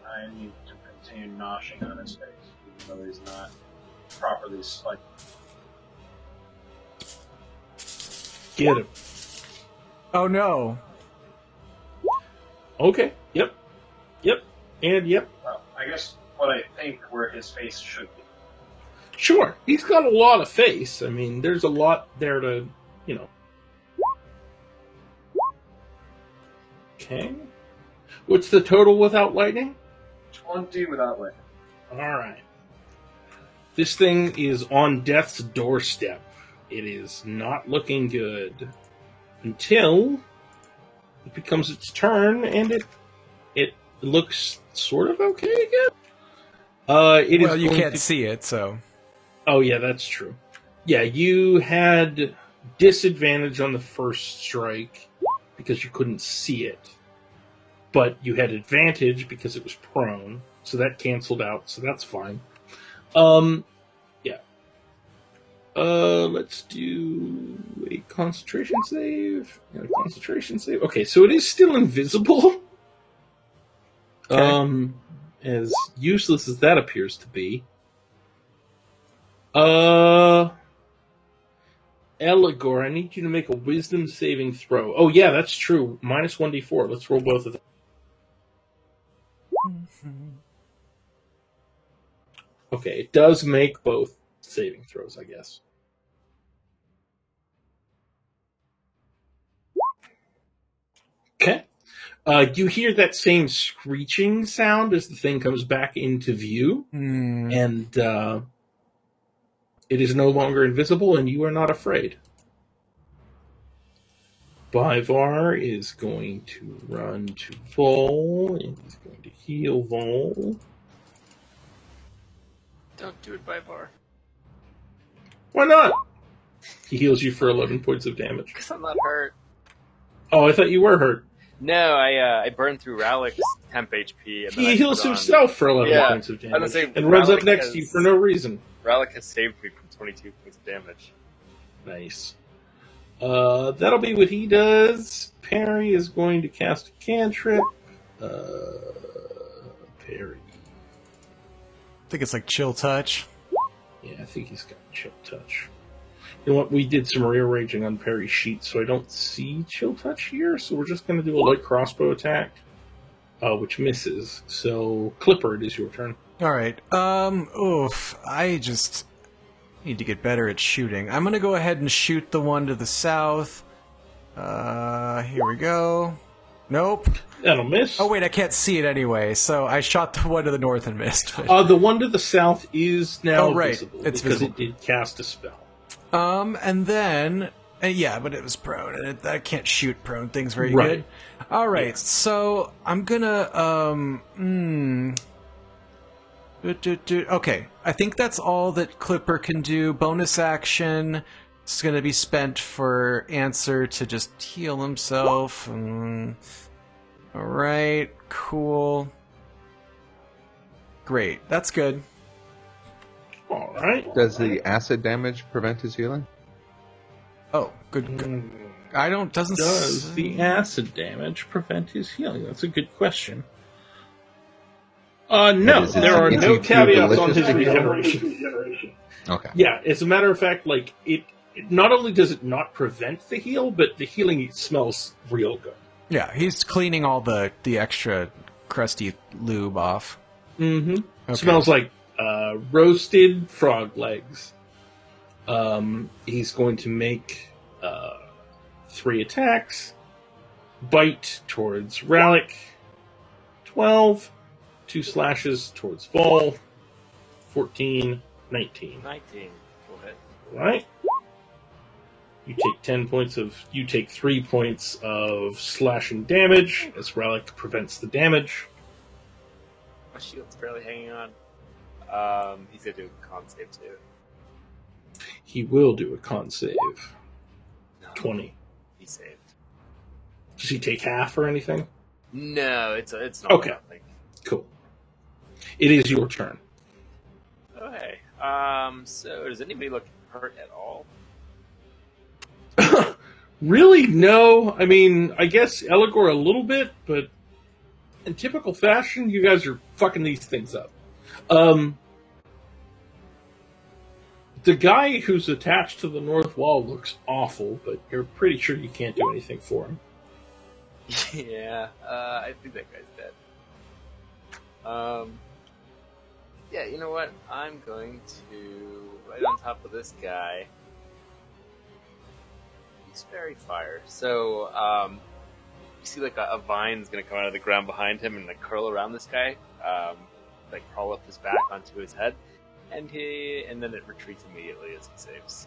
I need to continue noshing on his face, even though he's not properly spiked. Get him. Oh no. Okay, yep, and yep. Well, I guess what I think where his face should be. Sure, he's got a lot of face. I mean, there's a lot there to, you know. Okay. What's the total without lightning? 20 without lightning. Alright. This thing is on death's doorstep. It is not looking good. Until it becomes its turn, and it looks sort of okay again. Well, you can't see it, so... Oh, yeah, that's true. Yeah, you had disadvantage on the first strike because you couldn't see it. But you had advantage because it was prone, so that canceled out, so that's fine. Yeah. Let's do a concentration save. And a concentration save. Okay, so it is still invisible. Okay. As useless as that appears to be. Eligor, I need you to make a wisdom saving throw. Oh, yeah, that's true. Minus 1d4. Let's roll both of them. Okay, it does make both saving throws, I guess. Okay. You hear that same screeching sound as the thing comes back into view, and it is no longer invisible, and you are not afraid. Bivar is going to run to Vol, and he's going to heal Vol. Don't do it by bar. Why not? He heals you for 11 points of damage. Because I'm not hurt. Oh, I thought you were hurt. No, I burned through Ralik's temp HP. And then He I heals put on- himself for 11 Yeah, points of I was damage, gonna say, and runs up Ralik next to you has- for no reason. Ralik has saved me from 22 points of damage. Nice. That'll be what he does. Perry is going to cast a cantrip. Perry. I think it's like Chill Touch. Yeah, I think he's got Chill Touch. You know what? We did some rearranging on Perry's sheet, so I don't see Chill Touch here, so we're just going to do a light crossbow attack, which misses. So, Clipper, it is your turn. Alright, I just need to get better at shooting. I'm gonna go ahead and shoot the one to the south. Here we go. Nope. That'll miss. Oh wait, I can't see it anyway, so I shot the one to the north and missed. But... The one to the south is now right. visible, It's because visible. it did cast a spell. And then... yeah, but it was prone, and I can't shoot prone things very Right. good. Alright, Yeah. so I'm gonna, okay, I think that's all that Clipper can do. Bonus action. It's gonna be spent for Answer to just heal himself. Alright, cool. Great, that's good. All right. Does the acid damage prevent his healing? Oh, good. I don't, doesn't... Does the acid damage prevent his healing? That's a good question. No, Is it there are no too caveats on delicious his to heal? regeneration. Okay. Yeah, as a matter of fact, like it not only does it not prevent the heal, but the healing smells real good. Yeah, he's cleaning all the extra crusty lube off. Mm-hmm. Okay. Smells like roasted frog legs. He's going to make 3 attacks. Bite towards Ralik. 12. 2 slashes towards Vol. 14. 19. 19. Go ahead. Right? You take 3 points of slashing damage as Ralik prevents the damage. My shield's barely hanging on. He's gonna do a con save too. He will do a con save. No, 20. he saved. Does he take half or anything? No, it's not Okay. nothing. Cool. It is your turn. Oh hey. So does anybody look hurt at all? Really, no. I mean, I guess Eligor a little bit, but in typical fashion, you guys are fucking these things up. The guy who's attached to the north wall looks awful, but you're pretty sure you can't do anything for him. Yeah, I think that guy's dead. Yeah, you know what? I'm going to right on top of this guy. He's very fire. So, you see like a vine's gonna come out of the ground behind him and like curl around this guy, like crawl up his back onto his head, and then it retreats immediately as he saves.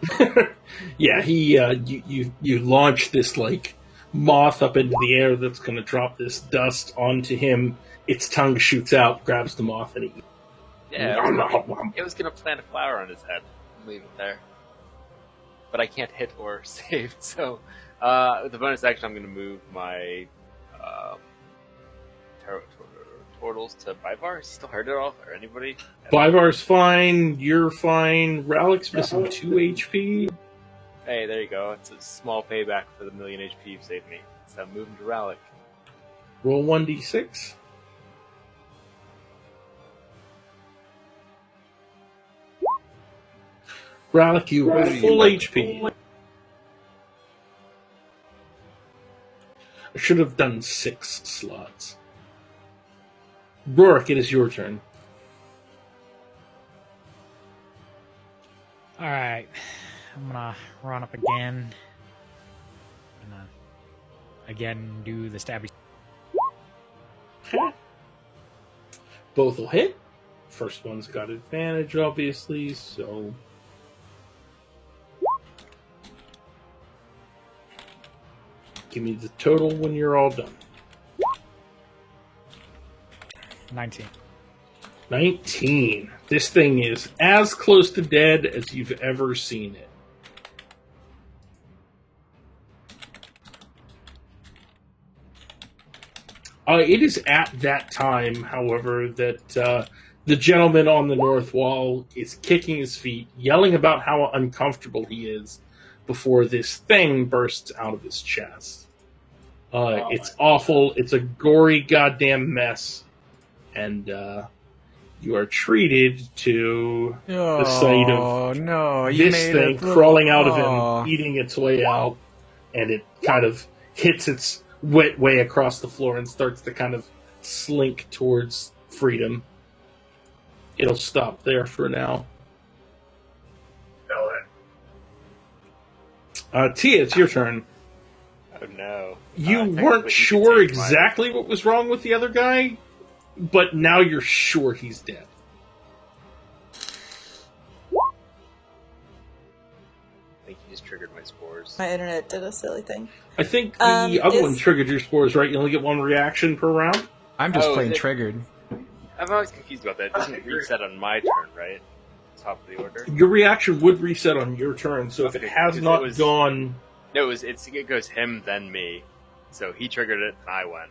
Yeah, you launch this like moth up into the air that's going to drop this dust onto him. Its tongue shoots out, grabs the moth, and it. Yeah, it was gonna plant a flower on his head. Leave it there. But I can't hit or save, so with the bonus action, I'm gonna move my turtles to Bivar. Is he still hurt at all, or anybody? Bivar's fine. You're fine. Ralik's missing 2 HP. Hey, there you go. It's a small payback for the 1,000,000 HP you saved me. So I'm moving to Ralik. Roll 1d6. Ralik, you are full HP. I should have done 6 slots. Rourke, it is your turn. Alright. I'm gonna run up again. Gonna again do the stabby. Okay. Both will hit. First one's got advantage, obviously, so. Give me the total when you're all done. 19. 19. This thing is as close to dead as you've ever seen it. It is at that time, however, that the gentleman on the north wall is kicking his feet, yelling about how uncomfortable he is before this thing bursts out of his chest. It's awful. It's a gory goddamn mess. And you are treated to the sight of this thing crawling out of him, eating its way out, and it kind of hits its wet way across the floor and starts to kind of slink towards freedom. It'll stop there for now. Tia, it's your turn. Oh no. You weren't sure exactly what was wrong with the other guy, but now you're sure he's dead. I think he just triggered my spores. My internet did a silly thing. I think the other one is- triggered your spores, right? You only get 1 reaction per round? I'm just Oh, plain it- triggered. I'm always confused about that. It doesn't reset on my turn, right? Top of the order. Your reaction would reset on your turn, so if it Okay, has because not it was- gone... No, it goes him then me. So he triggered it and I went.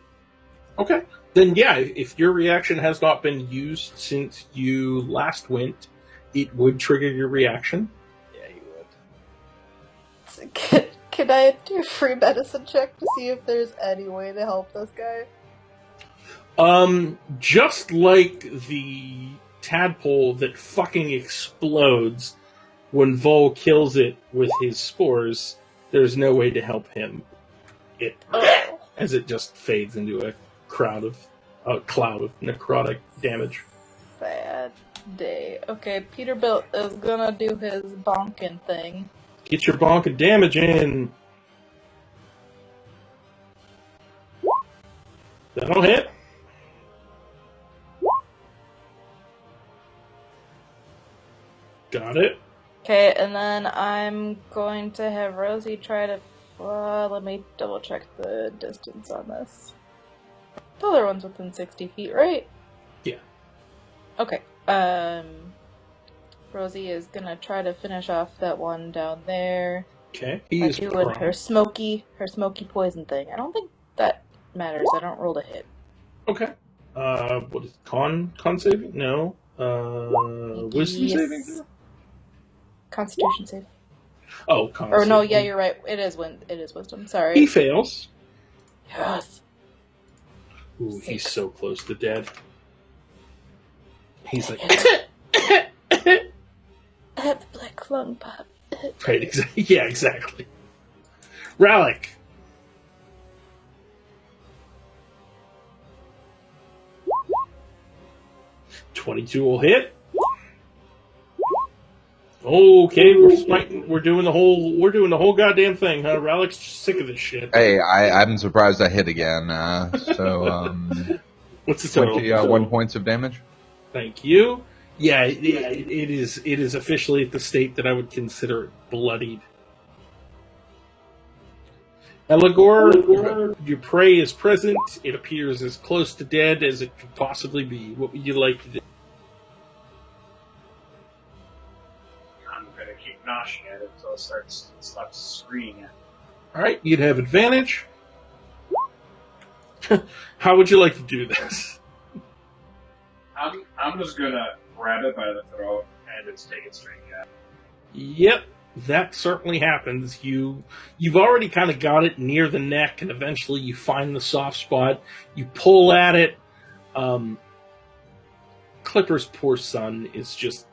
Okay. Then yeah, if your reaction has not been used since you last went, it would trigger your reaction. Yeah, he would. Can I do a free medicine check to see if there's any way to help this guy? Just like the tadpole that fucking explodes when Vol kills it with his spores, there's no way to help him. As it just fades into a cloud of necrotic damage. Sad day. Okay, Peterbilt is gonna do his bonkin' thing. Get your bonk of damage in. That'll hit. Got it. Okay, and then I'm going to have Rosie try to. Let me double check the distance on this. The other one's within 60 feet, right? Yeah. Okay. Rosie is gonna try to finish off that one down there. Okay. By doing her smoky poison thing. I don't think that matters. I don't roll to hit. Okay. What is con saving? No. Wisdom saving? Constitution save. Oh, con Or no, saving. yeah, you're right. It is wisdom. Sorry. He fails. Yes. Ooh, 6. he's so close to dead. He's like, I have the black lung pop. right, yeah, exactly. Rallic. $22 will hit. Okay, we're doing the whole goddamn thing, huh? Rallic's sick of this shit. Hey, I'm surprised I hit again. What's the total? 21 points of damage. Thank you. Yeah, it is officially at the state that I would consider it bloodied. Eligor, your prey is present. It appears as close to dead as it could possibly be. What would you like to do? I'm gonna keep noshing at it until it stops screaming at me. Alright, you'd have advantage. How would you like to do this? I'm just gonna grab it by the throat and just take it straight at it. Yep, that certainly happens. You've already kind of got it near the neck, and eventually you find the soft spot. You pull at it. Clipper's poor son is just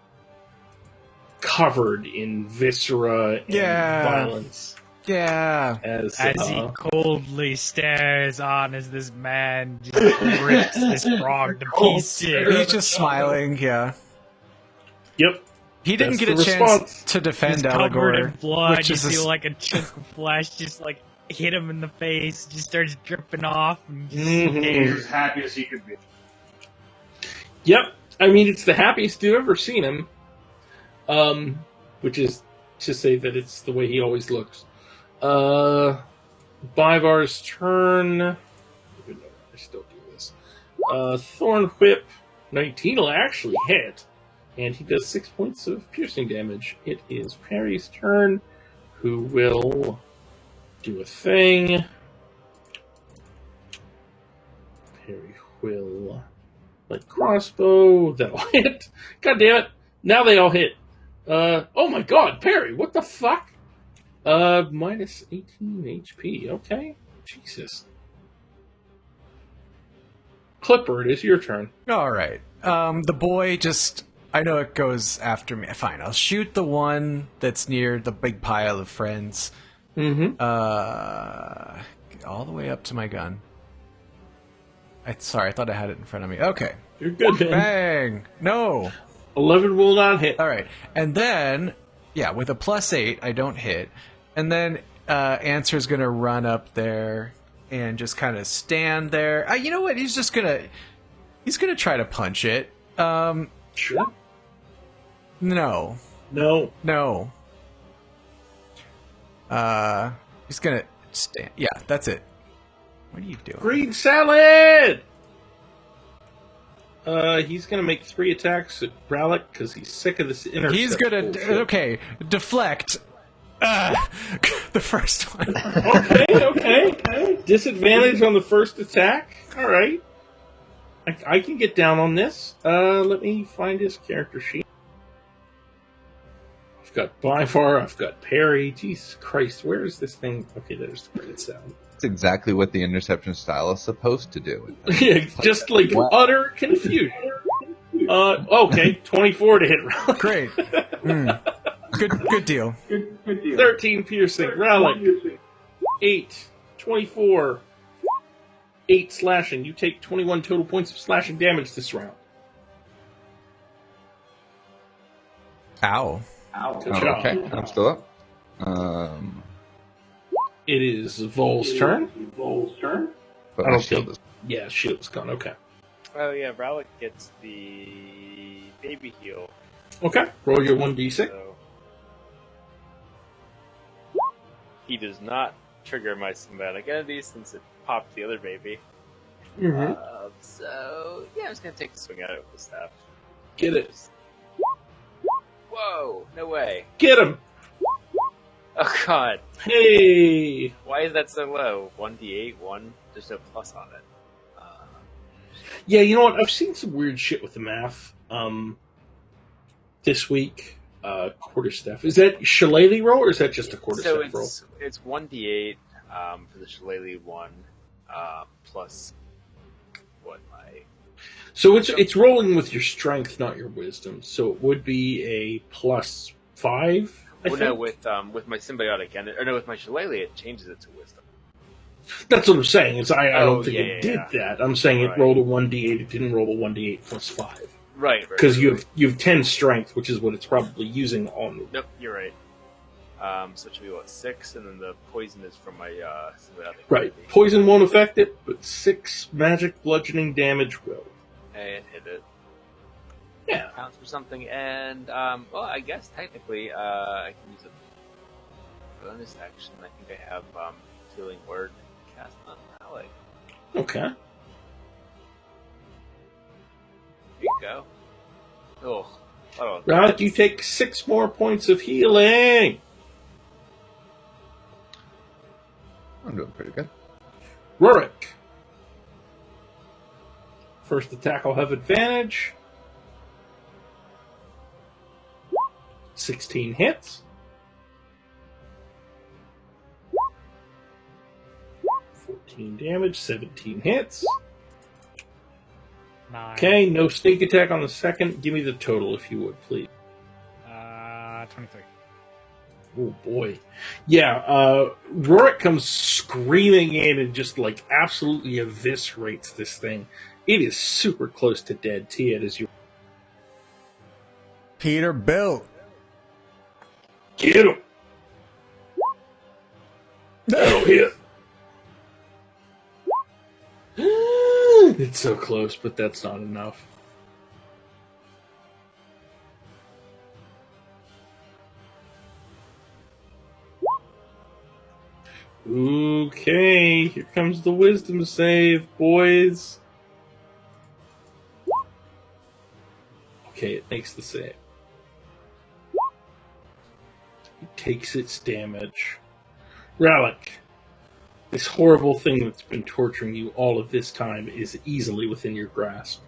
covered in viscera and violence. Yeah. As he coldly stares on as this man just rips this frog to pieces. He's just smiling, yeah. Yep. He didn't That's get a the chance response. to defend He's covered in Eligor. blood. which You is see a- like a chunk of flesh just like hit him in the face, just starts dripping off. And just He's Mhm. as happy as he could be. Yep. I mean, it's the happiest you've ever seen him. Which is to say that it's the way he always looks. Bivar's turn. I still do this. Thorn Whip 19 will actually hit, and he does 6 points of piercing damage. It is Perry's turn, who will do a thing. Perry will like crossbow. That'll hit. God damn it! Now they all hit. Oh my god, Perry! What the fuck? Minus 18 HP. Okay. Jesus. Clipper, it is your turn. All right. The boy just... I know it goes after me. Fine, I'll shoot the one that's near the big pile of friends. Mm-hmm. All the way up to my gun. Sorry, I thought I had it in front of me. Okay. You're good, man. Bang! No! 11 will not hit. All right. And then, yeah, with a +8, I don't hit. And then Answer's going to run up there and just kind of stand there. You know what? He's going to try to punch it. Sure. No. No. No. He's going to stand. Yeah, that's it. What are you doing? Green salad! He's gonna make 3 attacks at Rallic because he's sick of this intercept. He's going bullshit. to... Okay, deflect. The first one. Okay. Disadvantage on the first attack. All right. I can get down on this. Let me find his character sheet. I've got Bivar. I've got Perry. Jesus Christ, where is this thing? Okay, there's the credit sound. That's exactly what the interception style is supposed to do. Yeah, just like Wow. utter confusion. Okay, 24 to hit Relic. Great. Good deal. 13 piercing. Relic. 8. 24. 8 slashing. You take 21 total points of slashing damage this round. Ow. Good job. Okay, I'm still up. It is Vol's turn. But I my don't shield think- is Yeah, shield's gone. Okay. Oh yeah, Relic gets the baby heal. Okay. Roll your 1d6. So he does not trigger my symbiotic entity since it popped the other baby. Mm-hmm. So yeah, I'm just gonna take a swing at it with the staff. Get it. Whoa! No way! Get him. Oh god! Hey. Why is that so low? 1d8, 1. There's no plus on it. Yeah, you know what? I've seen some weird shit with the math. This week, quarterstaff. Is that shillelagh roll or is that just a quarterstaff So roll? it's 1d8 for the shillelagh one, plus what my So it's rolling with your strength, not your wisdom. So it would be a +5. I well, think. no, with my symbiotic and with my shillelagh it changes it to wisdom. That's what I'm saying. Is I Oh, don't think yeah, it yeah, did that. I'm saying Right. it rolled a 1d8. It didn't roll a 1d8 +5 Right. because you have 10 strength, which is what it's probably using on. Nope, you're right. So it should be 6, and then the poison is from my symbiotic. Right. Poison won't affect it, but 6 magic bludgeoning damage will. And hit it. Yeah. Counts for something, and well, I guess technically I can use a bonus action. I think I have healing word cast on Relic. Okay. There you go. Oh, Right, you take 6 more points of healing. I'm doing pretty good. Rurik. First attack will have advantage. 16 hits. 14 damage, 17 hits. 9. Okay, no sneak attack on the second. Give me the total if you would, please. 23. Oh boy. Yeah, Rurik comes screaming in and just like absolutely eviscerates this thing. It is super close to dead. Tia, as you Peterbilt. get him. That'll hit. It's so close, but that's not enough. Okay, here comes the wisdom save, boys. Okay, it makes the save. It takes its damage. Relic, this horrible thing that's been torturing you all of this time is easily within your grasp.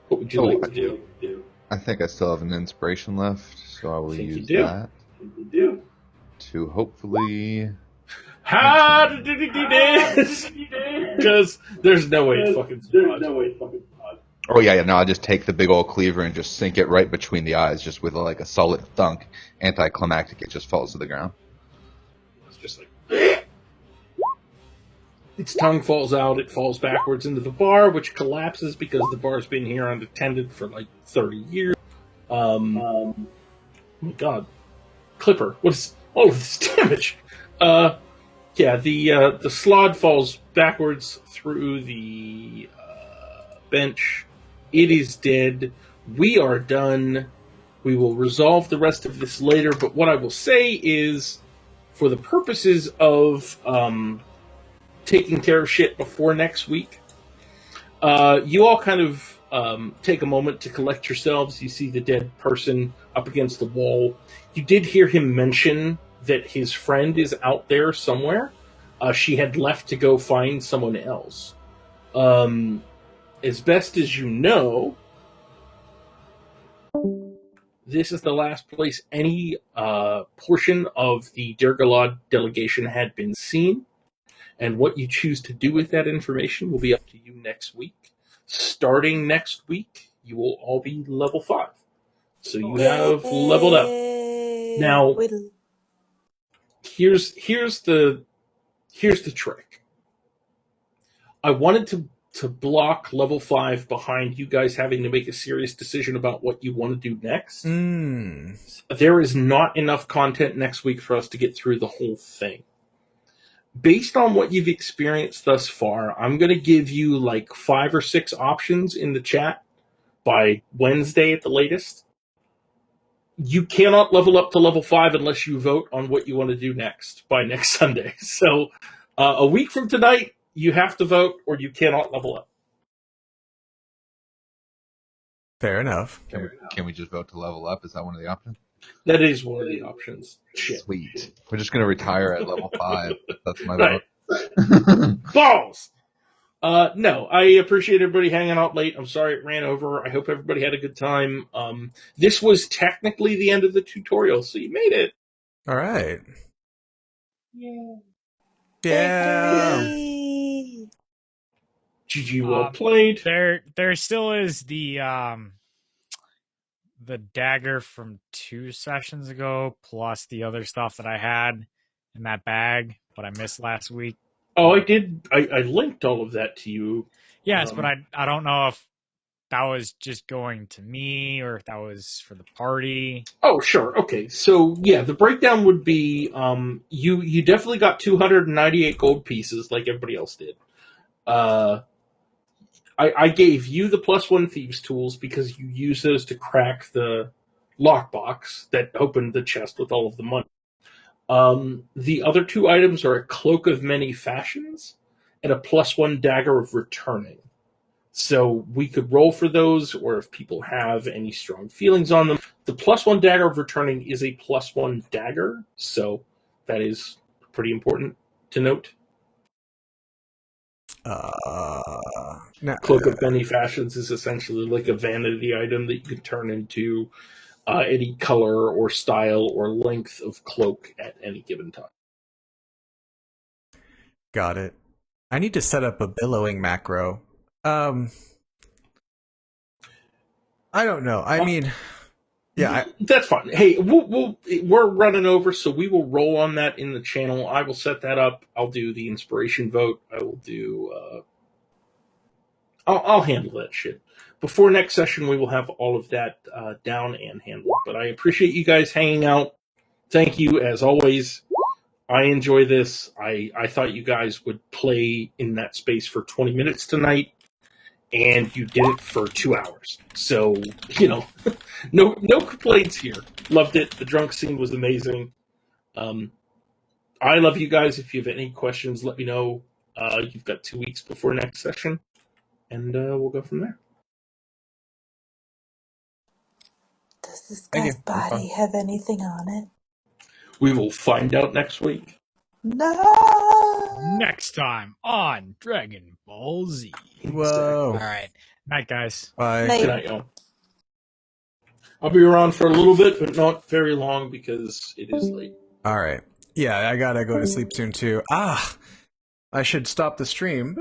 What would you like to do? I think I still have an inspiration left, so I will Think you use do. that to hopefully. How did you do this? Because there's no way it fucking survives. Oh yeah, no, I'll just take the big old cleaver and just sink it right between the eyes, just with like a solid thunk. Anticlimactic, it just falls to the ground. It's just like its tongue falls out. It falls backwards into the bar, which collapses because the bar's been here unattended for like 30 years. Oh my god, Clipper! What is all of this damage? Yeah, the slod falls backwards through the bench. It is dead. We are done. We will resolve the rest of this later, but what I will say is, for the purposes of taking care of shit before next week, you all kind of take a moment to collect yourselves. You see the dead person up against the wall. You did hear him mention that his friend is out there somewhere. She had left to go find someone else. As best as you know, this is the last place any portion of the Dirgalad delegation had been seen. And what you choose to do with that information will be up to you next week. Starting next week, you will all be level 5. So you have leveled up. Now, here's the trick. I wanted to block level 5 behind you guys having to make a serious decision about what you want to do next. There is not enough content next week for us to get through the whole thing. Based on what you've experienced thus far, I'm going to give you like 5 or 6 options in the chat by Wednesday at the latest. You cannot level up to level 5 unless you vote on what you want to do next by next Sunday. So a week from tonight, you have to vote or you cannot level up. Fair enough. Can we just vote to level up? Is that one of the options? That is one of the options. Shit. Sweet. We're just going to retire at level 5. That's my Right. vote. Balls! No, I appreciate everybody hanging out late. I'm sorry it ran over. I hope everybody had a good time. This was technically the end of the tutorial, so you made it. All right. Yeah. Yeah. GG, well played. There still is the dagger from 2 sessions ago, plus the other stuff that I had in that bag, but I missed last week. Oh, I did. I linked all of that to you. Yes, but I don't know if that was just going to me or if that was for the party. Oh, sure. Okay. So, yeah, the breakdown would be you definitely got 298 gold pieces like everybody else did. I gave you the +1 thieves tools because you use those to crack the lockbox that opened the chest with all of the money. The other 2 items are a cloak of many fashions and a +1 dagger of returning. So we could roll for those, or if people have any strong feelings on them. The +1 dagger of returning is a +1 dagger, so that is pretty important to note. Cloak of many fashions is essentially like a vanity item that you can turn into any color or style or length of cloak at any given time. Got it. I need to set up a billowing macro. I don't know. I mean, yeah, that's fine. Hey, we're running over, so we will roll on that in the channel. I will set that up. I'll do the inspiration vote. I will do. I'll handle that shit. Before next session, we will have all of that down and handled. But I appreciate you guys hanging out. Thank you, as always. I enjoy this. I thought you guys would play in that space for 20 minutes tonight, and you did it for 2 hours. So, no complaints here. Loved it. The drunk scene was amazing. I love you guys. If you have any questions, let me know. You've got 2 weeks before next session, and we'll go from there. Does this guy's body have anything on it? We will find out next week. No! Next time on Dragon Ball Z. Whoa. All right. Night, guys. Bye. Night. Good night, y'all. I'll be around for a little bit, but not very long because it is late. All right. Yeah, I gotta go to sleep soon too. I should stop the stream.